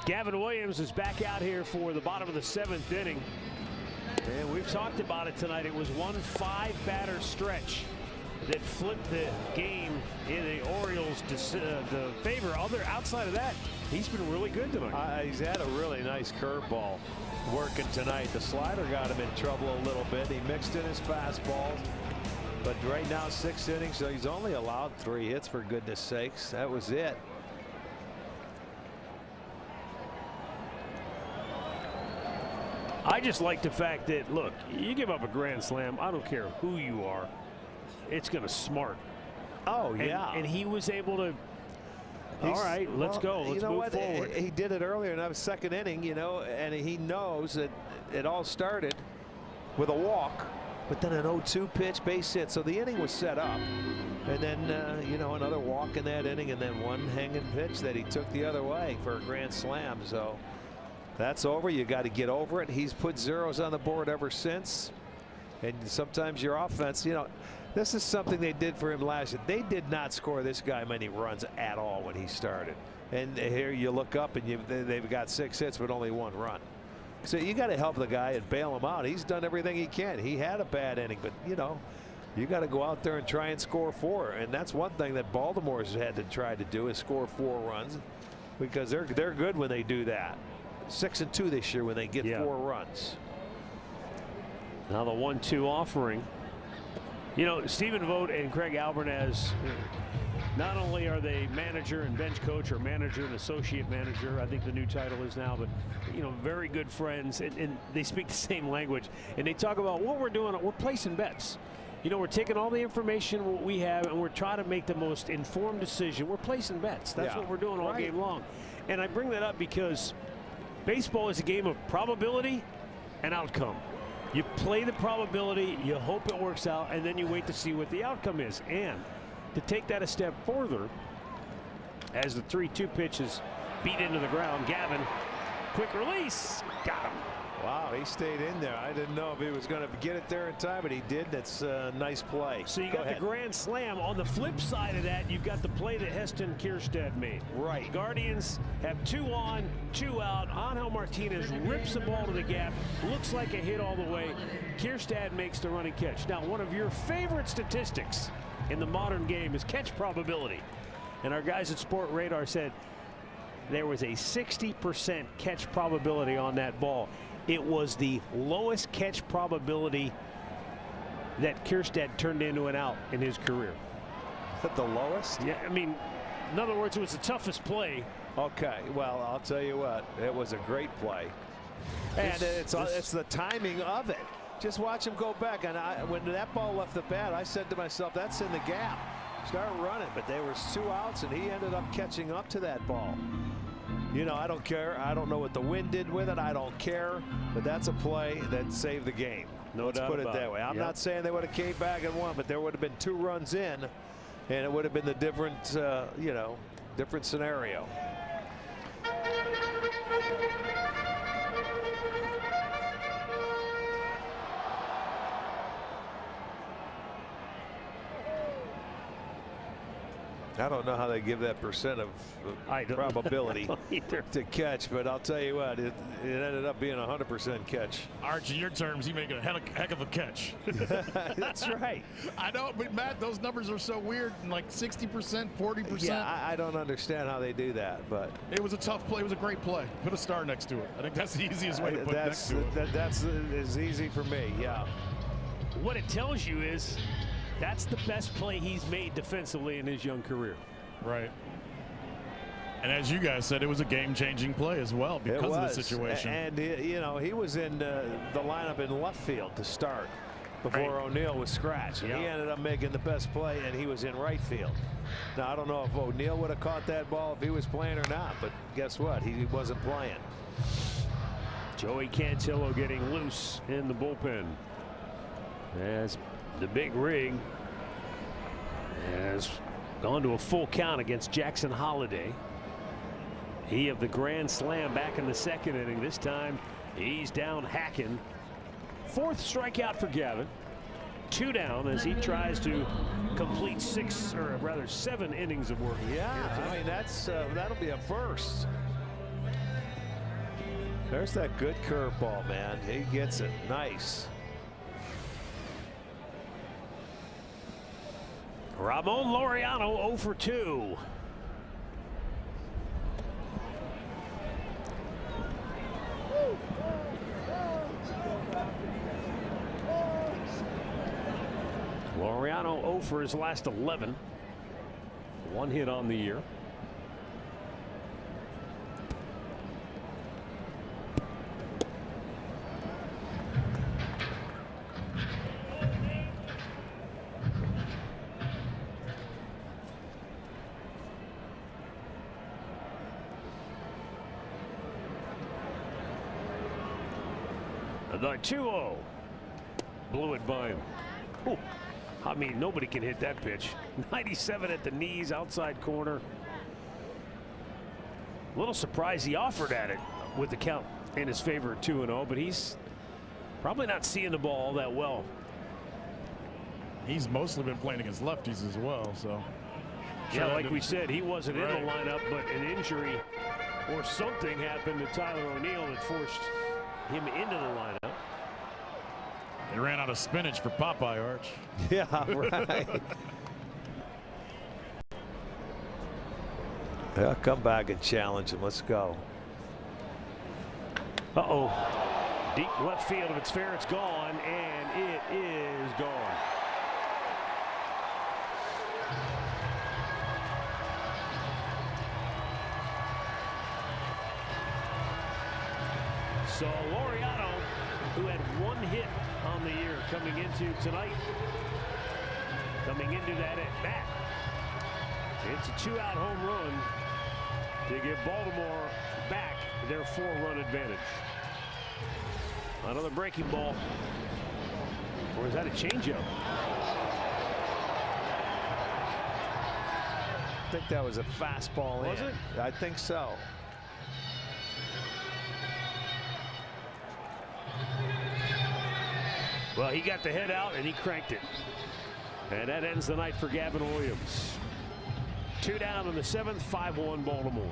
Gavin Williams is back out here for the bottom of the 7th inning. And we've talked about it tonight. It was one 5-batter stretch that flipped the game in the Orioles' the favor. Outside of that, he's been really good tonight. He's had a really nice curveball working tonight. The slider got him in trouble a little bit. He mixed in his fastballs. But right now, 6 innings, so he's only allowed 3 hits, for goodness sakes. That was it. I just like the fact that, look, you give up a grand slam, I don't care who you are, it's going to smart. Oh, yeah. And he was able to, all right, let's go. Let's move forward. He did it earlier in that 2nd inning, you know, and he knows that it all started with a walk, but then an 0-2 pitch, base hit. So the inning was set up. And then, you know, another walk in that inning, and then one hanging pitch that he took the other way for a grand slam. So that's over. You got to get over it. He's put zeros on the board ever since. And sometimes your offense, you know, this is something they did for him last year. They did not score this guy many runs at all when he started. And here you look up and they've got 6 hits but only 1 run. So you got to help the guy and bail him out. He's done everything he can. He had a bad inning, but you know, you got to go out there and try and score 4. And that's one thing that Baltimore's had to try to do, is score 4 runs, because they're good when they do that. 6-2 this year when they get 4 runs. Now the 1-2 offering. You know, Stephen Vogt and Craig Alvarez, not only are they manager and bench coach, or manager and associate manager, I think the new title is now, but you know, very good friends, and they speak the same language, and they talk about what we're doing. We're placing bets. You know, we're taking all the information we have and we're trying to make the most informed decision. We're placing bets. That's what we're doing all game long. And I bring that up because baseball is a game of probability and outcome. You play the probability, you hope it works out, and then you wait to see what the outcome is. And to take that a step further, as the 3-2 pitch is beat into the ground, Gavin, quick release, got him. Wow, he stayed in there. I didn't know if he was going to get it there in time, but he did. That's a nice play. So you got the grand slam. On the flip side of that, you've got the play that Heston Kjerstad made. Right. Guardians have 2 on, 2 out. Angel Martinez rips the ball to the gap. Looks like a hit all the way. Kjerstad makes the running catch. Now, one of your favorite statistics in the modern game is catch probability. And our guys at Sport Radar said there was a 60% catch probability on that ball. It was the lowest catch probability that Kjerstad turned into an out in his career. At the lowest? Yeah, I mean, in other words, it was the toughest play. Okay, well, I'll tell you what, it was a great play. And it's the timing of it. Just watch him go back. And when that ball left the bat, I said to myself, that's in the gap. Start running. But there was 2 outs, and he ended up catching up to that ball. You know, I don't care. I don't know what the wind did with it. I don't care. But that's a play that saved the game. Let's put it that way. I'm not saying they would have came back and won, but there would have been 2 runs in, and it would have been the different, you know, different scenario. I don't know how they give that percent of probability to catch, but I'll tell you what, it ended up being a 100% catch. Arch, in your terms, he made a heck of a catch. That's right. I know, but Matt, those numbers are so weird, like 60%, 40%. Yeah, I don't understand how they do that, but it was a tough play. It was a great play. Put a star next to it. I think that's the easiest way to put next to it. That's as easy for me, yeah. What it tells you is that's the best play he's made defensively in his young career. Right. And as you guys said, it was a game-changing play as well because of the situation. And, you know, he was in the lineup in left field to start before O'Neill was scratched. And he ended up making the best play, and he was in right field. Now, I don't know if O'Neill would have caught that ball if he was playing or not, but guess what? He wasn't playing. Joey Cantillo getting loose in the bullpen as the big rig has gone to a full count against Jackson Holiday. He of the grand slam back in the 2nd inning. This time he's down hacking. 4th strikeout for Gavin. 2 down as he tries to complete 7 innings of work. Yeah, I mean, that'll be a first. There's that good curveball, man. He gets it. Nice. Ramon Laureano 0 for 2. Laureano 0 for his last 11. 1 hit on the year. The 2-0. Blew it by him. Ooh, I mean, nobody can hit that pitch. 97 at the knees, outside corner. A little surprised he offered at it with the count in his favor at 2-0, but he's probably not seeing the ball all that well He's mostly been playing against lefties as well. So yeah, like we said, he wasn't in the lineup, but an injury or something happened to Tyler O'Neill that forced him into the lineup. They ran out of spinach for Popeye, Arch. Yeah, right. Yeah, come back and challenge him. Let's go. Uh-oh. Deep left field. If it's fair, it's gone, and it is gone. So Laureano, who had one hit on the year coming into tonight, coming into that at bat. It's a 2-out home run to give Baltimore back their 4-run advantage. Another breaking ball. Or is that a changeup? I think that was a fastball. Was it? I think so. Well, he got the head out and he cranked it. And that ends the night for Gavin Williams. 2 down in the 7th, 5-1 Baltimore.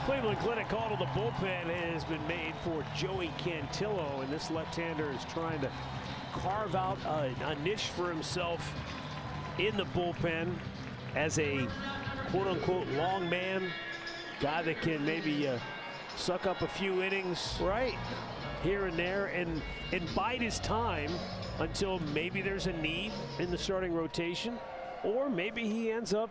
Cleveland Clinic call to the bullpen has been made for Joey Cantillo, and this left-hander is trying to carve out a niche for himself in the bullpen as a quote-unquote long man, guy that can maybe suck up a few innings right here and there and bide his time until maybe there's a need in the starting rotation, or maybe he ends up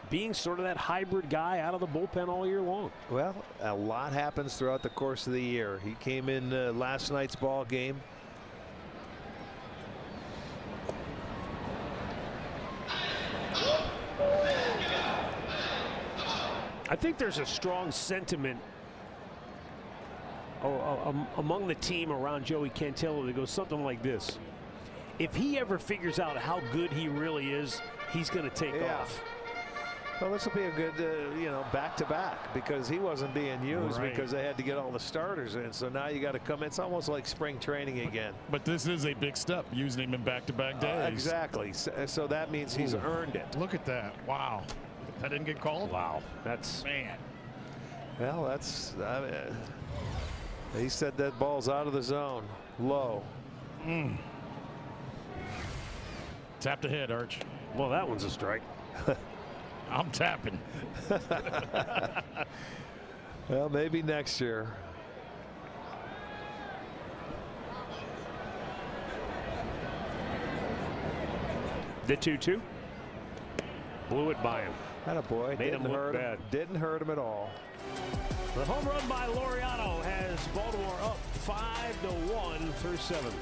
being sort of that hybrid guy out of the bullpen all year long. Well, a lot happens throughout the course of the year. He came in last night's ball game. I think there's a strong sentiment among the team around Joey Cantillo that goes something like this. If he ever figures out how good he really is, he's going to take off. Well, this will be a good, back-to-back, because he wasn't being used because they had to get all the starters in. So now you got to come in. It's almost like spring training again. But this is a big step, using him in back-to-back days. Exactly. So that means he's earned it. Look at that. Wow. That didn't get called? Wow. That's... Man. Well, that's... he said that ball's out of the zone. Low. Tapped ahead, Arch. Well, that one's a strike. I'm tapping. Well, maybe next year. The 2-2. Blew it by him. Attaboy. Made him look bad. Didn't hurt him at all. The home run by Laureano has Baltimore up 5-1 through 7th.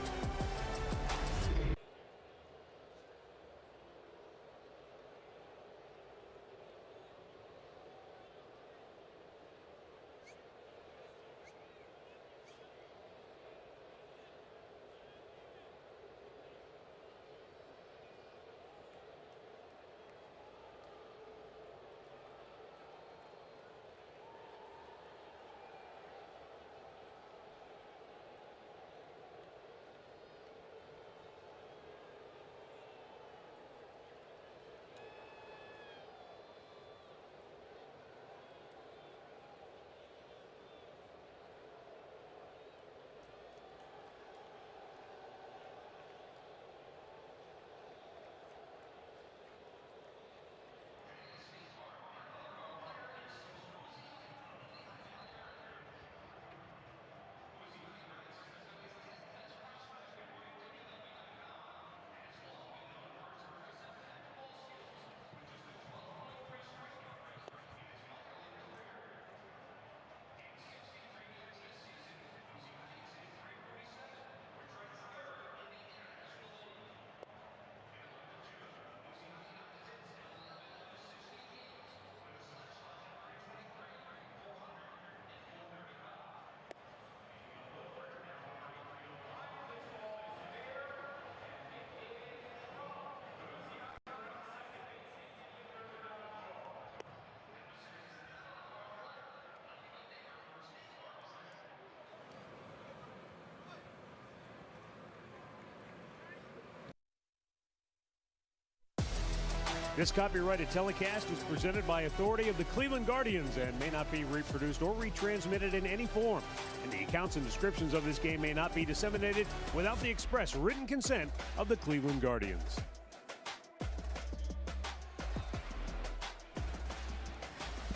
This copyrighted telecast is presented by authority of the Cleveland Guardians and may not be reproduced or retransmitted in any form. And the accounts and descriptions of this game may not be disseminated without the express written consent of the Cleveland Guardians.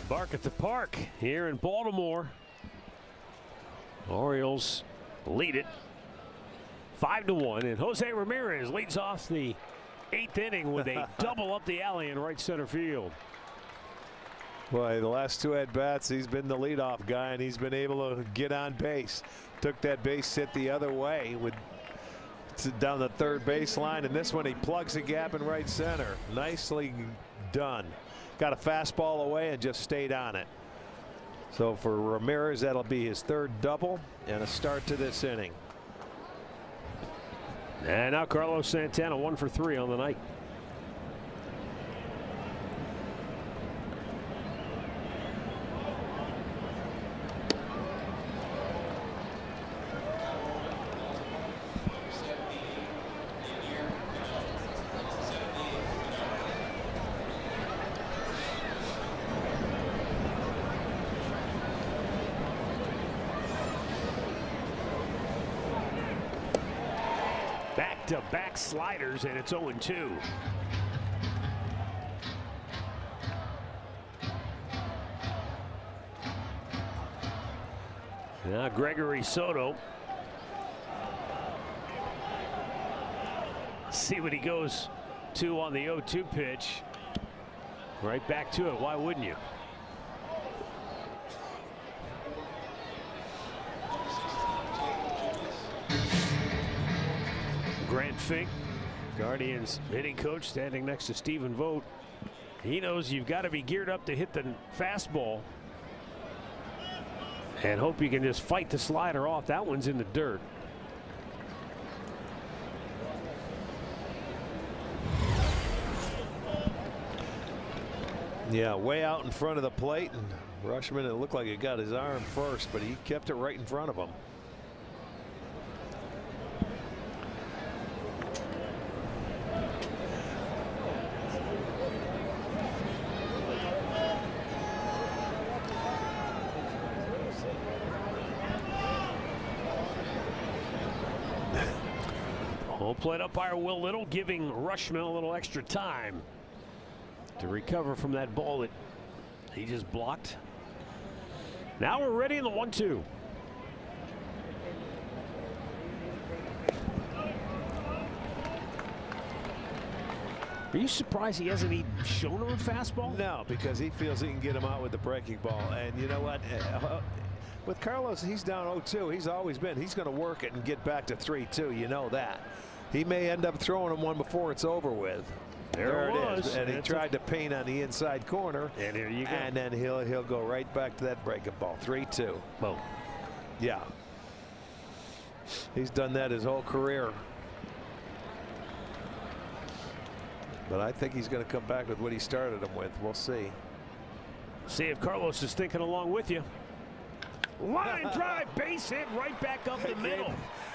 Bark at the Park here in Baltimore. Orioles lead it 5-1, and Jose Ramirez leads off the 8th inning with a double up the alley in right center field. Boy, the last 2 at-bats, he's been the leadoff guy, and he's been able to get on base. Took that base hit the other way with down the third baseline, and this one he plugs a gap in right center. Nicely done. Got a fastball away and just stayed on it. So for Ramirez, that'll be his 3rd double and a start to this inning. And now Carlos Santana 1 for 3 on the night. Back-to-back sliders, and it's 0-2. Now Gregory Soto. See what he goes to on the 0-2 pitch. Right back to it. Why wouldn't you? Grant Fink, Guardians hitting coach, standing next to Stephen Vogt. He knows you've got to be geared up to hit the fastball and hope you can just fight the slider off. That one's in the dirt. Yeah, way out in front of the plate, and Rushman, it looked like he got his arm first, but he kept it right in front of him. Home plate umpire Will Little giving Rushman a little extra time to recover from that ball that he just blocked. Now we're ready in the 1-2. Are you surprised he hasn't even shown him a fastball? No, because he feels he can get him out with the breaking ball. And you know what? With Carlos, he's down 0-2. He's always been. He's going to work it and get back to 3-2. You know that. He may end up throwing him one before it's over with. There it is. And he tried to paint on the inside corner. And here you go. And then he'll go right back to that breaking ball. 3-2. Boom. Yeah. He's done that his whole career. But I think he's going to come back with what he started him with. We'll see. See if Carlos is thinking along with you. Line drive, base hit, right back up the middle.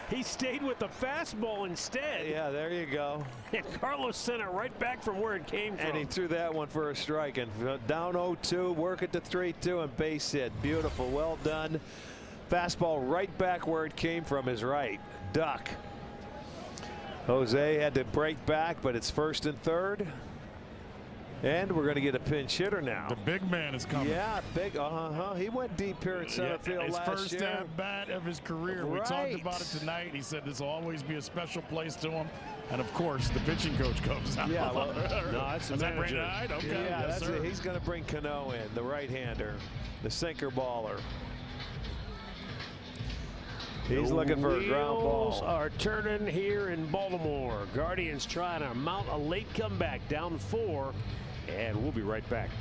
He stayed with the fastball instead. Yeah, there you go. And Carlos sent it right back from where it came from. And he threw that one for a strike. And down 0-2, work it to 3-2, and base hit. Beautiful, well done. Fastball right back where it came from is right. Duck. Jose had to break back, but it's 1st and 3rd. And we're going to get a pinch hitter now. The big man is coming. Yeah, big. He went deep here in center field last year. His first at bat of his career. Right. We talked about it tonight. He said this will always be a special place to him. And of course, the pitching coach comes out. Yeah, well, no, that's is that Brandon Hyde? Okay, yeah, yes, that's sir. it. He's going to bring Cano in, the right-hander, the sinker baller. He's looking for a ground Wheels ball. are turning here in Baltimore. Guardians trying to mount a late comeback, down 4, and we'll be right back.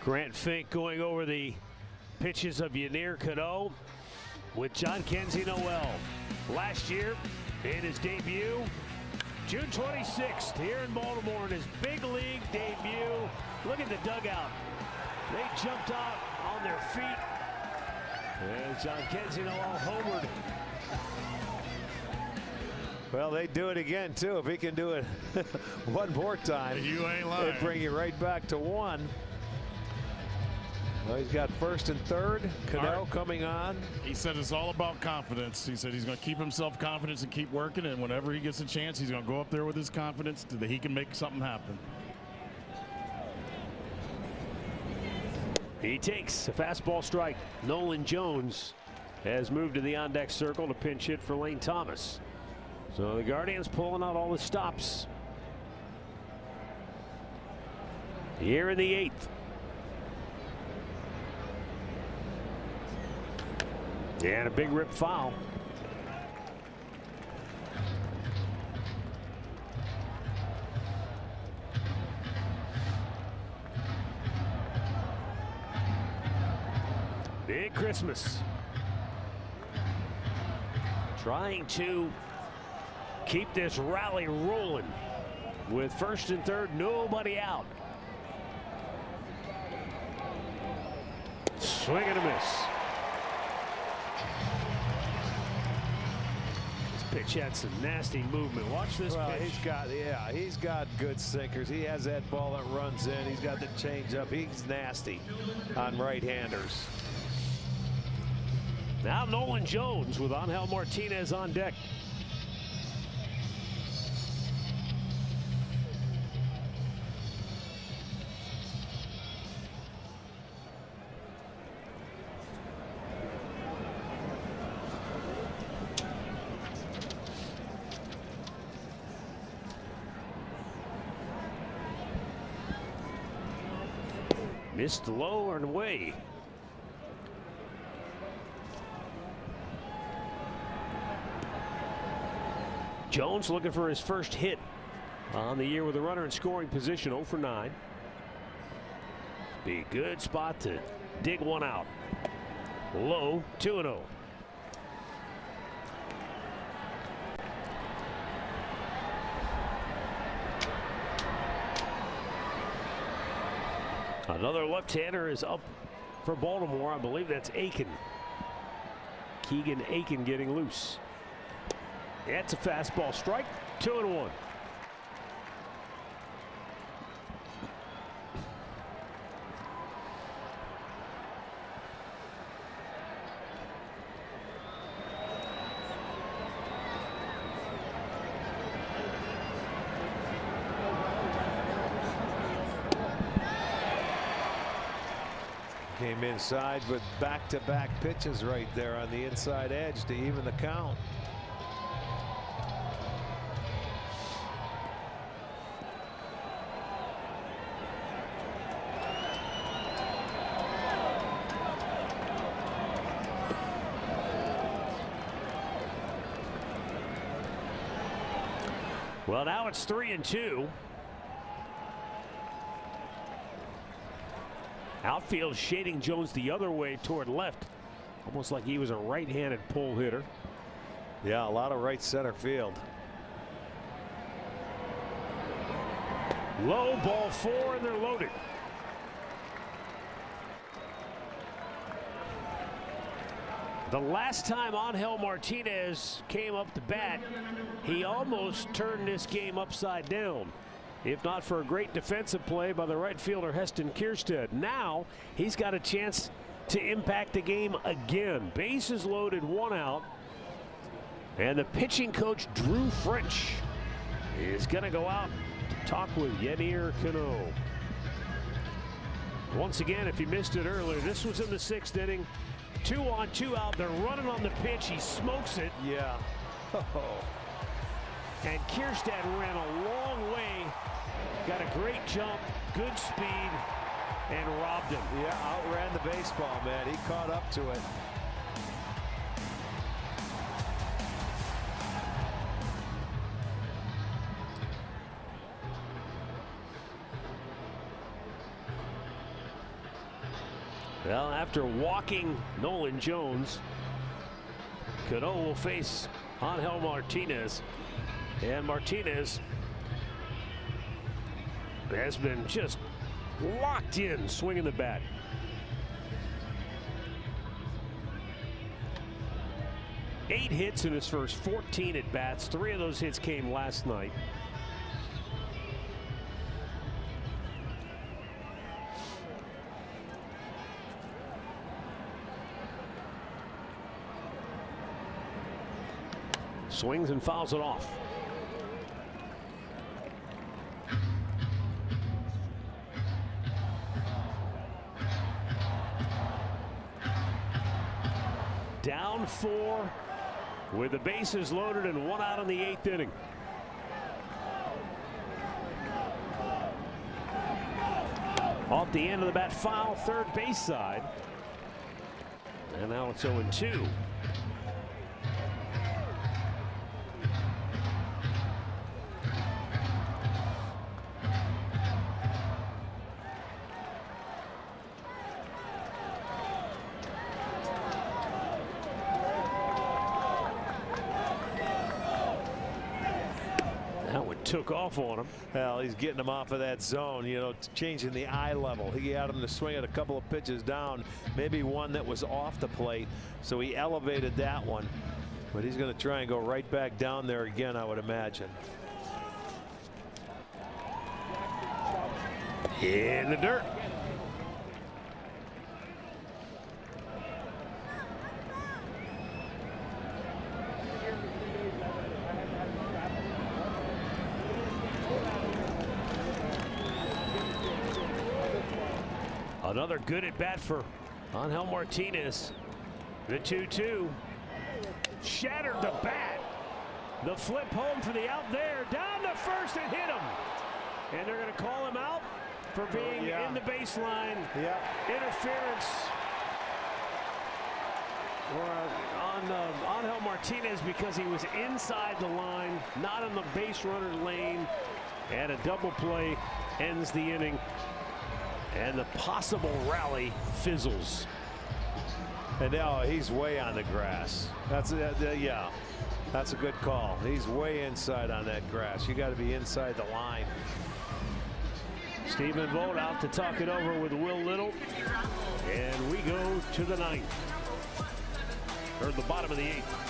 Grant Fink going over the pitches of Yennier Cano with John Kenzie Noel. Last year, in his debut, June 26th, here in Baltimore in his big league debut. Look at the dugout. They jumped out on their feet. And John Kenzie Noel homered. Well, they do it again, too. If he can do it one more time, You ain't lying. they bring you right back to one. Well, he's got first and third. Cano coming on. He said it's all about confidence. He said he's going to keep himself confident and keep working, and whenever he gets a chance, he's going to go up there with his confidence that he can make something happen. He takes a fastball strike. Nolan Jones has moved to the on-deck circle to pinch hit for Lane Thomas. So the Guardians pulling out all the stops. Here in the 8th. And a big rip foul. Big Christmas. Trying to keep this rally rolling with first and third, nobody out. Swing and a miss. This pitch had some nasty movement. Watch this pitch. He's got good sinkers. He has that ball that runs in. He's got the changeup. He's nasty on right-handers. Now Nolan Jones with Angel Martinez on deck. Missed low and away. Jones looking for his first hit on the year with a runner in scoring position. 0 for 9. Be a good spot to dig one out. Low, 2-0. Another left-hander is up for Baltimore. I believe that's Aiken. Keegan Aiken getting loose. That's a fastball strike. 2-1. Came inside with back-to-back pitches right there on the inside edge to even the count. Well, now it's 3-2. Outfield shading Jones the other way toward left, almost like he was a right-handed pull hitter. Yeah, a lot of right center field. Low, ball 4, and they're loaded. The last time Angel Martinez came up to bat, he almost turned this game upside down, if not for a great defensive play by the right fielder Heston Kierstead. Now he's got a chance to impact the game again. Bases loaded, 1 out. And the pitching coach, Drew French, is going to go out to talk with Yennier Cano. Once again, if you missed it earlier, this was in the 6th inning. 2 on, 2 out. They're running on the pitch. He smokes it. Yeah. And Kierstead ran a long way. Got a great jump, good speed, and robbed him. Yeah, outran the baseball, man. He caught up to it. Well, after walking Nolan Jones, Cano will face Angel Martinez. And Martinez has been just locked in, swinging the bat. Eight hits in his first 14 at bats. 3 of those hits came last night. Swings and fouls it off. Down 4 with the bases loaded and 1 out in the 8th inning. Off the end of the bat, foul, third base side. And now it's 0-2. Took off on him. Well, he's getting him off of that zone, you know, changing the eye level. He had him to swing at a couple of pitches down, maybe one that was off the plate, so he elevated that one. But he's going to try and go right back down there again, I would imagine. In the dirt. Another good at bat for Angel Martinez. The 2-2. Shattered the bat. The flip home for the out there. Down to first and hit him. And they're going to call him out for being in the baseline. Interference on Angel Martinez because he was inside the line, not in the base runner lane. And a double play ends the inning. And the possible rally fizzles. And now he's way on the grass. That's yeah, that's a good call. He's way inside on that grass. You got to be inside the line. Stephen Vogt out to talk it over with Will Little. And we go to the 9th. Or the bottom of the 8th.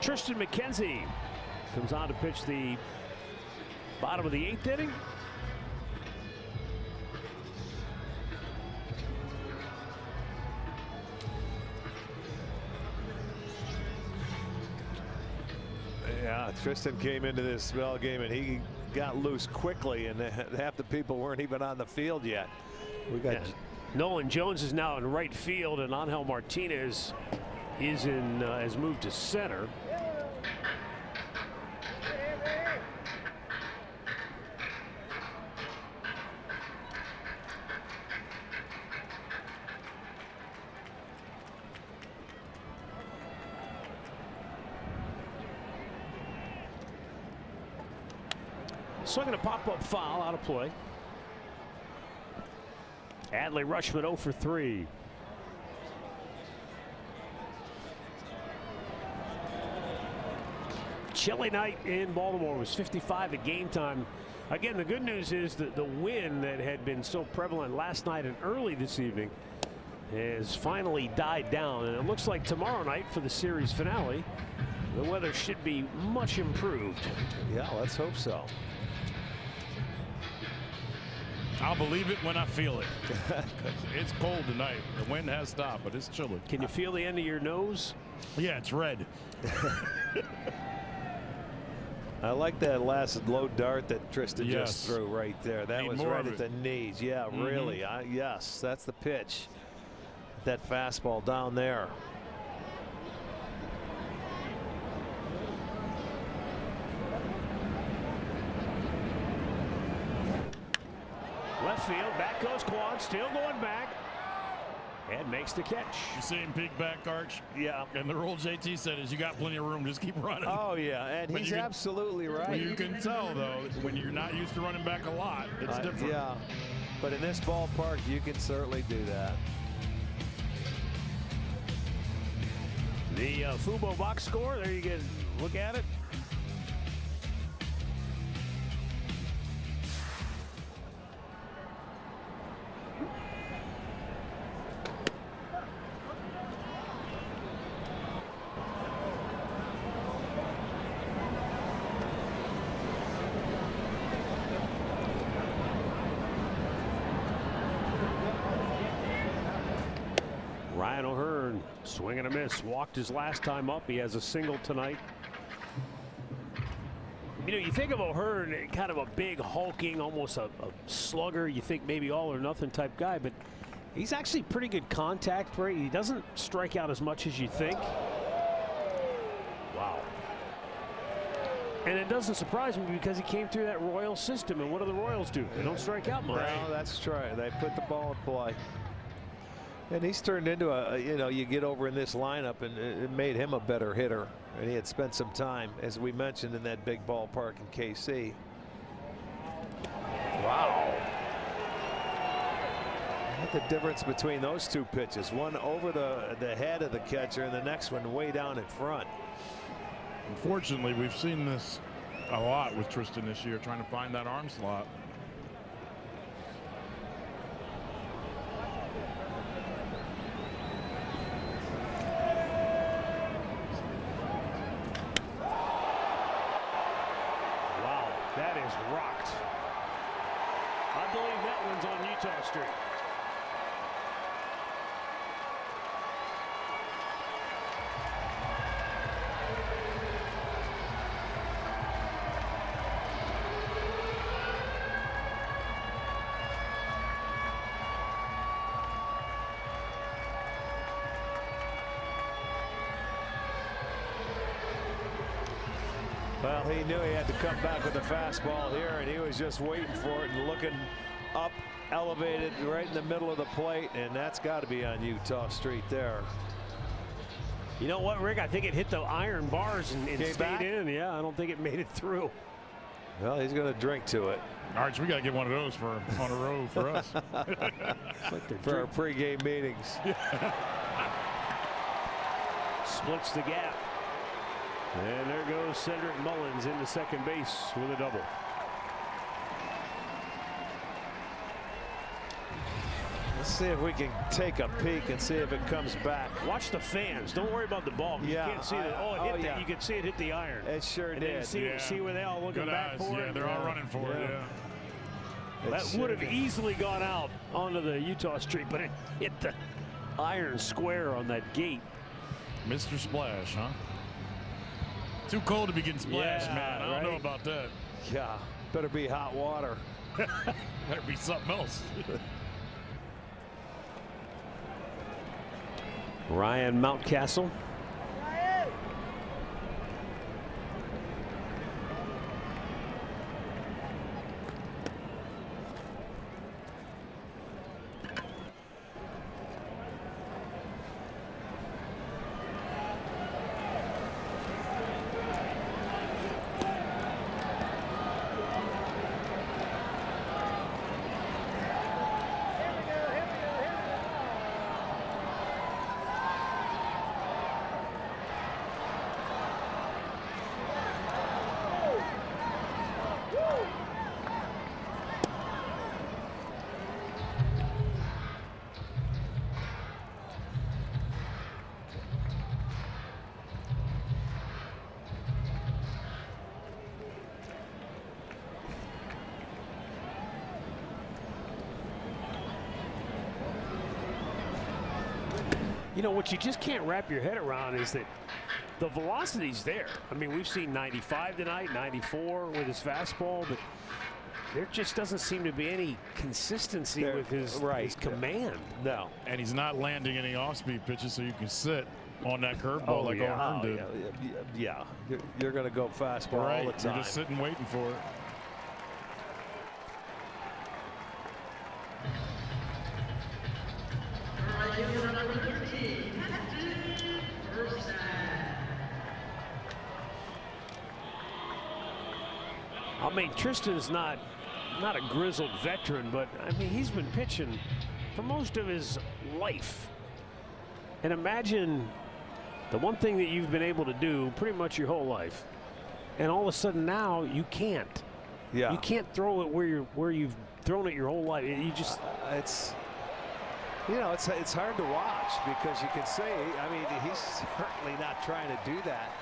Tristan McKenzie comes on to pitch the bottom of the 8th inning. Yeah, Tristan came into this ball game and he got loose quickly, and half the people weren't even on the field yet. We got Nolan Jones is now in right field, and Angel Martinez is in has moved to center. Swinging a pop-up foul, out of play. Adley Rutschman 0 for 3. Chilly night in Baltimore. It was 55 at game time. Again, the good news is that the wind that had been so prevalent last night and early this evening has finally died down, and it looks like tomorrow night for the series finale the weather should be much improved. Yeah, let's hope so. I'll believe it when I feel it. It's cold tonight. The wind has stopped, but it's chilly. Can you feel the end of your nose? Yeah, it's red. I like that last low dart that Tristan just threw right there. That was right at the knees. Yeah, really. Yes, that's the pitch. That fastball down there. Left field, back goes Quan, still going back, and makes the catch. You see him peek back, Arch? Yeah. And the rule JT said is you got plenty of room, just keep running. Oh, yeah, and he's absolutely right. You can tell, though, when you're not used to running back a lot, it's different. Yeah, but in this ballpark, you can certainly do that. The Fubo box score, there you can look at it. Ryan O'Hearn, swing and a miss, walked his last time up. He has a single tonight. You know, you think of O'Hearn, kind of a big, hulking, almost a slugger. You think maybe all or nothing type guy, but he's actually pretty good contact rate. He doesn't strike out as much as you think. Wow. And it doesn't surprise me because he came through that Royal system. And what do the Royals do? They don't strike out much. No, that's true. They put the ball in play. And he's turned into a, you know, you get over in this lineup, and it made him a better hitter. And he had spent some time, as we mentioned, in that big ballpark in KC. Wow. Look at the difference between those two pitches. One over the head of the catcher, and the next one way down in front. Unfortunately, we've seen this a lot with Tristan this year, trying to find that arm slot. That is rocked. I believe that one's on Utah Street. Well, he knew he had to come back with a fastball here, and he was just waiting for it and looking up, elevated right in the middle of the plate, and that's got to be on Utah Street there. You know what, Rick? I think it hit the iron bars and stayed in. Yeah, I don't think it made it through. Well, he's going to drink to it. Arch, we got to get one of those on a row for us. For our pregame meetings. Splits the gap. And there goes Cedric Mullins into second base with a double. Let's see if we can take a peek and see if it comes back. Watch the fans. Don't worry about the ball. You can't see it. Oh, it hit that. You can see it hit the iron. It sure did. See where they all looking back for it? They're all running for it. Yeah. That would have easily gone out onto the Utah Street, but it hit the iron square on that gate. Mr. Splash, huh? Too cold to be getting splashed, Yeah, man. I don't know right? about that. Yeah, better be hot water. Better be something else. Ryan Mountcastle. You know, what you just can't wrap your head around is that the velocity's there. I mean, we've seen 95 tonight, 94 with his fastball, but there just doesn't seem to be any consistency with his command. No. And he's not landing any off-speed pitches, so you can sit on that curveball like O'Hearn did. Yeah. You're going to go fastball all the time. You're just sitting waiting for it. I mean, Tristan's not a grizzled veteran, but I mean, he's been pitching for most of his life. And imagine the one thing that you've been able to do pretty much your whole life, and all of a sudden now you can't. Yeah. You can't throw it where you've thrown it your whole life. You just it's hard to watch because you can see, I mean, he's certainly not trying to do that.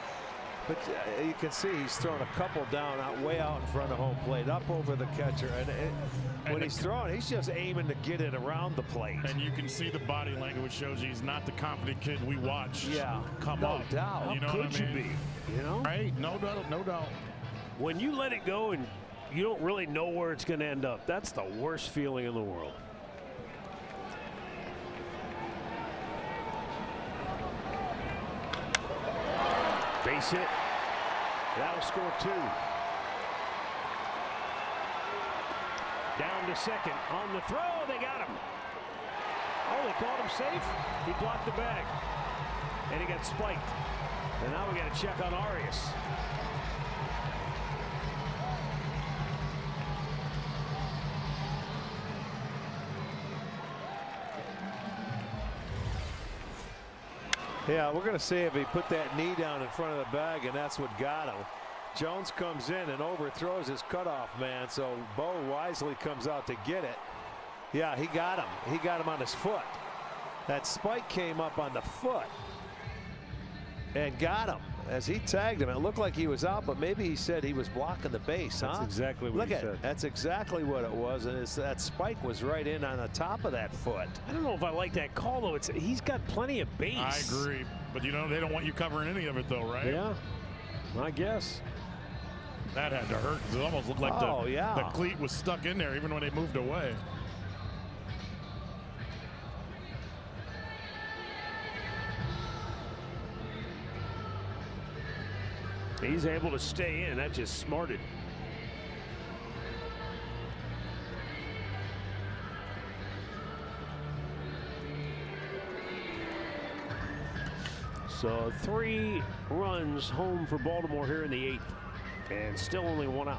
But you can see he's thrown a couple down way out in front of home plate, up over the catcher. And when he's throwing, he's just aiming to get it around the plate. And you can see the body language shows you he's not the confident kid we watched come no up. doubt. You know How what could I mean? you be? You know? Right? No doubt. No doubt. When you let it go and you don't really know where it's going to end up, that's the worst feeling in the world. Base hit. That'll score 2. Down to second. On the throw, they got him. Oh, they called him safe. He blocked the bag. And he got spiked. And now we got to check on Arias. Yeah, we're going to see if he put that knee down in front of the bag, and that's what got him. Jones comes in and overthrows his cutoff man, so Bo wisely comes out to get it. Yeah, he got him. He got him on his foot. That spike came up on the foot and got him as he tagged him. It looked like he was out, but maybe he said he was blocking the base. That's exactly what he said. That's exactly what it was, and that spike was right in on the top of that foot. I don't know if I like that call, though. He's got plenty of base. I agree. But, you know, they don't want you covering any of it, though, right? Yeah, I guess. That had to hurt because it almost looked like the cleat was stuck in there even when they moved away. He's able to stay in. That just smarted. So 3 runs home for Baltimore here in the 8th. And still only 1 out.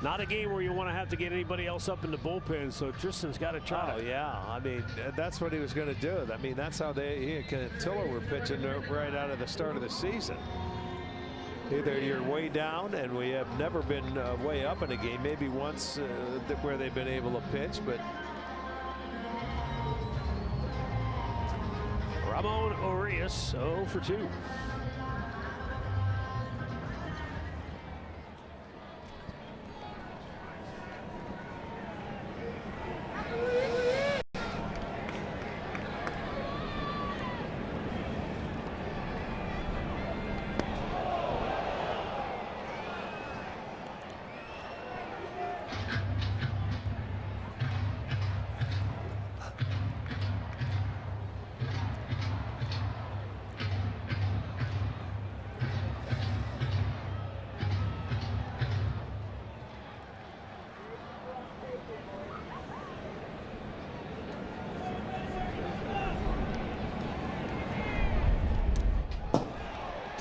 Not a game where you want to have to get anybody else up in the bullpen, so Tristan's got to try. Oh, yeah. I mean, that's what he was going to do. I mean, that's how he and Tiller were pitching right out of the start of the season. Either you're way down, and we have never been way up in a game. Maybe once where they've been able to pitch, but Ramon Urias 0 for 2.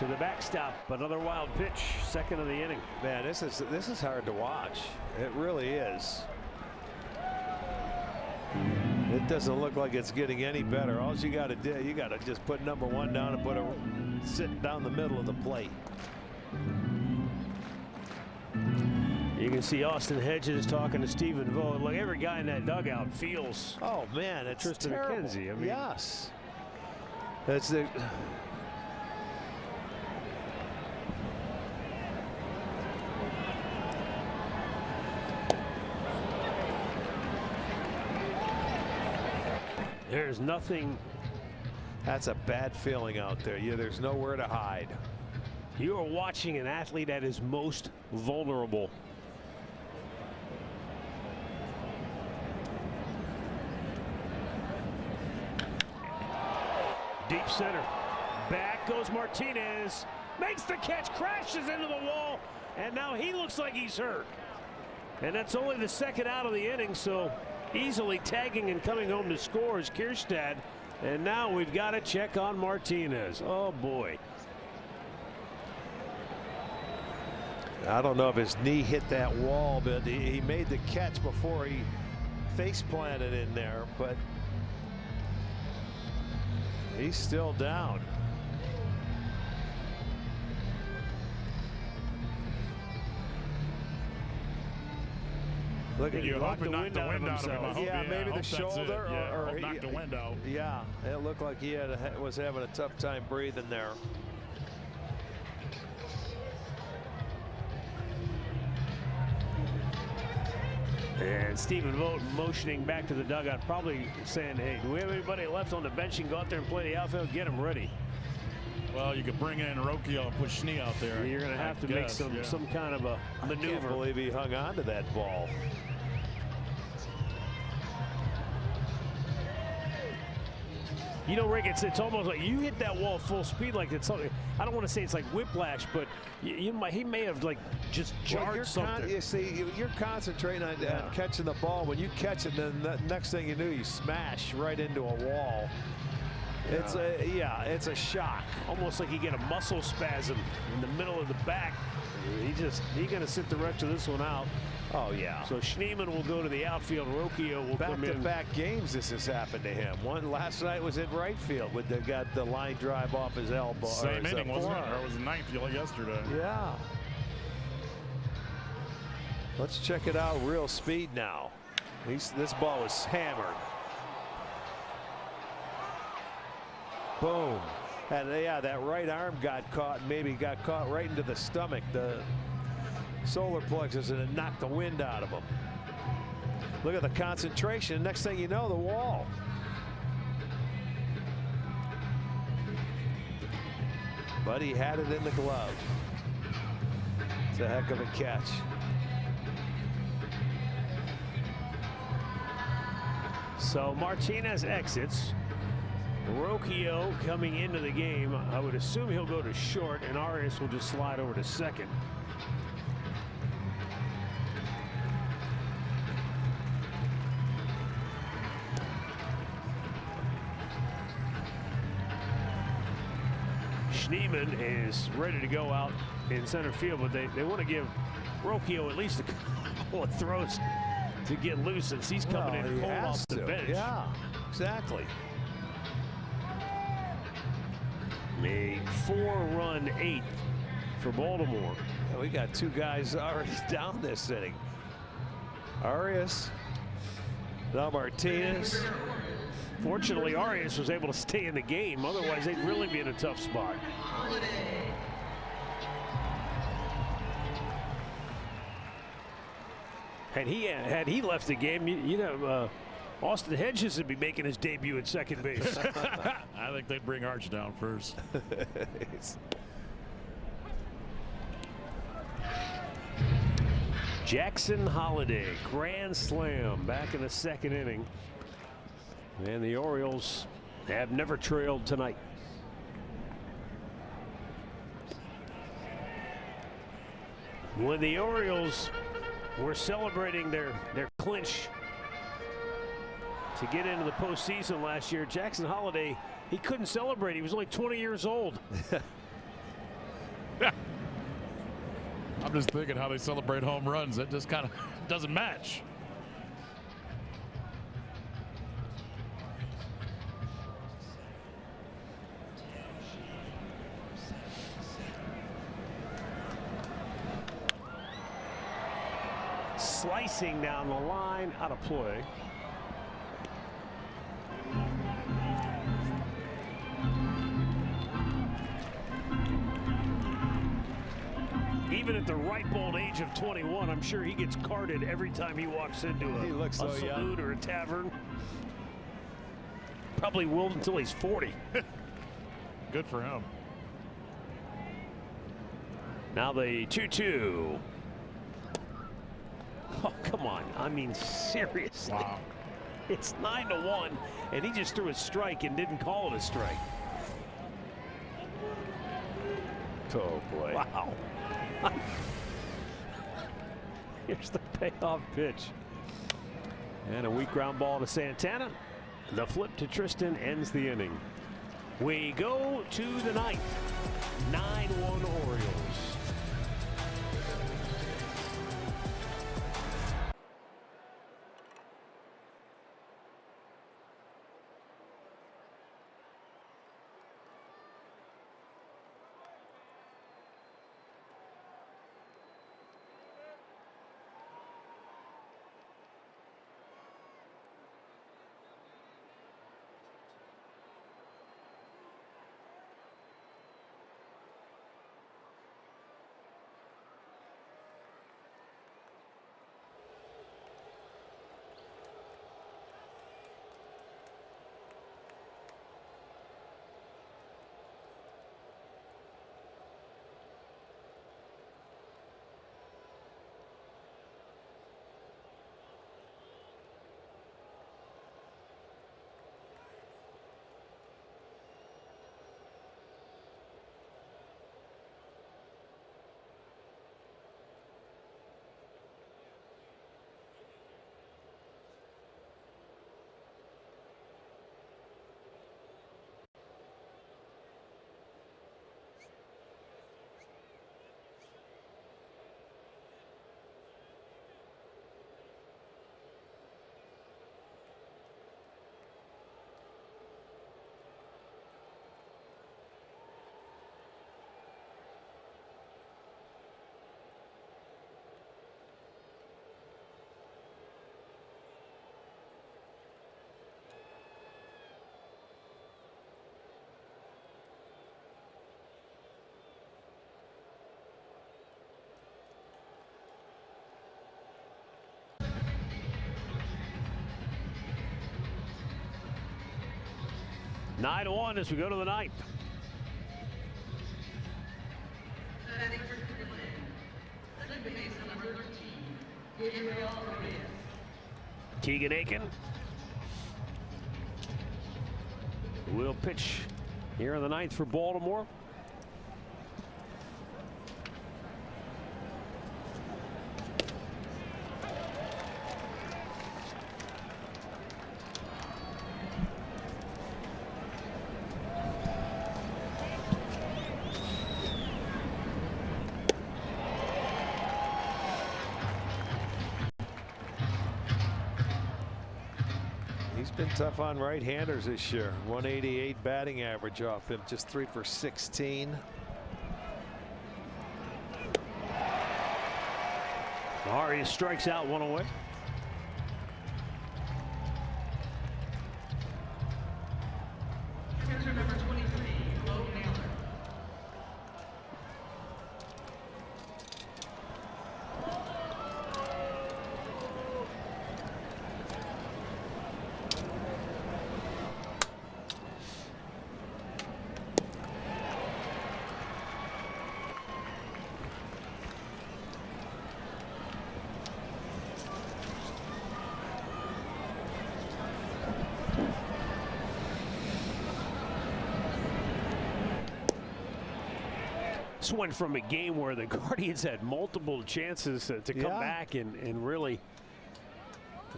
to the backstop. Another wild pitch, second of the inning. Man, this is hard to watch. It really is. It doesn't look like it's getting any better. All you got to do, you got to just put number 1 down and put a sit down the middle of the plate. You can see Austin Hedges talking to Stephen Vogt. Look, every guy in that dugout feels. Oh man, it's Tristan terrible. McKenzie. I mean, yes, that's the. There's nothing. That's a bad feeling out there. There's nowhere to hide. You are watching an athlete at his most vulnerable. Deep center. Back goes Martinez. Makes the catch, crashes into the wall, and now he looks like he's hurt. And that's only the second out of the inning, so easily tagging and coming home to score is Kierstad. And now we've got to check on Martinez. Oh boy. I don't know if his knee hit that wall, but he made the catch before he face planted in there, but he's still down. Look at You you. hope it knocked the wind out of him. I hope, Yeah, maybe the hope that's it. shoulder Yeah, or hope he knocked the wind out. Yeah, it looked like he was having a tough time breathing there. And Stephen Vogt motioning back to the dugout, probably saying, hey, do we have anybody left on the bench and go out there and play the outfield? Get him ready. Well, you could bring in Oroilers and put Schnee out there. You're going to have to make some kind of a maneuver. I can't believe he hung on to that ball. You know, Rick, it's almost like you hit that wall full speed, like it's something. I don't want to say it's like whiplash, but he may have like just jarred something. You see, you're concentrating on catching the ball. When you catch it, then the next thing you do, you smash right into a wall. It's a shock. Almost like you get a muscle spasm in the middle of the back. He's going to sit the rest of this one out. Oh yeah. So Schneemann will go to the outfield. Rocchio will come in. Back-to-back games this has happened to him. One last night was in right field with got the line drive off his elbow. Same inning, wasn't it? Or it was the ninth yesterday. Yeah. Let's check it out real speed now. This ball was hammered. Boom. And yeah, that right arm got caught, maybe got caught right into the stomach, the solar plexus, and it knocked the wind out of him. Look at the concentration. Next thing you know, the wall. But he had it in the glove. It's a heck of a catch. So Martinez exits. Rocchio coming into the game. I would assume he'll go to short, and Arias will just slide over to second. Schneemann is ready to go out in center field, but they want to give Rocchio at least a couple of throws to get loose since he's coming in cold off the bench. Yeah, exactly. A 4-run eighth for Baltimore. Yeah, we got two guys already down this inning. Arias, now Martinez. Fortunately, Arias was able to stay in the game. Otherwise, they'd really be in a tough spot. Had he left the game, you know, Austin Hedges would be making his debut at second base. I think they'd bring Arch down first. Jackson Holliday, grand slam back in the second inning. And the Orioles have never trailed tonight. When the Orioles were celebrating their clinch to get into the postseason last year, Jackson Holliday, he couldn't celebrate. He was only 20 years old. I'm just thinking how they celebrate home runs. It just kind of doesn't match. Slicing down the line, out of play. Even at the ripe old age of 21, I'm sure he gets carded every time he walks into a saloon or a tavern. Probably will until he's 40. Good for him. Now the 2-2. Oh, come on. I mean, seriously. Wow. It's 9-1, and he just threw a strike and didn't call it a strike. Oh, boy. Wow. Here's the payoff pitch. And a weak ground ball to Santana. The flip to Tristan ends the inning. We go to the ninth. 9-1 Orioles. Nine to 1 as we go to the ninth. Keegan Aiken will pitch here in the ninth for Baltimore. He's been tough on right-handers this year. 188 batting average off him, just 3 for 16. Arias strikes out, one away. Number 23, Low Naylor. This went from a game where the Guardians had multiple chances to come back and really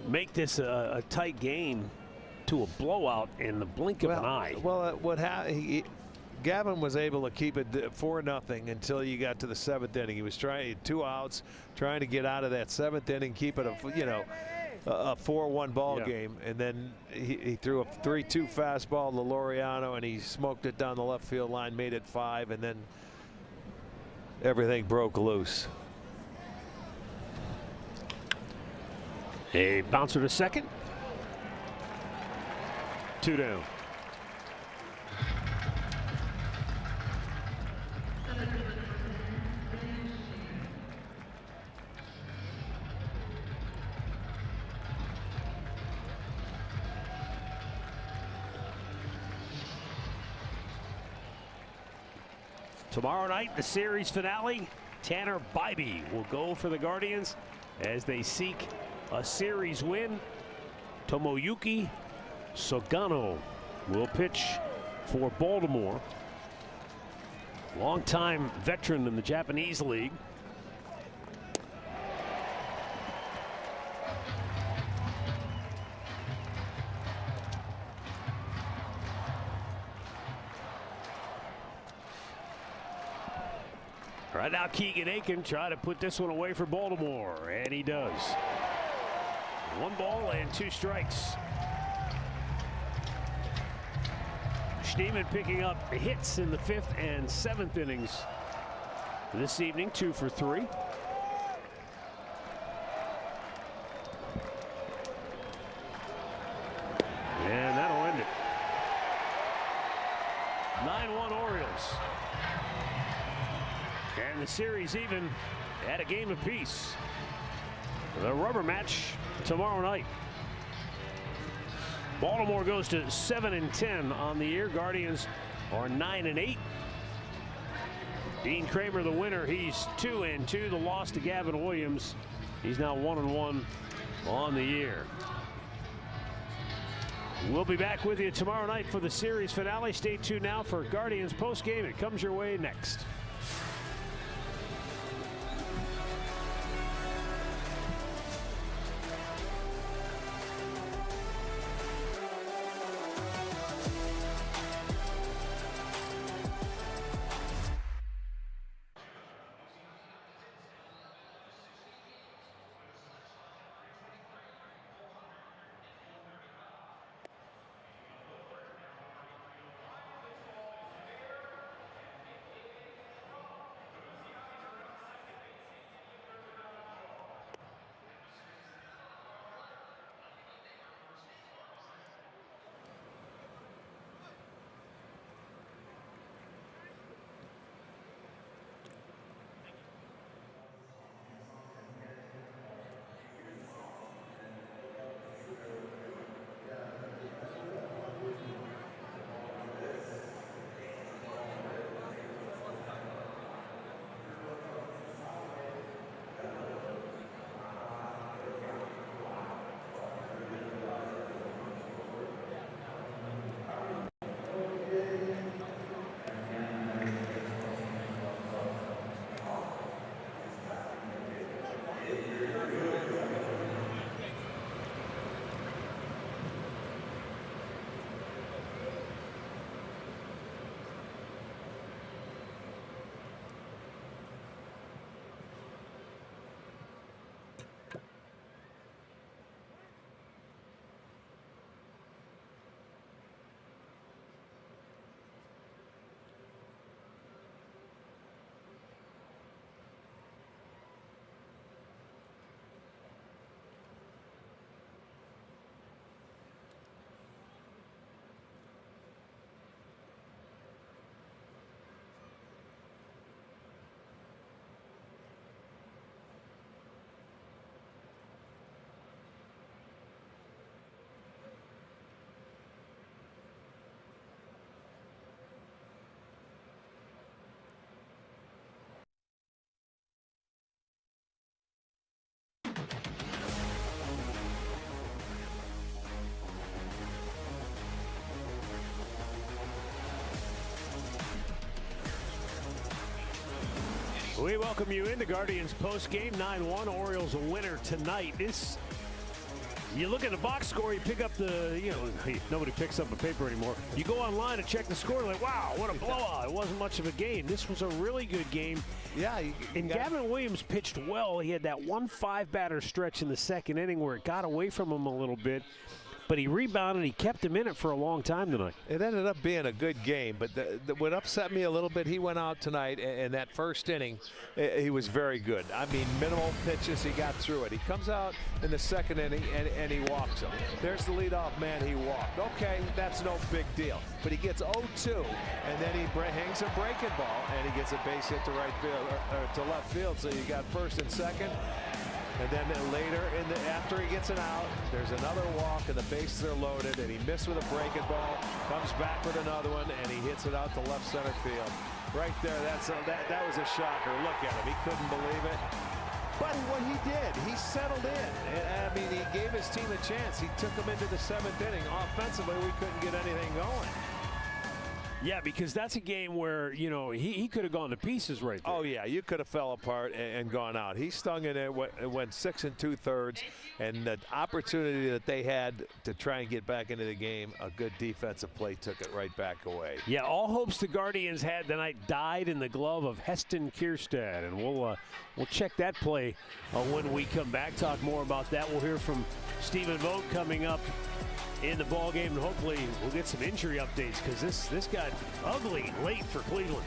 make this a tight game to a blowout in the blink of an eye. Well, Gavin was able to keep it 4-0 until you got to the 7th inning. He was trying 2 outs, trying to get out of that 7th inning, keep it a 4-1 ball game, and then he threw a 3-2 fastball to Laureano, and he smoked it down the left field line, made it 5, and then everything broke loose. A bouncer to second. 2 down. Tomorrow night, the series finale. Tanner Bybee will go for the Guardians as they seek a series win. Tomoyuki Sugano will pitch for Baltimore. Longtime veteran in the Japanese League. Right now, Keegan Aiken trying to put this one away for Baltimore, and he does. 1 ball and 2 strikes. Schneemann picking up hits in the 5th and 7th innings this evening, 2 for 3. And that'll end it. 9-1 Orioles. And the series even at a game apiece. The rubber match tomorrow night. Baltimore goes to 7-10 on the year. Guardians are 9-8. Dean Kramer, the winner, he's 2-2. The loss to Gavin Williams, he's now 1-1 on the year. We'll be back with you tomorrow night for the series finale. Stay tuned now for Guardians postgame. It comes your way next. We welcome you into Guardians post game. 9-1 Orioles a winner tonight. This You look at the box score, you pick up nobody picks up a paper anymore. You go online and check the score, like, wow, what a blowout. It wasn't much of a game. This was a really good game. Yeah. And Gavin Williams pitched well. He had that 1-5 batter stretch in the second inning where it got away from him a little bit. But he rebounded. He kept him in it for a long time tonight. It ended up being a good game, but what upset me a little bit, he went out tonight in that first inning. He was very good. I mean, minimal pitches, he got through it. He comes out in the second inning and he walks him. There's the leadoff man, he walked. Okay, that's no big deal. But he gets 0-2, and then he hangs a breaking ball, and he gets a base hit to right field or to left field. So you got first and second. And then later, after he gets an out, there's another walk, and the bases are loaded, and he missed with a breaking ball, comes back with another one, and he hits it out to left center field. Right there, that was a shocker. Look at him. He couldn't believe it. But what he did, he settled in. I mean, he gave his team a chance. He took them into the 7th inning. Offensively, we couldn't get anything going. Yeah, because that's a game where, he could have gone to pieces right there. Oh, yeah, you could have fell apart and gone out. He stung in it, went 6 2/3, and the opportunity that they had to try and get back into the game, a good defensive play took it right back away. Yeah, all hopes the Guardians had tonight died in the glove of Heston Kierstad, and we'll check that play when we come back. Talk more about that. We'll hear from Stephen Vogt coming up in the ball game, and hopefully we'll get some injury updates because this got ugly late for Cleveland.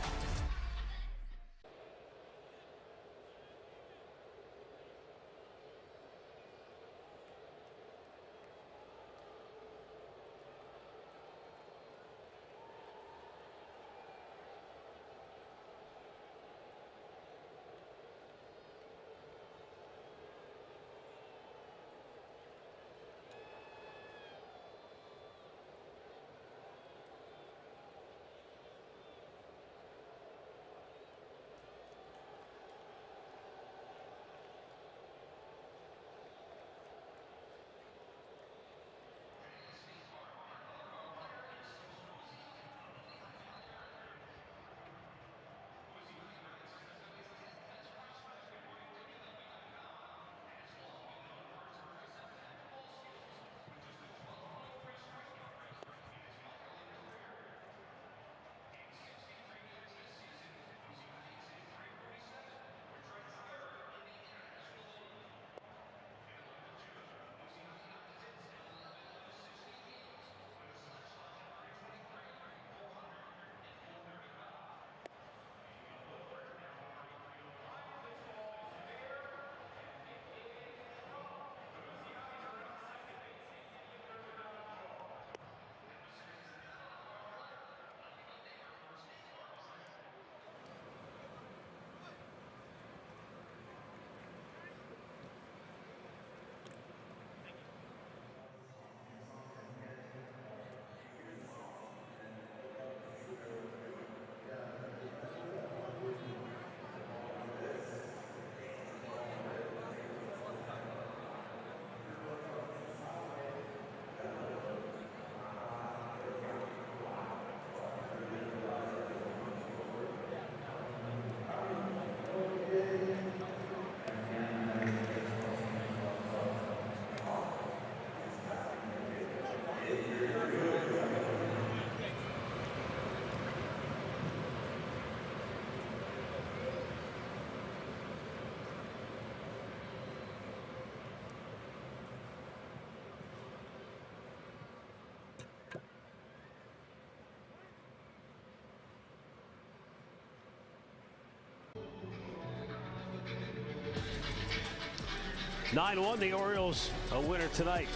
(9-1), the Orioles a winner tonight,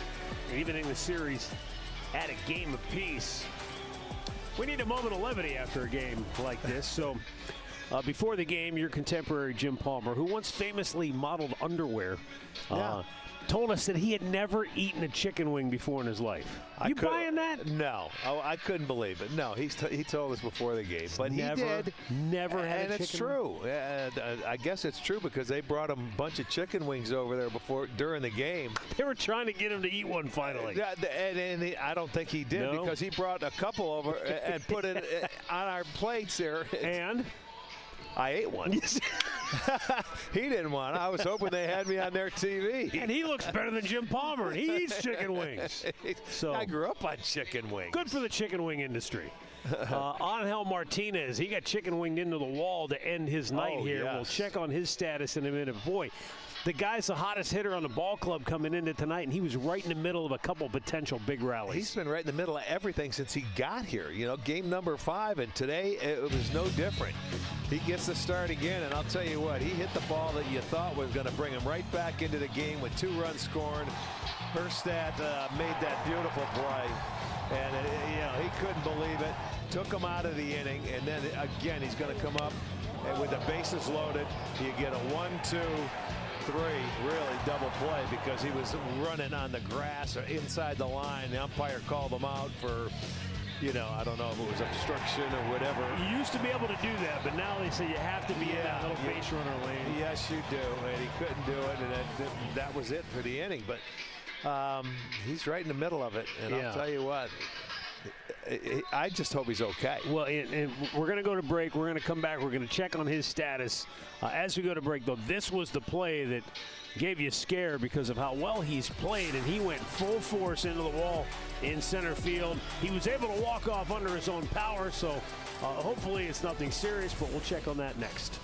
evening the series at a game apiece. We need a moment of levity after a game like this. So before the game, your contemporary Jim Palmer, who once famously modeled underwear, told us that he had never eaten a chicken wing before in his life. You buying that? No. Oh, I couldn't believe it. No, he told us before the game, but he did. Never had a chicken wing? And it's true. I guess it's true because they brought him a bunch of chicken wings over there during the game. They were trying to get him to eat one finally. And I don't think he did because he brought a couple over and put it on our plates there. And? I ate one. He didn't want it. I was hoping they had me on their TV. And he looks better than Jim Palmer, and he eats chicken wings. So I grew up on chicken wings. good for the chicken wing industry. Angel Martinez, he got chicken winged into the wall to end his night here. Yes. We'll check on his status in a minute. Boy, the guy's the hottest hitter on the ball club coming into tonight, and he was right in the middle of a couple potential big rallies. He's been right in the middle of everything since he got here. You know, game number 5, and today it was no different. He gets the start again, and I'll tell you what, he hit the ball that you thought was going to bring him right back into the game with 2 runs scored. Herstadt made that beautiful play, and you know, he couldn't believe it. Took him out of the inning, and then again he's going to come up, and with the bases loaded, you get a 1-2-3 really double play because he was running on the grass or inside the line. The umpire called him out for, you know, I don't know if it was obstruction or whatever. You used to be able to do that, but now they say you have to be in that little base runner lane. Yes, you do, and he couldn't do it, and that was it for the inning. But he's right in the middle of it, and I'll tell you what, I just hope he's okay. Well, and we're going to go to break. We're going to come back. We're going to check on his status. As we go to break, though, this was the play that gave you a scare because of how well he's played, and he went full force into the wall in center field. He was able to walk off under his own power, so hopefully it's nothing serious, but we'll check on that next.